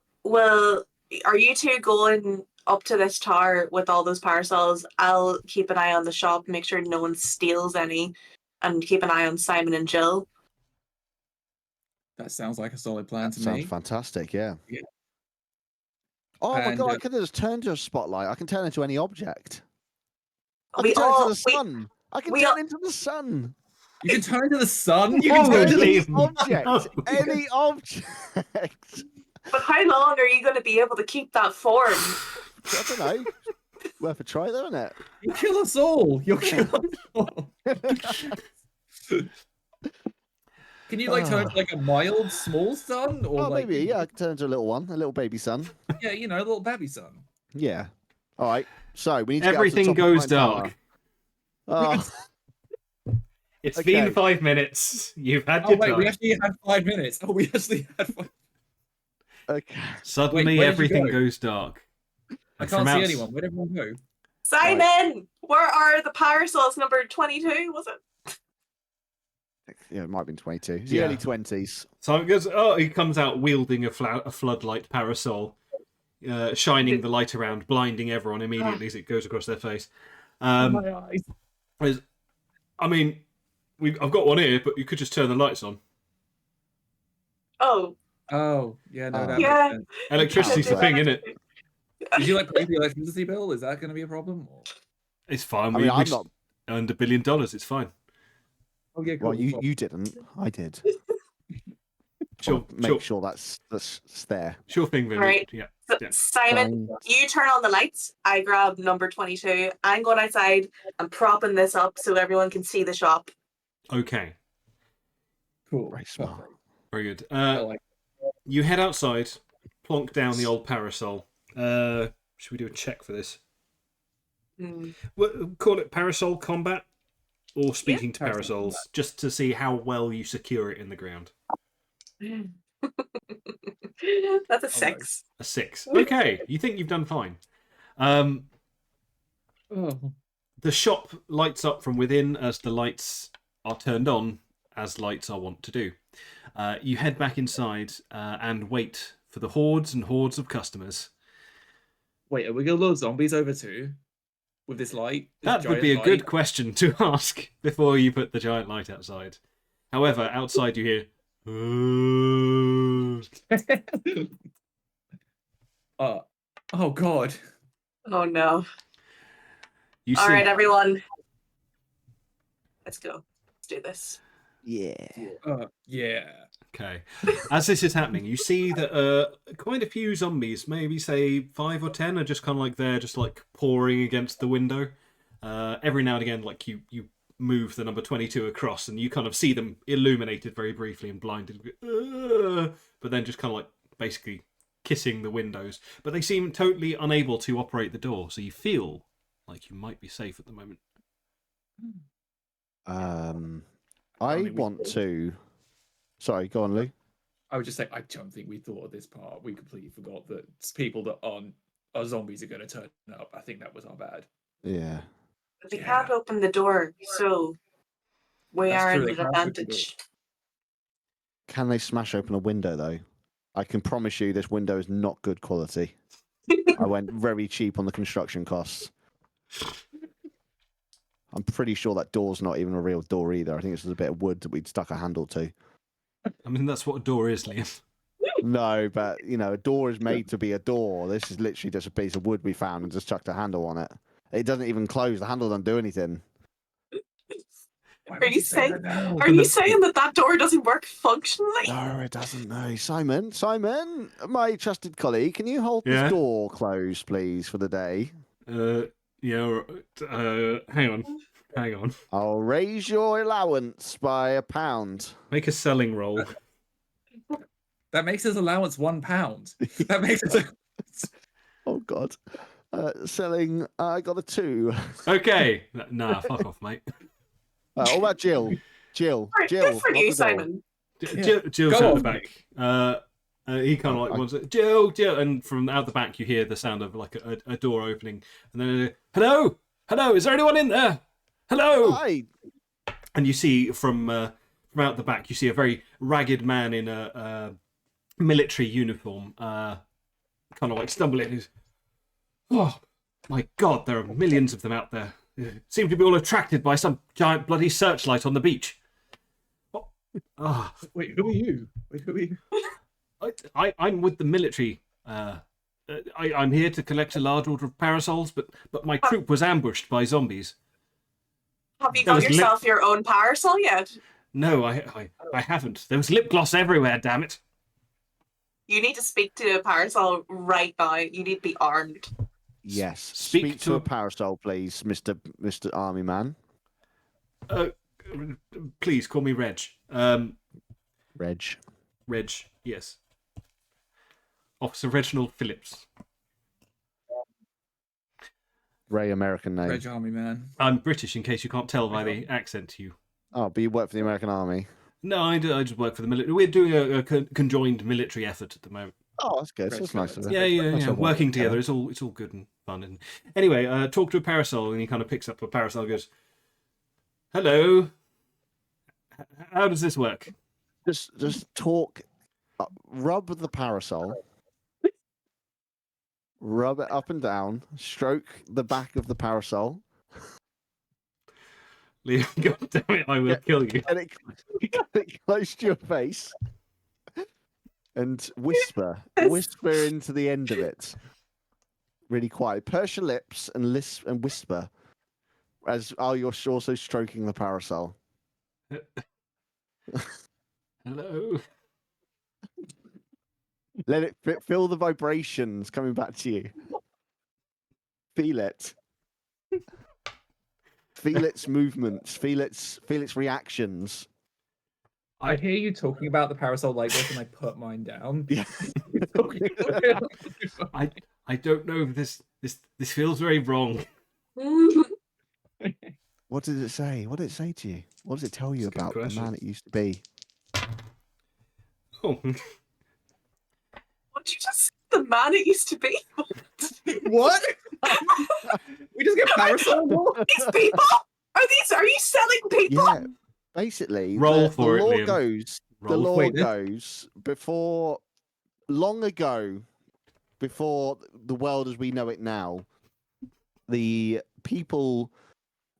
S2: are you two going up to this tower with all those parasols? I'll keep an eye on the shop, make sure no one steals any, and keep an eye on Simon and Jill.
S4: That sounds like a solid plan
S3: that
S4: to
S3: sounds
S4: me.
S3: fantastic, yeah.
S4: Yeah.
S3: Oh my
S4: And,
S3: god, I could just turn to a spotlight. I can turn into any object. I
S2: We
S3: can turn
S2: all
S3: into the sun. I can
S2: we
S3: turn
S2: all-
S3: into the sun.
S4: You can turn into the sun? You
S1: Oh,
S4: can turn into
S1: really?
S4: the
S3: Any object.
S1: Oh,
S3: Any object.
S2: But how long are you going to be able to keep that form?
S3: I don't know. Worth a try, though, isn't it?
S4: You'll kill us all. You'll kill us all. Can you turn into a mild, small sun? Or
S3: Oh, maybe, yeah. I can turn into a little one, a little baby sun.
S4: Yeah, a little baby sun.
S3: Yeah. All right. So we need to
S1: Everything
S3: get up to the top
S1: goes
S3: of Brighton
S1: dark.
S3: Tower. Oh,
S1: It's
S3: Okay.
S1: been 5 minutes. You've had
S4: Oh
S1: your
S4: wait,
S1: time.
S4: we actually had 5 minutes. Oh, we actually had 5.
S3: okay.
S1: Suddenly,
S4: Wait, where did you
S1: everything
S4: go?
S1: goes dark.
S4: I
S1: And
S4: can't
S1: from
S4: see
S1: outs-
S4: anyone. Where did everyone go?
S2: Simon, where are the parasols? Number 22, was it?
S3: Yeah, it might have been 22. It's
S1: Yeah.
S3: the early 20s.
S1: Simon goes, oh, he comes out wielding a floodlight parasol, shining the light around, blinding everyone immediately as it goes across their face.
S4: My eyes.
S1: I mean, I've got one here, but you could just turn the lights on.
S2: Oh,
S4: Oh, yeah, no,
S3: Oh.
S4: that
S2: Yeah.
S4: makes sense.
S1: Electricity's the thing, isn't it?
S4: Did you pay the electricity bill? Is that going to be a problem? Or...
S1: It's fine.
S3: I mean,
S1: we
S3: I'm not.
S1: earned $1 billion. It's fine.
S4: Oh, yeah, cool.
S3: Well, you didn't. I did.
S1: Sure,
S3: Make sure that's there.
S1: Sure thing, Vinny.
S2: Right.
S1: Yeah.
S2: so,
S1: Yeah.
S2: Simon, you turn on the lights. I grab number 22. I'm going outside and propping this up so everyone can see the shop.
S1: Okay.
S4: Cool.
S3: Very smart.
S4: Perfect.
S1: Very good.
S4: I like
S1: You head outside, plonk down the old parasol. Should we do a check for this? Call it parasol combat or speaking to
S4: Parasol
S1: parasols, just to see how well you secure it in the ground.
S2: That's a 6.
S1: A 6. Okay, you think you've done fine.
S4: Oh.
S1: The shop lights up from within as the lights are turned on, as lights are wont to do. You head back inside and wait for the hordes and hordes of customers.
S4: Wait, are we going to lure zombies over too? With this light? This
S1: That would be a
S4: giant
S1: good question to ask before you put the giant light outside. However, outside you hear...
S4: light? Oh, God.
S2: Oh no.
S1: You
S2: All
S1: see,
S2: right, everyone. Let's go. Let's do this.
S3: Yeah.
S4: Yeah.
S1: Okay. As this is happening, you see that quite a few zombies, maybe say 5 or 10, are just kind of like there, just like pouring against the window. Every now and again, like you move the number 22 across, and you kind of see them illuminated very briefly and blinded, but then just kind of like basically kissing the windows. But they seem totally unable to operate the door, so you feel like you might be safe at the moment.
S3: I
S4: mean, we-
S3: want to. Sorry, go on, Lou.
S4: I would just say I don't think we thought of this part. We completely forgot that people that are zombies are going to turn up. I think that was our bad.
S3: Yeah.
S2: But they can't open the door, so we
S4: That's
S2: are
S4: true,
S2: in
S4: they
S2: an
S4: can't open the door.
S2: advantage.
S3: Can they smash open a window though? I can promise you, this window is not good quality. I went very cheap on the construction costs. I'm pretty sure that door's not even a real door either. I think it's just a bit of wood that we'd stuck a handle to.
S1: I mean, that's what a door is, Liam.
S3: No, but you know, a door is made to be a door. This is literally just a piece of wood we found and just chucked a handle on it. It doesn't even close. The handle doesn't do anything.
S4: Why
S2: Are
S4: would
S2: you
S4: say
S2: saying?
S4: that now?
S2: Are you saying that door doesn't work functionally?
S3: No, it doesn't. No, Simon, my trusted colleague, can you hold
S1: Yeah?
S3: this door closed, please, for the day?
S1: Yeah. Hang on.
S3: I'll raise your allowance by £1.
S1: Make a selling roll.
S4: That makes his allowance £1. That makes it.
S3: Oh God. Selling. I got a 2.
S1: Okay. Nah, fuck off, mate.
S3: What about Jill? Jill.
S2: Right,
S3: Jill.
S2: good for
S3: lock
S2: you,
S3: the door.
S2: Simon.
S1: Jill's
S4: Go
S1: out
S4: on,
S1: the back. He kind of like wants it. Jill, and from out the back you hear the sound of like a door opening, and then hello, is there anyone in there? Hello.
S3: Hi.
S1: And you see from out the back, you see a very ragged man in a military uniform, kind of like stumbling. He's, oh my God, there are millions of them out there. Seem to be all attracted by some giant bloody searchlight on the beach.
S4: Wait, who are you?
S1: I'm with the military. I'm here to collect a large order of parasols, but my troop was ambushed by zombies.
S2: Have you
S1: There
S2: got
S1: was
S2: yourself your own parasol yet?
S1: No, I haven't. There was lip gloss everywhere, damn it.
S2: You need to speak to a parasol right now. You need to be armed.
S3: Yes.
S1: Speak
S3: Speak
S1: to
S3: to
S1: a-
S3: a parasol, please, Mr. Army Man.
S1: Please call me Reg.
S3: Reg.
S1: Reg, yes. Officer Reginald Phillips.
S3: Ray American name.
S4: Reg Army Man.
S1: I'm British, in case you can't tell by the accent to you.
S3: Oh, but you work for the American Army.
S1: No, I just work for the military. We're doing a conjoined military effort at the moment.
S3: Oh, that's good.
S4: Reg
S3: That's nice of
S4: Phillips.
S3: them.
S1: Yeah.
S3: Nice of
S1: Working
S3: working
S1: together. It's all good and fun. And anyway, talk to a parasol, and he kind of picks up a parasol and goes, "Hello. How does this work?"
S3: Just talk. Rub the parasol. Rub it up and down. Stroke the back of the parasol.
S1: Liam, God damn it, I will kill you.
S3: Get it close to your face. And whisper. Whisper into the end of it. Really quiet. Purse your lips and lisp and whisper. As you're also stroking the parasol.
S1: Hello.
S3: Let it feel the vibrations coming back to you. Feel it. Feel its movements. Feel its reactions.
S4: I hear you talking about the parasol like this, and I put mine down.
S3: Yeah.
S1: I don't know if this feels very wrong.
S3: What did it say? What did it say to you? What does it tell you
S1: That's a good
S3: about the
S1: question.
S3: man it used to be?
S1: Oh,
S2: What you just the man it used to be?
S4: What? We just get parasol more?
S2: These people? Are you selling people?
S3: Yeah. Basically,
S1: Roll
S3: the
S1: for it,
S3: law
S1: Liam.
S3: goes. The
S1: Roll
S3: law
S1: for
S4: it.
S3: goes before long ago, before the world as we know it now. The people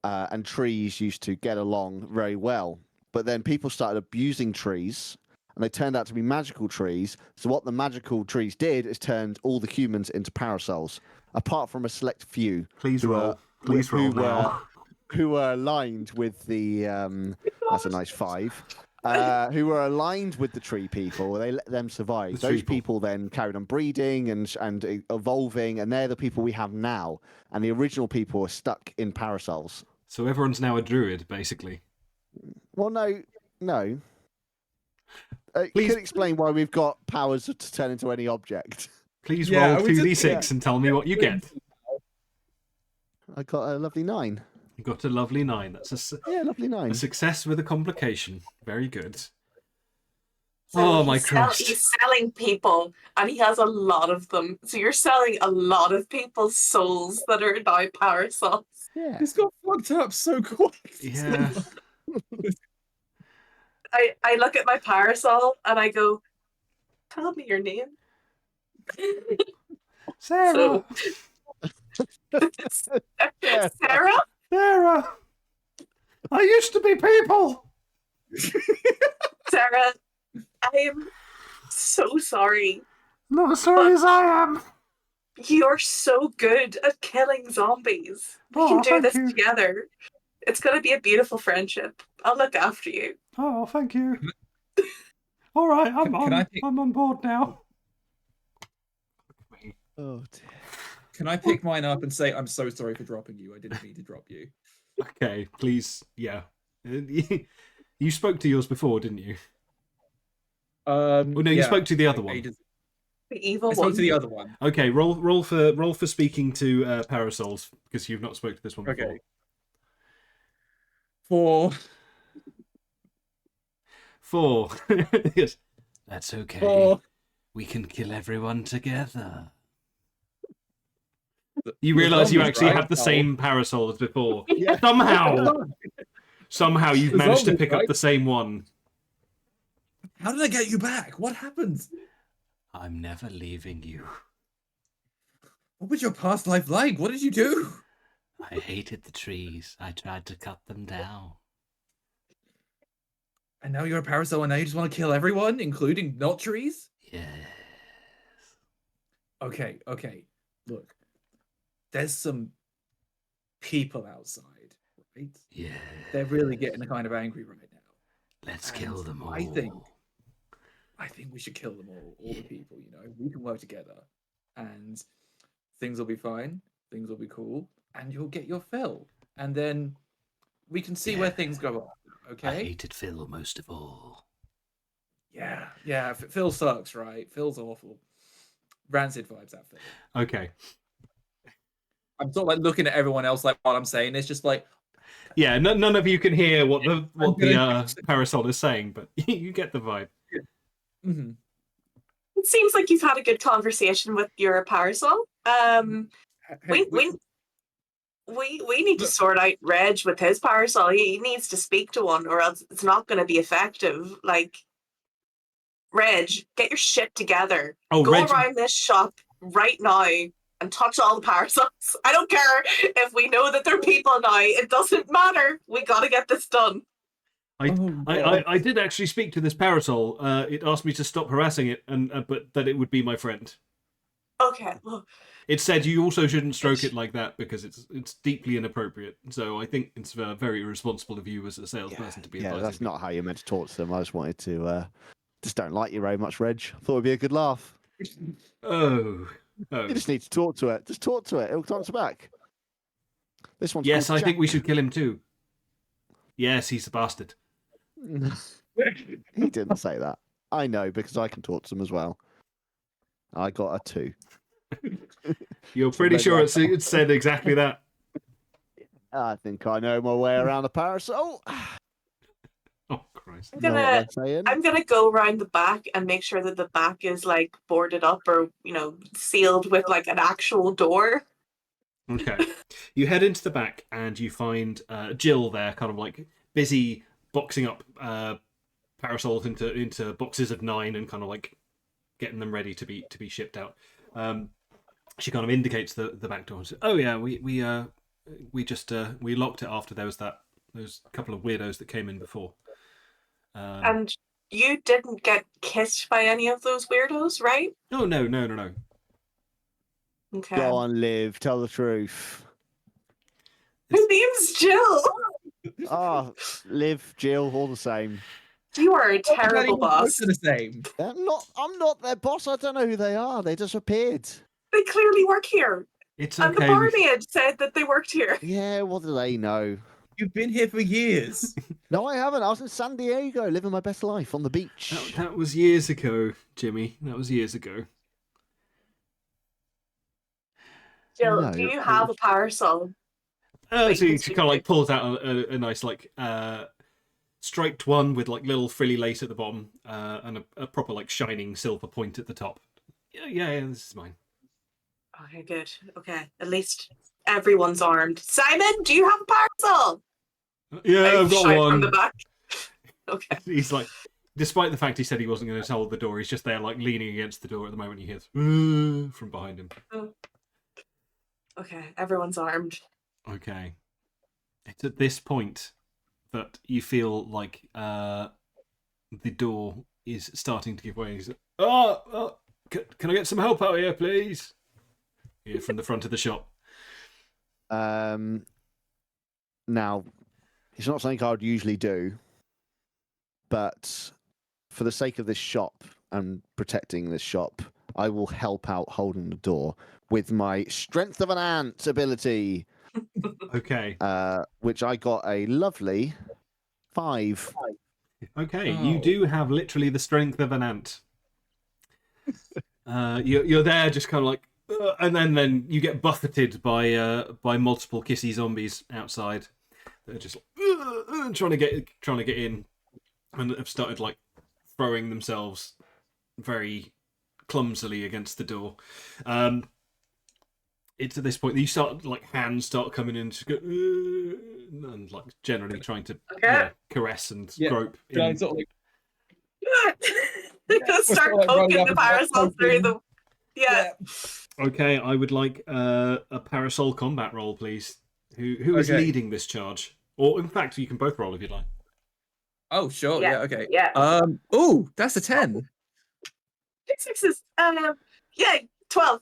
S3: and trees used to get along very well, but then people started abusing trees, and they turned out to be magical trees. So what the magical trees did is turned all the humans into parasols, apart from a select few
S1: please
S3: who
S1: roll.
S3: were-
S1: Please roll
S3: who
S1: now.
S3: who were aligned with the That's a nice 5. Who were aligned with the tree people. They let them survive.
S1: The
S3: Those
S1: tree
S3: people then carried on breeding and evolving, and they're the people we have now. And the original people are stuck in parasols.
S1: So everyone's now a druid, basically.
S3: Well, no.
S1: Please-
S3: Could explain why we've got powers to turn into any object.
S1: Please
S4: Yeah,
S1: roll
S4: I was
S1: 2d6 and tell me what you get.
S3: I got a lovely 9.
S1: You got a lovely 9. That's
S3: Yeah, lovely 9.
S1: a success with a complication. Very good.
S2: So
S1: Oh my
S2: he's
S1: Christ.
S2: He's selling people, and he has a lot of them. So you're selling a lot of people's souls that are now parasols.
S3: Yeah.
S4: This got fucked up so quick.
S1: Yeah.
S2: I look at my parasol and I go, tell me your name.
S1: Sarah!
S3: Yeah.
S2: Sarah?
S1: Sarah! I used to be people!
S2: Sarah, I am so sorry.
S1: Not as sorry as I am.
S2: You're so good at killing zombies. We
S1: Oh,
S2: can do
S1: thank
S2: this
S1: you.
S2: together. It's going to be a beautiful friendship. I'll look after you.
S1: Oh, thank you. All right, I'm on board now.
S3: Oh, dear.
S4: Can I pick mine up and say, I'm so sorry for dropping you. I didn't mean to drop you.
S1: Okay, please, yeah. You spoke to yours before, didn't you?
S4: Oh
S1: no, you spoke to the other one.
S2: The evil
S4: I spoke
S2: one.
S4: to the other one.
S1: Okay, roll for speaking to parasols because you've not spoken to this one before.
S4: Okay. 4.
S1: 4. Yes. That's okay.
S4: 4.
S1: We can kill everyone together.
S4: The-
S1: You
S4: the
S1: realise you
S4: zombies,
S1: actually
S4: right?
S1: have the same parasol as before.
S3: Yeah.
S1: Somehow you've
S4: The
S1: managed to
S4: zombies,
S1: pick up
S4: right?
S1: the same one.
S4: How did I get you back? What happened?
S1: I'm never leaving you.
S4: What was your past life like? What did you do?
S1: I hated the trees. I tried to cut them down.
S4: And now you're a parasol and now you just want to kill everyone, including not trees?
S1: Yes.
S4: Okay. Look, there's some people outside, right?
S1: Yeah.
S4: They're really getting kind of angry right now.
S1: Let's
S4: And
S1: kill them all.
S4: I think we should kill them all the people, We can work together and things will be fine, things will be cool, and you'll get your fill. And then we can see where things go on, okay?
S1: I hated Phil most of all.
S4: Yeah, Phil sucks, right? Phil's awful. Rancid vibes, that Phil.
S1: Okay.
S4: I'm sort of like looking at everyone else like what I'm saying. It's just like,
S1: Yeah, none of you can hear what the
S4: gonna-
S1: parasol is saying, but you get the vibe.
S4: mhm.
S2: It seems like you've had a good conversation with your parasol.
S4: Hey,
S2: We need to sort out Reg with his parasol. He needs to speak to one, or else it's not going to be effective. Like, Reg, get your shit together.
S1: Oh,
S2: Go
S1: Reg,
S2: around this shop right now and touch all the parasols. I don't care if we know that they're people now. It doesn't matter. We got to get this done.
S1: I did actually speak to this parasol. It asked me to stop harassing it, but that it would be my friend.
S2: Okay. Well,
S1: It said you also shouldn't stroke it like that because it's deeply inappropriate. So I think it's very irresponsible of you as a salesperson to be
S3: Yeah,
S1: advising
S3: that's
S1: me.
S3: not how you're meant to talk to them. I just wanted to, just don't like you very much, Reg. Thought it'd be a good laugh.
S1: Oh.
S3: You just need to talk to it. Just talk to it. It'll answer back. This one's
S1: Yes, I
S3: called
S1: think we
S3: Jack.
S1: should kill him too. Yes, he's a bastard.
S3: He didn't say that. I know because I can talk to them as well. I got a 2.
S1: You're pretty
S3: maybe
S1: sure
S3: I
S1: it said exactly that.
S3: I think I know my way around a parasol.
S1: Oh, Christ.
S2: I'm
S3: Know what they're saying?
S2: I'm gonna go around the back and make sure that the back is like boarded up or sealed with like an actual door.
S1: Okay. You head into the back and you find Jill there, kind of like busy boxing up parasols into boxes of 9 and kind of like getting them ready to be shipped out. She kind of indicates the back door and says, "Oh yeah, we locked it after there was those couple of weirdos that came in before."
S2: And you didn't get kissed by any of those weirdos, right?
S1: Oh no.
S2: Okay.
S3: Go on, Liv. Tell the truth.
S2: His name's Jill.
S3: Ah, Liv, Jill, all the same.
S2: You are a
S4: Not that
S2: terrible
S4: even close
S2: boss.
S4: to the same.
S3: I'm not their boss. I don't know who they are. They just appeared.
S2: They clearly work here.
S1: It's
S2: And the
S1: okay.
S2: barmaid said that they worked here.
S3: Yeah, what do they know?
S4: You've been here for years.
S3: No, I haven't. I was in San Diego living my best life on the beach.
S1: That was years ago, Jimmy. That was years ago.
S2: Jill,
S3: No,
S2: do you have a parasol?
S1: So
S2: Like,
S1: she kind of like pulls out a nice like striped one with like little frilly lace at the bottom and a proper like shining silver point at the top. Yeah, this is mine.
S2: Okay, good. Okay, at least everyone's armed. Simon, do you have a parasol?
S1: Yeah, I've got
S2: Shout
S1: one.
S2: from the back. Okay.
S1: He's like, despite the fact he said he wasn't going to hold the door, he's just there like leaning against the door at the moment. He hears from behind him.
S2: Okay, everyone's armed.
S1: Okay. It's at this point that you feel like the door is starting to give way. He's like, can I get some help out here, please? Yeah, from the front of the shop.
S3: Now, it's not something I would usually do, but for the sake of this shop and protecting this shop, I will help out holding the door with my strength of an ant ability.
S1: Okay.
S3: Which I got a lovely 5.
S1: Okay, you do have literally the strength of an ant. You're there just kind of like, and then you get buffeted by multiple kissy zombies outside. They're just trying to get in, and have started like throwing themselves very clumsily against the door. It's at this point that you start like hands start coming in to go, and like generally trying to caress and grope.
S4: Can I sort of like
S2: Start
S4: like running
S2: poking
S4: up
S2: the
S4: and, like,
S2: parasol through
S4: poking.
S2: the. Yeah.
S1: Okay, I would like a parasol combat roll, please. Who is
S4: Okay.
S1: leading this charge? Or in fact, you can both roll if you'd like.
S4: Oh, sure.
S2: Yeah,
S4: Yeah. Okay.
S2: yeah.
S4: Oh, that's a 10.
S2: Sixes. Yeah, 12.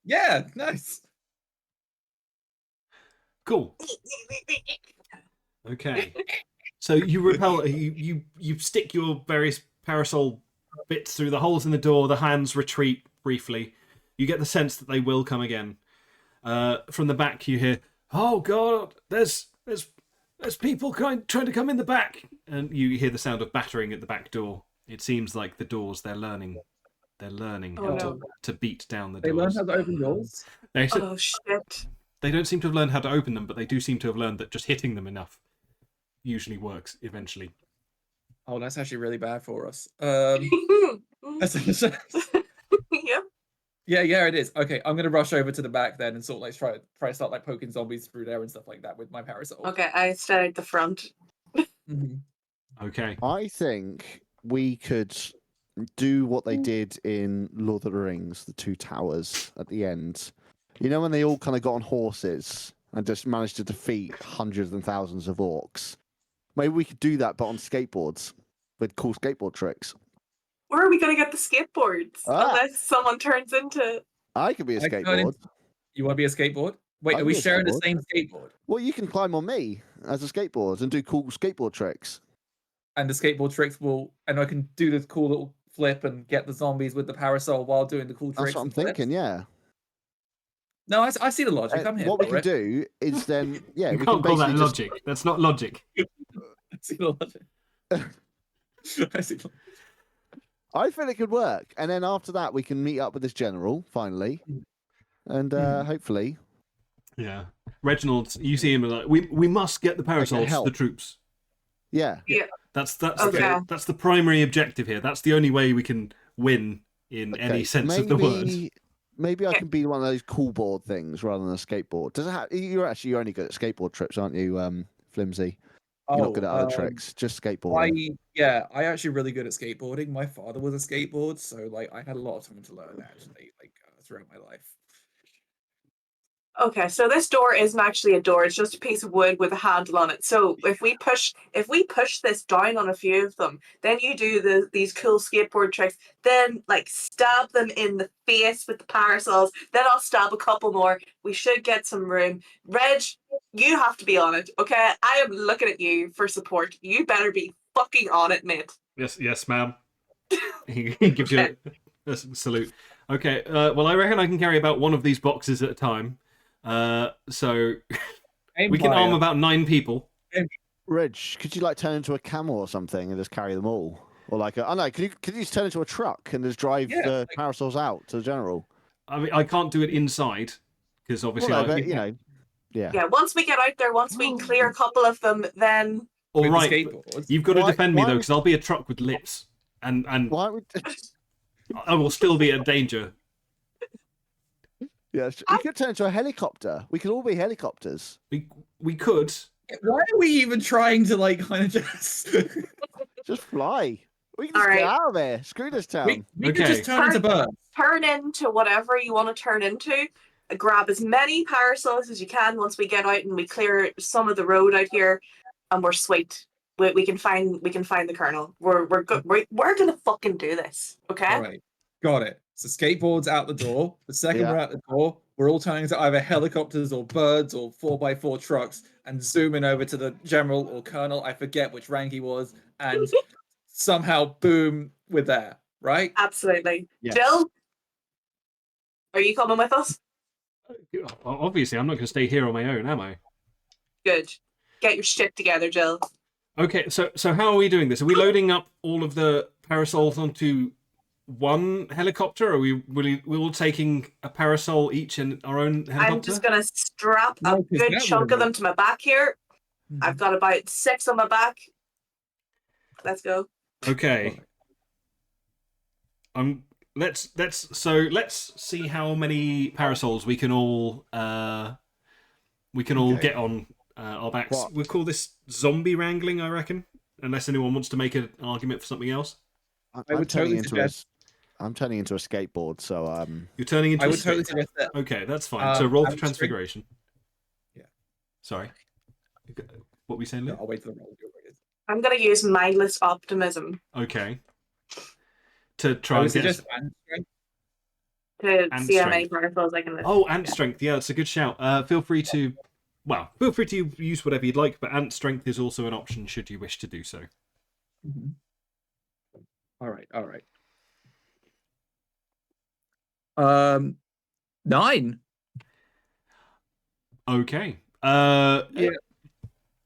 S4: Yeah. Nice.
S1: Cool. Okay. So you repel. You stick your various parasol bits through the holes in the door. The hands retreat briefly. You get the sense that they will come again. From the back, you hear, "Oh God, there's people trying to come in the back," and you hear the sound of battering at the back door. It seems like the doors they're learning how to beat down the
S4: They
S1: doors.
S4: learned how to open doors.
S2: Oh shit.
S1: They don't seem to have learned how to open them, but they do seem to have learned that just hitting them enough usually works eventually.
S4: Oh, that's actually really bad for us.
S2: Yep.
S4: Yeah, it is. Okay, I'm gonna rush over to the back then and sort of like try to start like poking zombies through there and stuff like that with my parasol.
S2: Okay, I stayed at the front.
S4: Mhm.
S1: Okay.
S3: I think we could do what they did in Lord of the Rings, the 2 towers at the end. You know when they all kind of got on horses and just managed to defeat hundreds and thousands of orcs? Maybe we could do that, but on skateboards with cool skateboard tricks.
S2: Where are we gonna get the skateboards?
S3: Ah.
S2: Unless someone turns into.
S3: I could be a
S4: I turn
S3: skateboard.
S4: You want to be a skateboard? Wait,
S3: I
S4: are
S3: can
S4: we
S3: be a
S4: sharing the
S3: skateboard.
S4: same skateboard?
S3: Well, you can climb on me as a skateboard and do cool skateboard tricks.
S4: And the skateboard tricks and I can do this cool little flip and get the zombies with the parasol while doing the cool tricks.
S3: That's what I'm
S4: and flips.
S3: thinking, yeah.
S4: No, I see the logic. I'm here
S3: What we
S4: for
S3: can
S4: it.
S3: do is then, yeah,
S1: You
S3: we
S1: can't
S3: can
S1: call that
S3: basically just
S1: logic. That's not logic.
S4: I see the logic. I see the logic.
S3: I feel it could work. And then after that, we can meet up with this general, finally. And hopefully.
S1: Yeah. Reginald, you see him like, we must get the parasols to
S3: help.
S1: the troops.
S3: Yeah.
S2: Yeah.
S1: That's
S2: Okay.
S1: that's the primary objective here. That's the only way we can win in any sense of the word.
S3: Maybe I can be one of those cool board things rather than a skateboard. Does it have, you're only good at skateboard trips, aren't you, Flimsy? You're not good at other tricks, just skateboarding.
S4: I actually really good at skateboarding. My father was a skateboard, so like I had a lot of time to learn actually, like throughout my life.
S2: Okay, so this door isn't actually a door, it's just a piece of wood with a handle on it. So if we push this down on a few of them, then you do these cool skateboard tricks, then like stab them in the face with the parasols, then I'll stab a couple more. We should get some room. Reg, you have to be on it, okay? I am looking at you for support. You better be fucking on it, mate.
S1: Yes, ma'am. He gives you a salute. Okay, well, I reckon I can carry about one of these boxes at a time. So we can arm about 9 people.
S3: Reg, could you like turn into a camel or something and just carry them all? Or like, I know, could you just turn into a truck and just drive the parasols out to the general?
S1: I mean, I can't do it inside because obviously,
S3: Well, no, but, you know,
S2: Yeah, once we get out there, once we clear a couple of them, then...
S1: All right, you've got to defend me though, because I'll be a truck with lips, and
S3: why would...
S1: I will still be in danger.
S3: Yeah, you could turn into a helicopter. We could all be helicopters.
S1: We could.
S4: Why are we even trying to like kind of
S3: just fly? We can just get out of there. Screw this town.
S4: We could just turn into birds.
S2: Turn into whatever you want to turn into. Grab as many parasols as you can once we get out and we clear some of the road out here, and we're sweet. We can find the colonel. We're good. We're gonna fucking do this. Okay.
S4: All right, got it. So skateboards out the door. The second we're out the door, we're all turning into either helicopters or birds or 4x4 trucks and zooming over to the general or colonel. I forget which rank he was, and somehow, boom, we're there. Right?
S2: Absolutely.
S3: Yes.
S2: Jill, are you coming with us?
S1: Obviously, I'm not going to stay here on my own, am I?
S2: Good. Get your shit together, Jill.
S1: Okay, so how are we doing this? Are we loading up all of the parasols onto one helicopter, or are we all taking a parasol each in our own helicopter?
S2: I'm just going to strap a good chunk of them to my back here. I've got about 6 on my back. Let's go.
S1: Okay. Let's see how many parasols we can all get on our backs.
S3: What?
S1: We'll call this zombie wrangling, I reckon. Unless anyone wants to make an argument for something else.
S3: I'm turning into a skateboard, so
S1: You're turning into.
S4: I would totally suggest that.
S1: Okay, that's fine. So roll for
S4: I'm
S1: transfiguration.
S4: Yeah.
S1: Sorry. What were we saying, Luke?
S4: I'll wait for the roll.
S2: I'm going to use mindless optimism.
S1: Okay. To try and get.
S2: To see how many parasols I can lift.
S1: Oh, ant strength. Yeah, that's a good shout. Feel free to use whatever you'd like, but ant strength is also an option should you wish to do so.
S4: Mm-hmm. All right. 9.
S1: Okay.
S4: Yeah.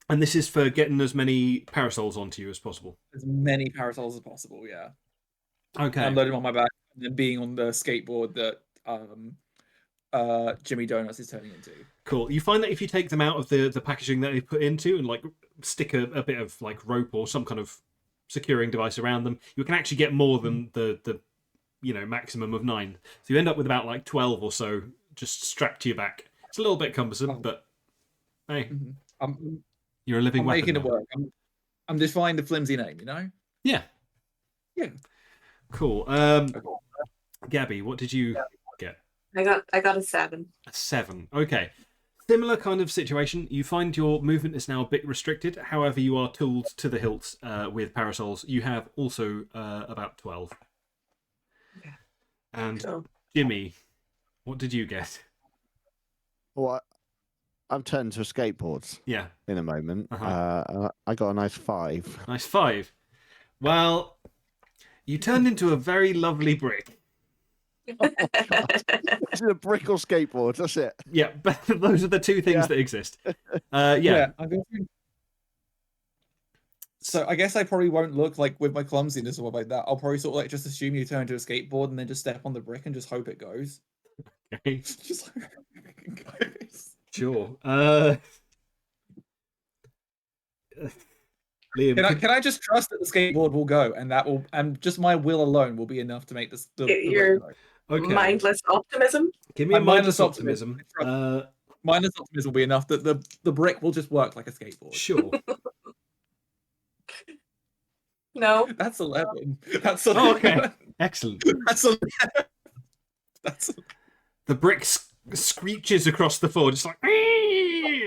S1: And this is for getting as many parasols onto you as possible.
S4: As many parasols as possible, yeah.
S1: Okay.
S4: I'm loading on my back and then being on the skateboard that Jimmy Donuts is turning into.
S1: Cool. You find that if you take them out of the packaging that they put into and like stick a bit of like rope or some kind of securing device around them, you can actually get more than the maximum of 9. So you end up with about like 12 or so just strapped to your back. It's a little bit cumbersome, but hey, you're a living weapon.
S4: Making it work. I'm just finding the flimsy name, you know?
S1: Yeah.
S4: Yeah.
S1: Cool. Gabby, what did you get?
S2: I got a 7.
S1: A 7. Okay. Similar kind of situation. You find your movement is now a bit restricted. However, you are tooled to the hilt with parasols. You have also about 12.
S2: Okay.
S1: And
S2: cool.
S1: Jimmy, what did you get?
S3: Well, I'm turning to a skateboard.
S1: Yeah.
S3: In a moment.
S1: Uh-huh.
S3: I got a nice 5.
S1: Nice 5. Well, you turned into a very lovely brick.
S3: Oh, God. Is it a brick or skateboard? That's it.
S1: Yeah, but those are the two things that exist. Yeah.
S4: So I guess I probably won't look like with my clumsiness or like that. I'll probably sort of like just assume you turn into a skateboard and then just step on the brick and just hope it goes.
S1: Okay.
S4: Just like it goes.
S1: Sure. Liam,
S4: can I just trust that the skateboard will go and just my will alone will be enough to make this
S2: your
S1: okay.
S2: mindless optimism?
S1: Give me a mindless optimism.
S4: Mindless optimism will be enough that the brick will just work like a skateboard.
S1: Sure.
S2: No.
S4: That's 11. That's 11.
S1: Oh, okay. Excellent.
S4: That's 11. That's
S1: the bricks screeches across the floor, just like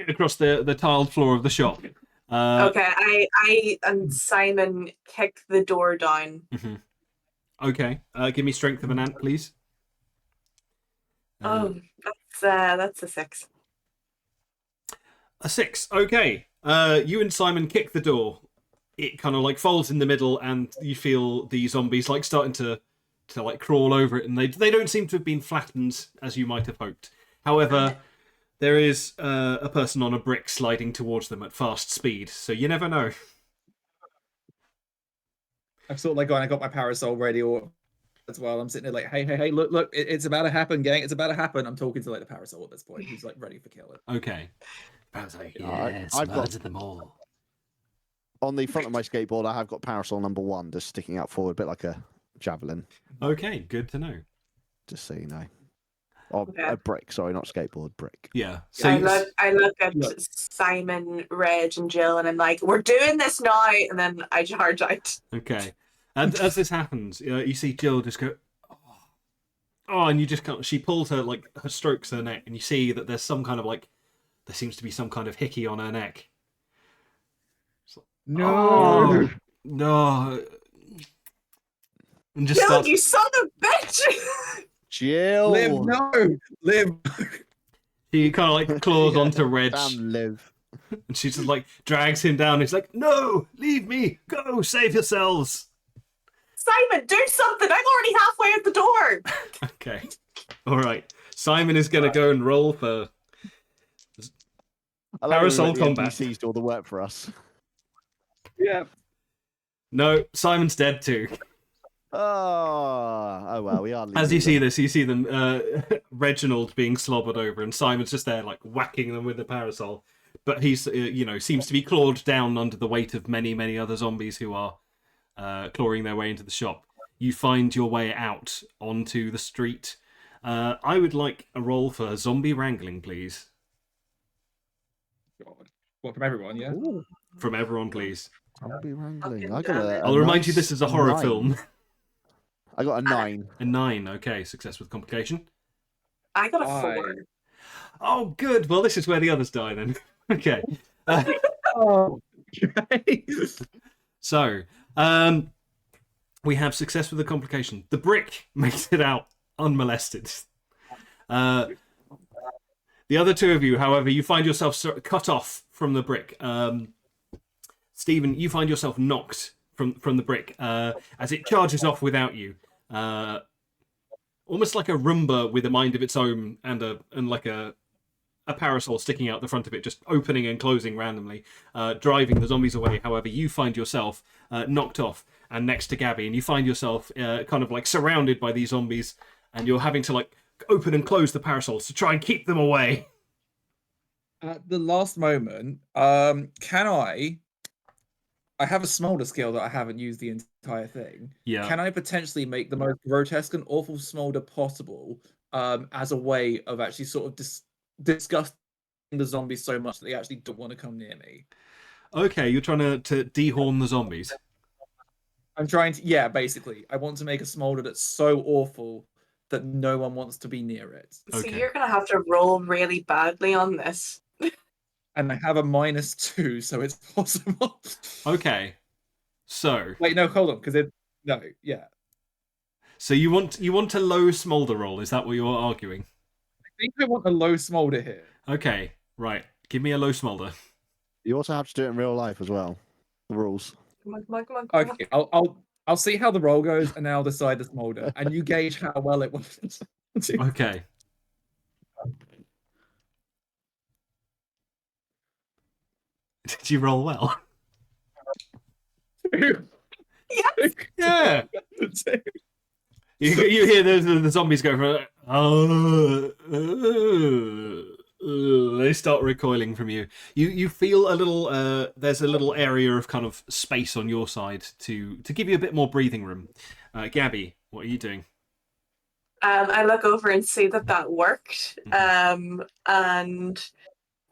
S1: across the tiled floor of the shop.
S2: Okay, I and Simon kick the door down.
S1: Okay, give me strength of an ant, please.
S2: That's a 6.
S1: A 6. Okay. You and Simon kick the door. It kind of like folds in the middle, and you feel the zombies like starting to like crawl over it, and they don't seem to have been flattened as you might have hoped. However, there is a person on a brick sliding towards them at fast speed, so you never know.
S4: I've sort of like gone. I got my parasol ready, or as well. I'm sitting there like, hey, look, it's about to happen, gang. It's about to happen. I'm talking to like the parasol at this point. He's like ready for killing.
S1: Okay. I was like,
S3: I've
S1: murder
S3: got-
S1: them all.
S3: On the front of my skateboard, I have got parasol number 1 just sticking out forward, a bit like a javelin,
S1: Okay, good to know.
S3: just so you know. Or
S2: Okay.
S3: a brick, sorry, not skateboard, brick.
S1: Yeah. So
S2: I look at
S4: Look.
S2: Simon, Reg, and Jill, and I'm like, "We're doing this now!" And then I charge out.
S1: okay. And as this happens, you see Jill just go, oh, and you just can't. She pulls her like her strokes her neck, and you see that there's some kind of like there seems to be some kind of hickey on her neck.
S4: No,
S1: Oh, no. And just
S2: Jill,
S1: starts,
S2: you son of a bitch!
S3: Jill!
S4: Liv, no, Liv.
S1: he kind of like claws
S3: Yeah,
S1: onto Reg,
S3: Damn, Liv.
S1: and she just like drags him down. He's like, no, leave me, go, save yourselves.
S2: Simon, do something! I'm already halfway out the door.
S1: Okay, all right. Simon is gonna go and roll for.
S3: I love
S1: Parasol
S3: when the
S1: combat.
S3: NPCs do all the work for us.
S4: Yeah.
S1: No, Simon's dead too.
S3: Oh well, we are.
S1: As you
S3: losing
S1: see
S3: them.
S1: this, you see them, Reginald being slobbered over, and Simon's just there, like whacking them with the parasol. But he's, seems to be clawed down under the weight of many, many other zombies who are clawing their way into the shop. You find your way out onto the street. I would like a roll for zombie wrangling, please,
S4: God. What, from everyone? Yeah.
S3: Ooh,
S1: from everyone, please.
S3: I'll be wrangling.
S2: Fucking
S3: I got
S2: damn
S3: a.
S2: it.
S1: I'll remind you,
S3: nice
S1: this is a horror
S3: 9.
S1: film.
S3: I got a 9.
S1: A 9, okay, success with complication.
S2: I got a
S4: Why?
S2: 4.
S1: Oh, good. Well, this is where the others die then. Okay.
S4: Oh. Okay.
S1: So, we have success with the complication. The brick makes it out unmolested. The other two of you, however, you find yourself cut off from the brick. Stephen, you find yourself knocked from the brick as it charges off without you. Almost like a Roomba with a mind of its own and like a parasol sticking out the front of it, just opening and closing randomly, driving the zombies away. However, you find yourself knocked off and next to Gabby, and you find yourself kind of like surrounded by these zombies, and you're having to like open and close the parasols to try and keep them away.
S4: At the last moment, can I have a smolder skill that I haven't used the entire thing.
S1: Yeah.
S4: Can I potentially make the most grotesque and awful smolder possible as a way of actually sort of disgusting the zombies so much that they actually don't want to come near me?
S1: Okay, you're trying to dehorn the zombies.
S4: I'm trying to, yeah, basically. I want to make a smolder that's so awful that no one wants to be near it.
S2: So
S1: Okay.
S2: you're gonna have to roll really badly on this.
S4: And I have a -2, so it's possible.
S1: Okay. So
S4: Wait, no, hold on, because
S1: you want a low smolder roll, is that what you're arguing?
S4: I think I want a low smolder here.
S1: Okay, right. Give me a low smolder.
S3: You also have to do it in real life as well. The rules.
S2: Come on, come on, come on, come on.
S4: Okay, I'll see how the roll goes, and then I'll decide the smolder, and you gauge how well it was.
S1: Okay. Did you roll well?
S2: Yes.
S1: Yeah. You hear the zombies go for they start recoiling from you. You feel a little there's a little area of kind of space on your side to give you a bit more breathing room. Gabby, what are you doing?
S2: I look over and see that worked. And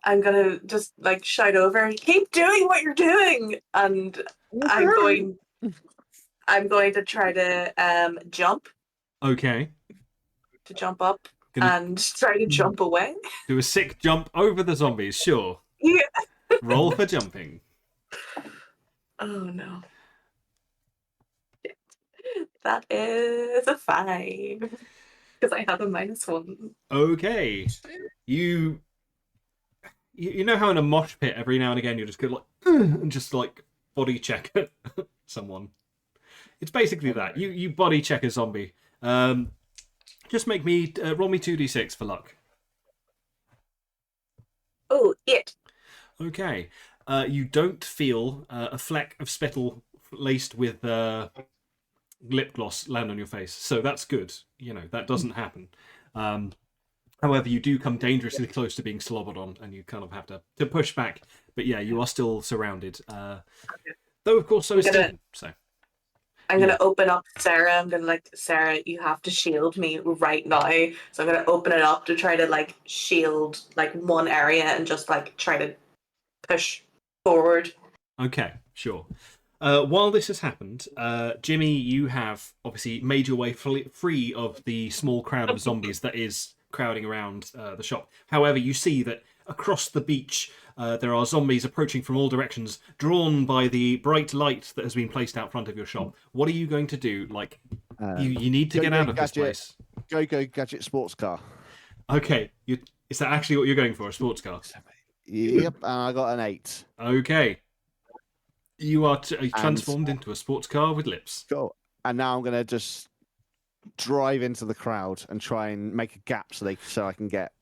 S2: I'm gonna just like shout over, keep doing what you're doing. And I'm going to try to jump.
S1: Okay.
S2: To jump up.
S1: Gonna
S2: and try to jump away.
S1: do a sick jump over the zombies, sure.
S2: Yeah.
S1: Roll for jumping.
S2: Oh no. That is a 5. Because I have a -1.
S1: Okay. You know how in a mosh pit every now and again you just go like and just like body check someone. It's basically that. You body check a zombie. Just make me roll me 2d6 for luck.
S2: Oh, 8.
S1: Okay. You don't feel a fleck of spittle laced with lip gloss land on your face, so that's good. You know that doesn't happen. However, you do come dangerously close to being slobbered on, and you kind of have to push back. But yeah, you are still surrounded. Though, of course, so is Stephen. So
S2: I'm going to open up Sarah. I'm going to like, Sarah, you have to shield me right now. So I'm going to open it up to try to like shield like one area and just like try to push forward.
S1: okay, sure. While this has happened, Jimmy, you have obviously made your way free of the small crowd of zombies that is crowding around the shop. However, you see that across the beach there are zombies approaching from all directions, drawn by the bright light that has been placed out front of your shop. What are you going to do? Like, you need to get out of this place.
S3: Go Gadget sports car.
S1: Okay, is that actually what you're going for, a sports car?
S3: Yep, and I got an 8.
S1: Okay. You are transformed into a sports car with lips.
S3: Cool. And now I'm going to just drive into the crowd and try and make a gap so I can get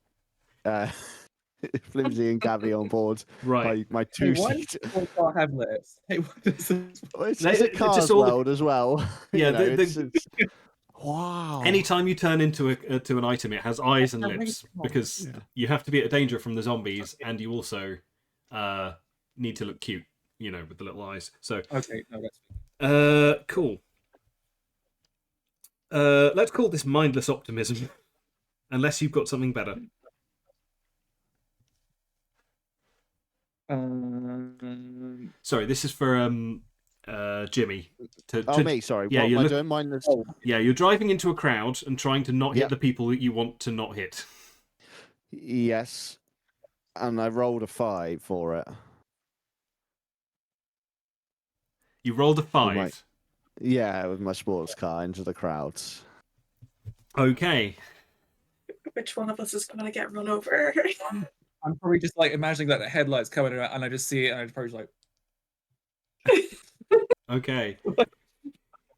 S3: Flimsy and Gabby on board.
S1: Right.
S3: My
S4: Hey, why
S3: two-seat.
S4: does the car have lips? Hey, what is this?
S3: It's a car's world as well.
S1: Yeah,
S3: it's wow.
S1: Anytime you turn into to an item, it has eyes and lips because you have to be at a danger from the zombies, and you also need to look cute, you know, with the little eyes. So
S4: Okay, no, that's
S1: cool. Let's call this mindless optimism, unless you've got something better. Sorry, this is for Jimmy.
S3: Me, sorry.
S1: Yeah,
S3: what am I doing? Mindless.
S1: Yeah, you're driving into a crowd and trying to not hit
S3: Yep.
S1: the people that you want to not hit.
S3: Yes. And I rolled a 5 for it.
S1: You rolled a 5.
S3: Yeah, with my sports car into the crowds.
S1: Okay.
S2: Which one of us is going to get run over?
S4: I'm probably just like imagining that the headlights coming around, and I just see it, and I'm probably just like,
S1: Okay.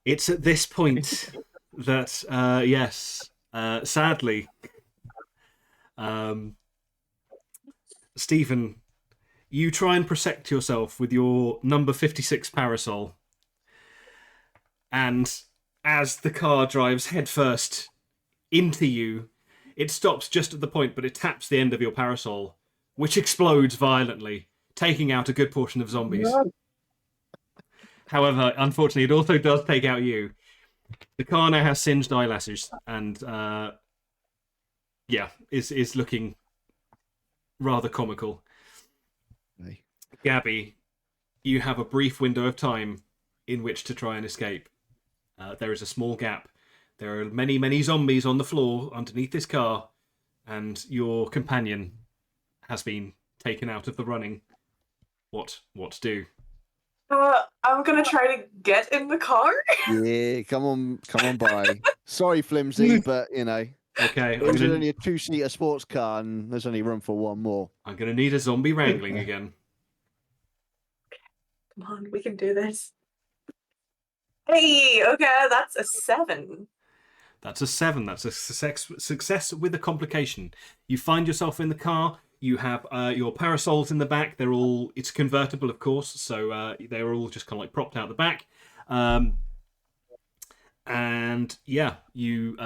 S1: It's at this point that, yes, sadly, Stephen, you try and protect yourself with your number 56 parasol. And as the car drives headfirst into you, it stops just at the point, but it taps the end of your parasol, which explodes violently, taking out a good portion of zombies.
S4: no.
S1: However, unfortunately, it also does take out you. The car now has singed eyelashes, and is looking rather comical.
S3: Hey.
S1: Gabby, you have a brief window of time in which to try and escape. There is a small gap. There are many, many zombies on the floor underneath this car, and your companion has been taken out of the running. What do?
S2: I'm going to try to get in the car.
S3: Yeah, come on by. Sorry, Flimsy, but you know.
S1: Okay,
S3: It was only a 2-seater sports car, and there's only room for one more.
S1: I'm going to need a zombie wrangling again.
S2: Come on, we can do this. Hey, okay, that's a 7.
S1: That's a 7. That's a success with a complication. You find yourself in the car. You have your parasols in the back. It's convertible, of course, so they're all just kind of like propped out the back. And yeah, you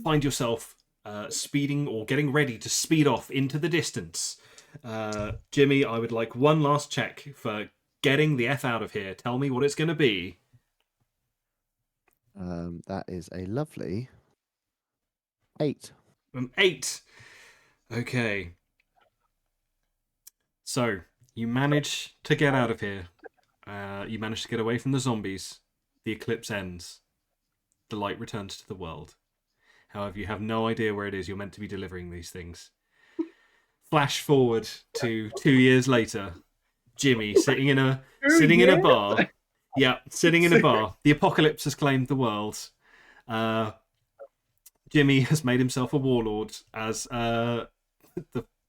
S1: find yourself speeding or getting ready to speed off into the distance. Jimmy, I would like one last check for getting the F out of here. Tell me what it's going to be.
S3: That is a lovely 8.
S1: 8. Okay. So, you manage to get out of here. You manage to get away from the zombies. The eclipse ends. The light returns to the world. However, you have no idea where it is you're meant to be delivering these things. Flash forward to 2 years later, Jimmy sitting in a bar. Yeah, sitting in a bar. The apocalypse has claimed the world. Jimmy has made himself a warlord as the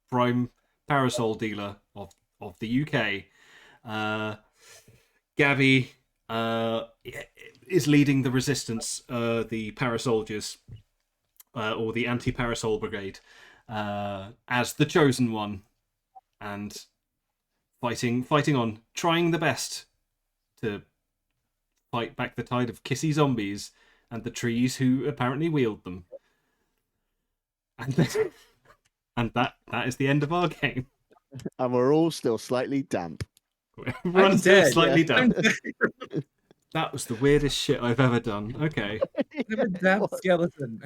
S1: prime parasol dealer of the UK. Gabby is leading the resistance, the parasoldiers, or the anti-parasol brigade, as the chosen one, and fighting on, trying the best to fight back the tide of kissy zombies and the trees who apparently wield them. And that is the end of our game.
S3: And we're all still slightly damp.
S1: Everyone's still
S4: dead,
S1: slightly
S3: yeah.
S1: damp. That was the weirdest shit I've ever done. Okay.
S4: I'm a damn skeleton.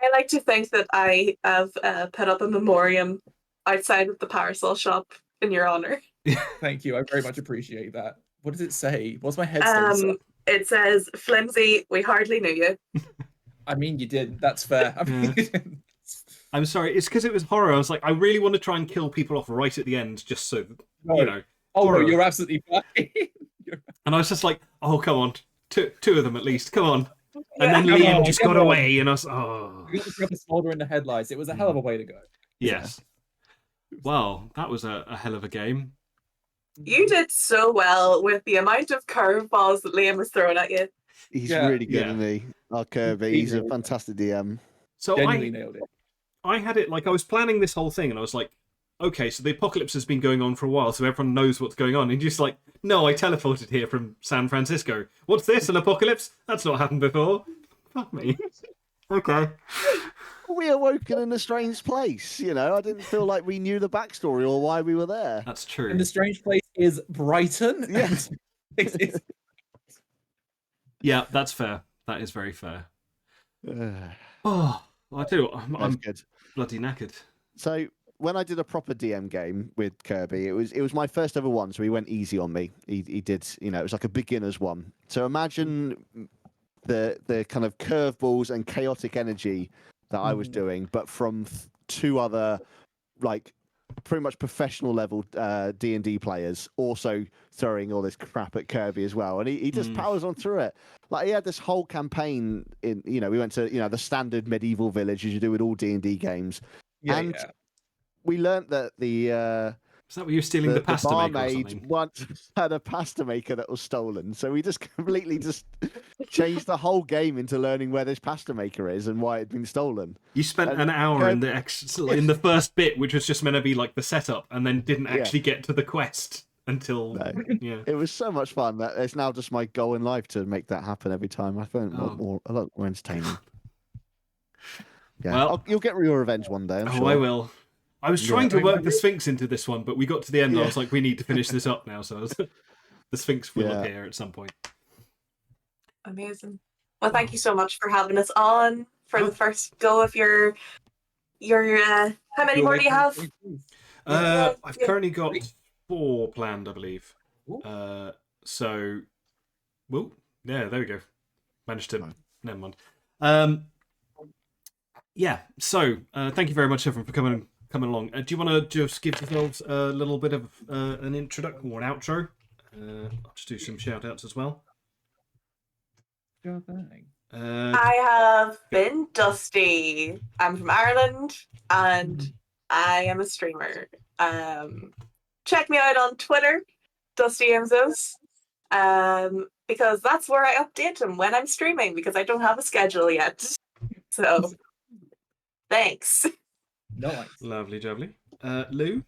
S2: I like to think that I have put up a memoriam outside of the parasol shop in your honor.
S4: Thank you. I very much appreciate that. What does it say? What's my headstone say?
S2: It says, "Flimsy, we hardly knew you."
S4: I mean, you did. That's fair. I mean,
S1: I'm sorry. It's because it was horror. I was like, I really want to try and kill people off right at the end, just so
S4: No.
S1: you know.
S4: oh no,
S1: horror.
S4: you're absolutely fine.
S1: And I was just like, oh come on, two of them at least. Come on. And then
S4: Come
S1: Liam
S4: on,
S1: just
S4: come
S1: got
S4: on.
S1: away, and I was oh
S4: We got the proper smolder in the headlights. It was a hell of a way to go.
S1: yes. Well, that was a hell of a game.
S2: You did so well with the amount of curveballs that Liam was throwing at you.
S3: He's
S4: Yeah.
S3: really good
S1: Yeah.
S3: at me. Our Kirby, he's a fantastic DM.
S1: So
S4: Genuinely nailed it.
S1: I had it like I was planning this whole thing, and I was like, okay, so the apocalypse has been going on for a while, so everyone knows what's going on. And you're just like, no, I teleported here from San Francisco. What's this? An apocalypse? That's not happened before. Fuck me. Okay.
S3: We awoken in a strange place, you know. I didn't feel like we knew the backstory or why we were there.
S1: That's true.
S4: And the strange place is Brighton.
S3: Yeah.
S4: It's-
S1: Yeah, that's fair. That is very fair.
S3: That's
S1: Oh, I tell you what, I'm
S3: good.
S1: bloody knackered.
S3: So when I did a proper DM game with Kirby, it was my first ever one, so he went easy on me. He did, you know, it was like a beginner's one. So imagine the kind of curveballs and chaotic energy that I was doing, but from two other like pretty much professional level D&D players also throwing all this crap at Kirby as well, and he just powers on through it. Like he had this whole campaign in, you know, we went to, you know, the standard medieval village as you do with all D&D games.
S4: yeah,
S3: And
S4: yeah.
S3: we learnt that the
S1: Is that where you're stealing the pasta maker or
S3: barmaid
S1: something?
S3: once had a pasta maker that was stolen, so we just completely just changed the whole game into learning where this pasta maker is and why it'd been stolen.
S1: You spent an hour in the first bit, which was just meant to be like the setup, and then didn't actually get to the quest until yeah.
S3: It was so much fun that it's now just my goal in life to make that happen every time. I find it a lot more entertaining. Yeah,
S1: Well-
S3: you'll get your revenge one day. I'm sure.
S1: I will. I was trying to work the Sphinx into this one, but we got to the end and I was like, we need to finish this up now, so the Sphinx will appear at some point.
S2: Amazing. Well, thank you so much for having us on for the first go of your how many more do you have?
S1: I've currently got 4 planned, I believe. So, well, yeah, there we go. Managed to, never mind. Yeah, so thank you very much, everyone, for coming along. Do you want to just give yourselves a little bit of an introduction or an outro? I'll just do some shout outs as well.
S4: Sure thing.
S2: I have been Dusty. I'm from Ireland and I am a streamer. Check me out on Twitter, Dusty Imsos, because that's where I update them when I'm streaming because I don't have a schedule yet. So, thanks.
S4: Nice.
S1: Lovely, jubbly. Lou?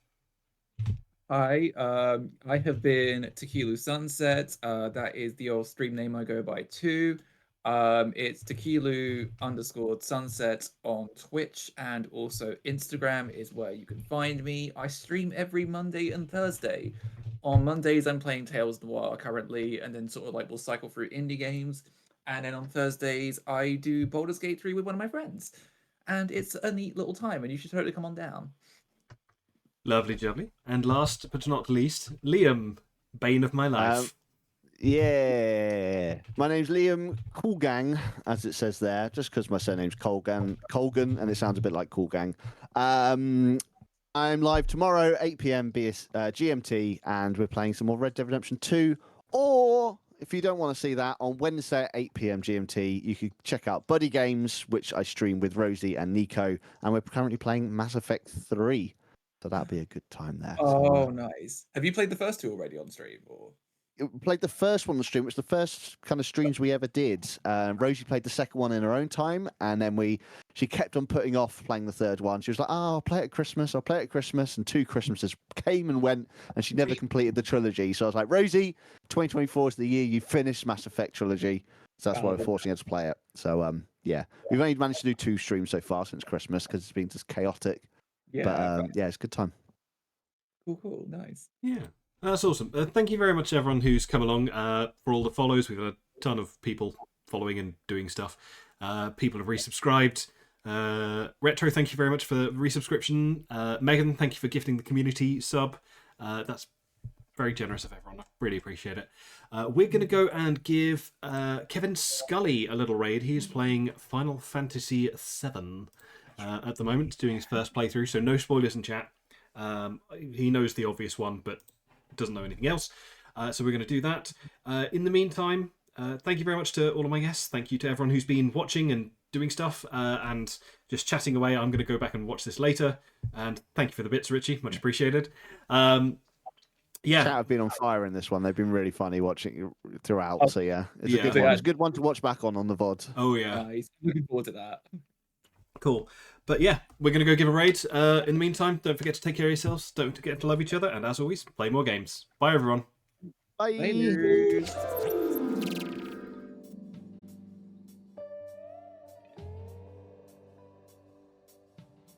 S4: Hi, I have been Tequila Sunset. That is the old stream name I go by too. It's Tequila_sunset on Twitch, and also Instagram is where you can find me. I stream every Monday and Thursday. On Mondays, I'm playing Tales Noir currently, and then sort of like we'll cycle through indie games. And then on Thursdays, I do Baldur's Gate 3 with one of my friends. And it's a neat little time, and you should totally come on down.
S1: Lovely, jubbly. And last but not least, Liam, bane of my life.
S3: Yeah. My name's Liam Coolgang, as it says there, just because my surname's Colgan, and it sounds a bit like Cool Gang. I'm live tomorrow, 8 p.m. GMT, and we're playing some more Red Dead Redemption 2. Or, if you don't want to see that, on Wednesday at 8 p.m. GMT, you can check out Buddy Games, which I stream with Rosie and Nico, and we're currently playing Mass Effect 3. So that'll be a good time there.
S4: Oh, nice. Have you played the first two already on stream? Or
S3: Played the first one on the stream, which was the first kind of streams we ever did. Rosie played the second one in her own time, and then she kept on putting off playing the third one. She was like, "Oh, I'll play it at Christmas. I'll play it at Christmas." And 2 Christmases came and went, and she never completed the trilogy. So I was like, "Rosie, 2024 is the year you finish Mass Effect trilogy." So that's why we're forcing her to play it. So yeah, we've only managed to do 2 streams so far since Christmas because it's been just chaotic.
S4: yeah,
S3: But yeah, it's a good time.
S4: cool, nice.
S1: Yeah, that's awesome. Thank you very much, everyone who's come along for all the follows. We've got a ton of people following and doing stuff. People have resubscribed. Retro, thank you very much for the resubscription. Megan, thank you for gifting the community sub. That's very generous of everyone. I really appreciate it. We're going to go and give Kevin Scully a little raid. He is playing Final Fantasy VII at the moment, doing his first playthrough, so no spoilers in chat. He knows the obvious one, but doesn't know anything else. So we're going to do that. In the meantime, thank you very much to all of my guests. Thank you to everyone who's been watching and doing stuff and just chatting away. I'm going to go back and watch this later. And thank you for the bits, Richie. Much appreciated. Yeah,
S3: Chat have been on fire in this one. They've been really funny watching throughout.
S4: Oh,
S3: So yeah, it's
S1: yeah.
S3: a good one. It's a good one to watch back on the VOD.
S1: Oh yeah.
S4: Nice. Looking forward to that.
S1: Cool. But yeah, we're going to go give a raid. In the meantime, don't forget to take care of yourselves. Don't forget to love each other. And as always, play more games. Bye, everyone.
S3: Bye.
S4: Later.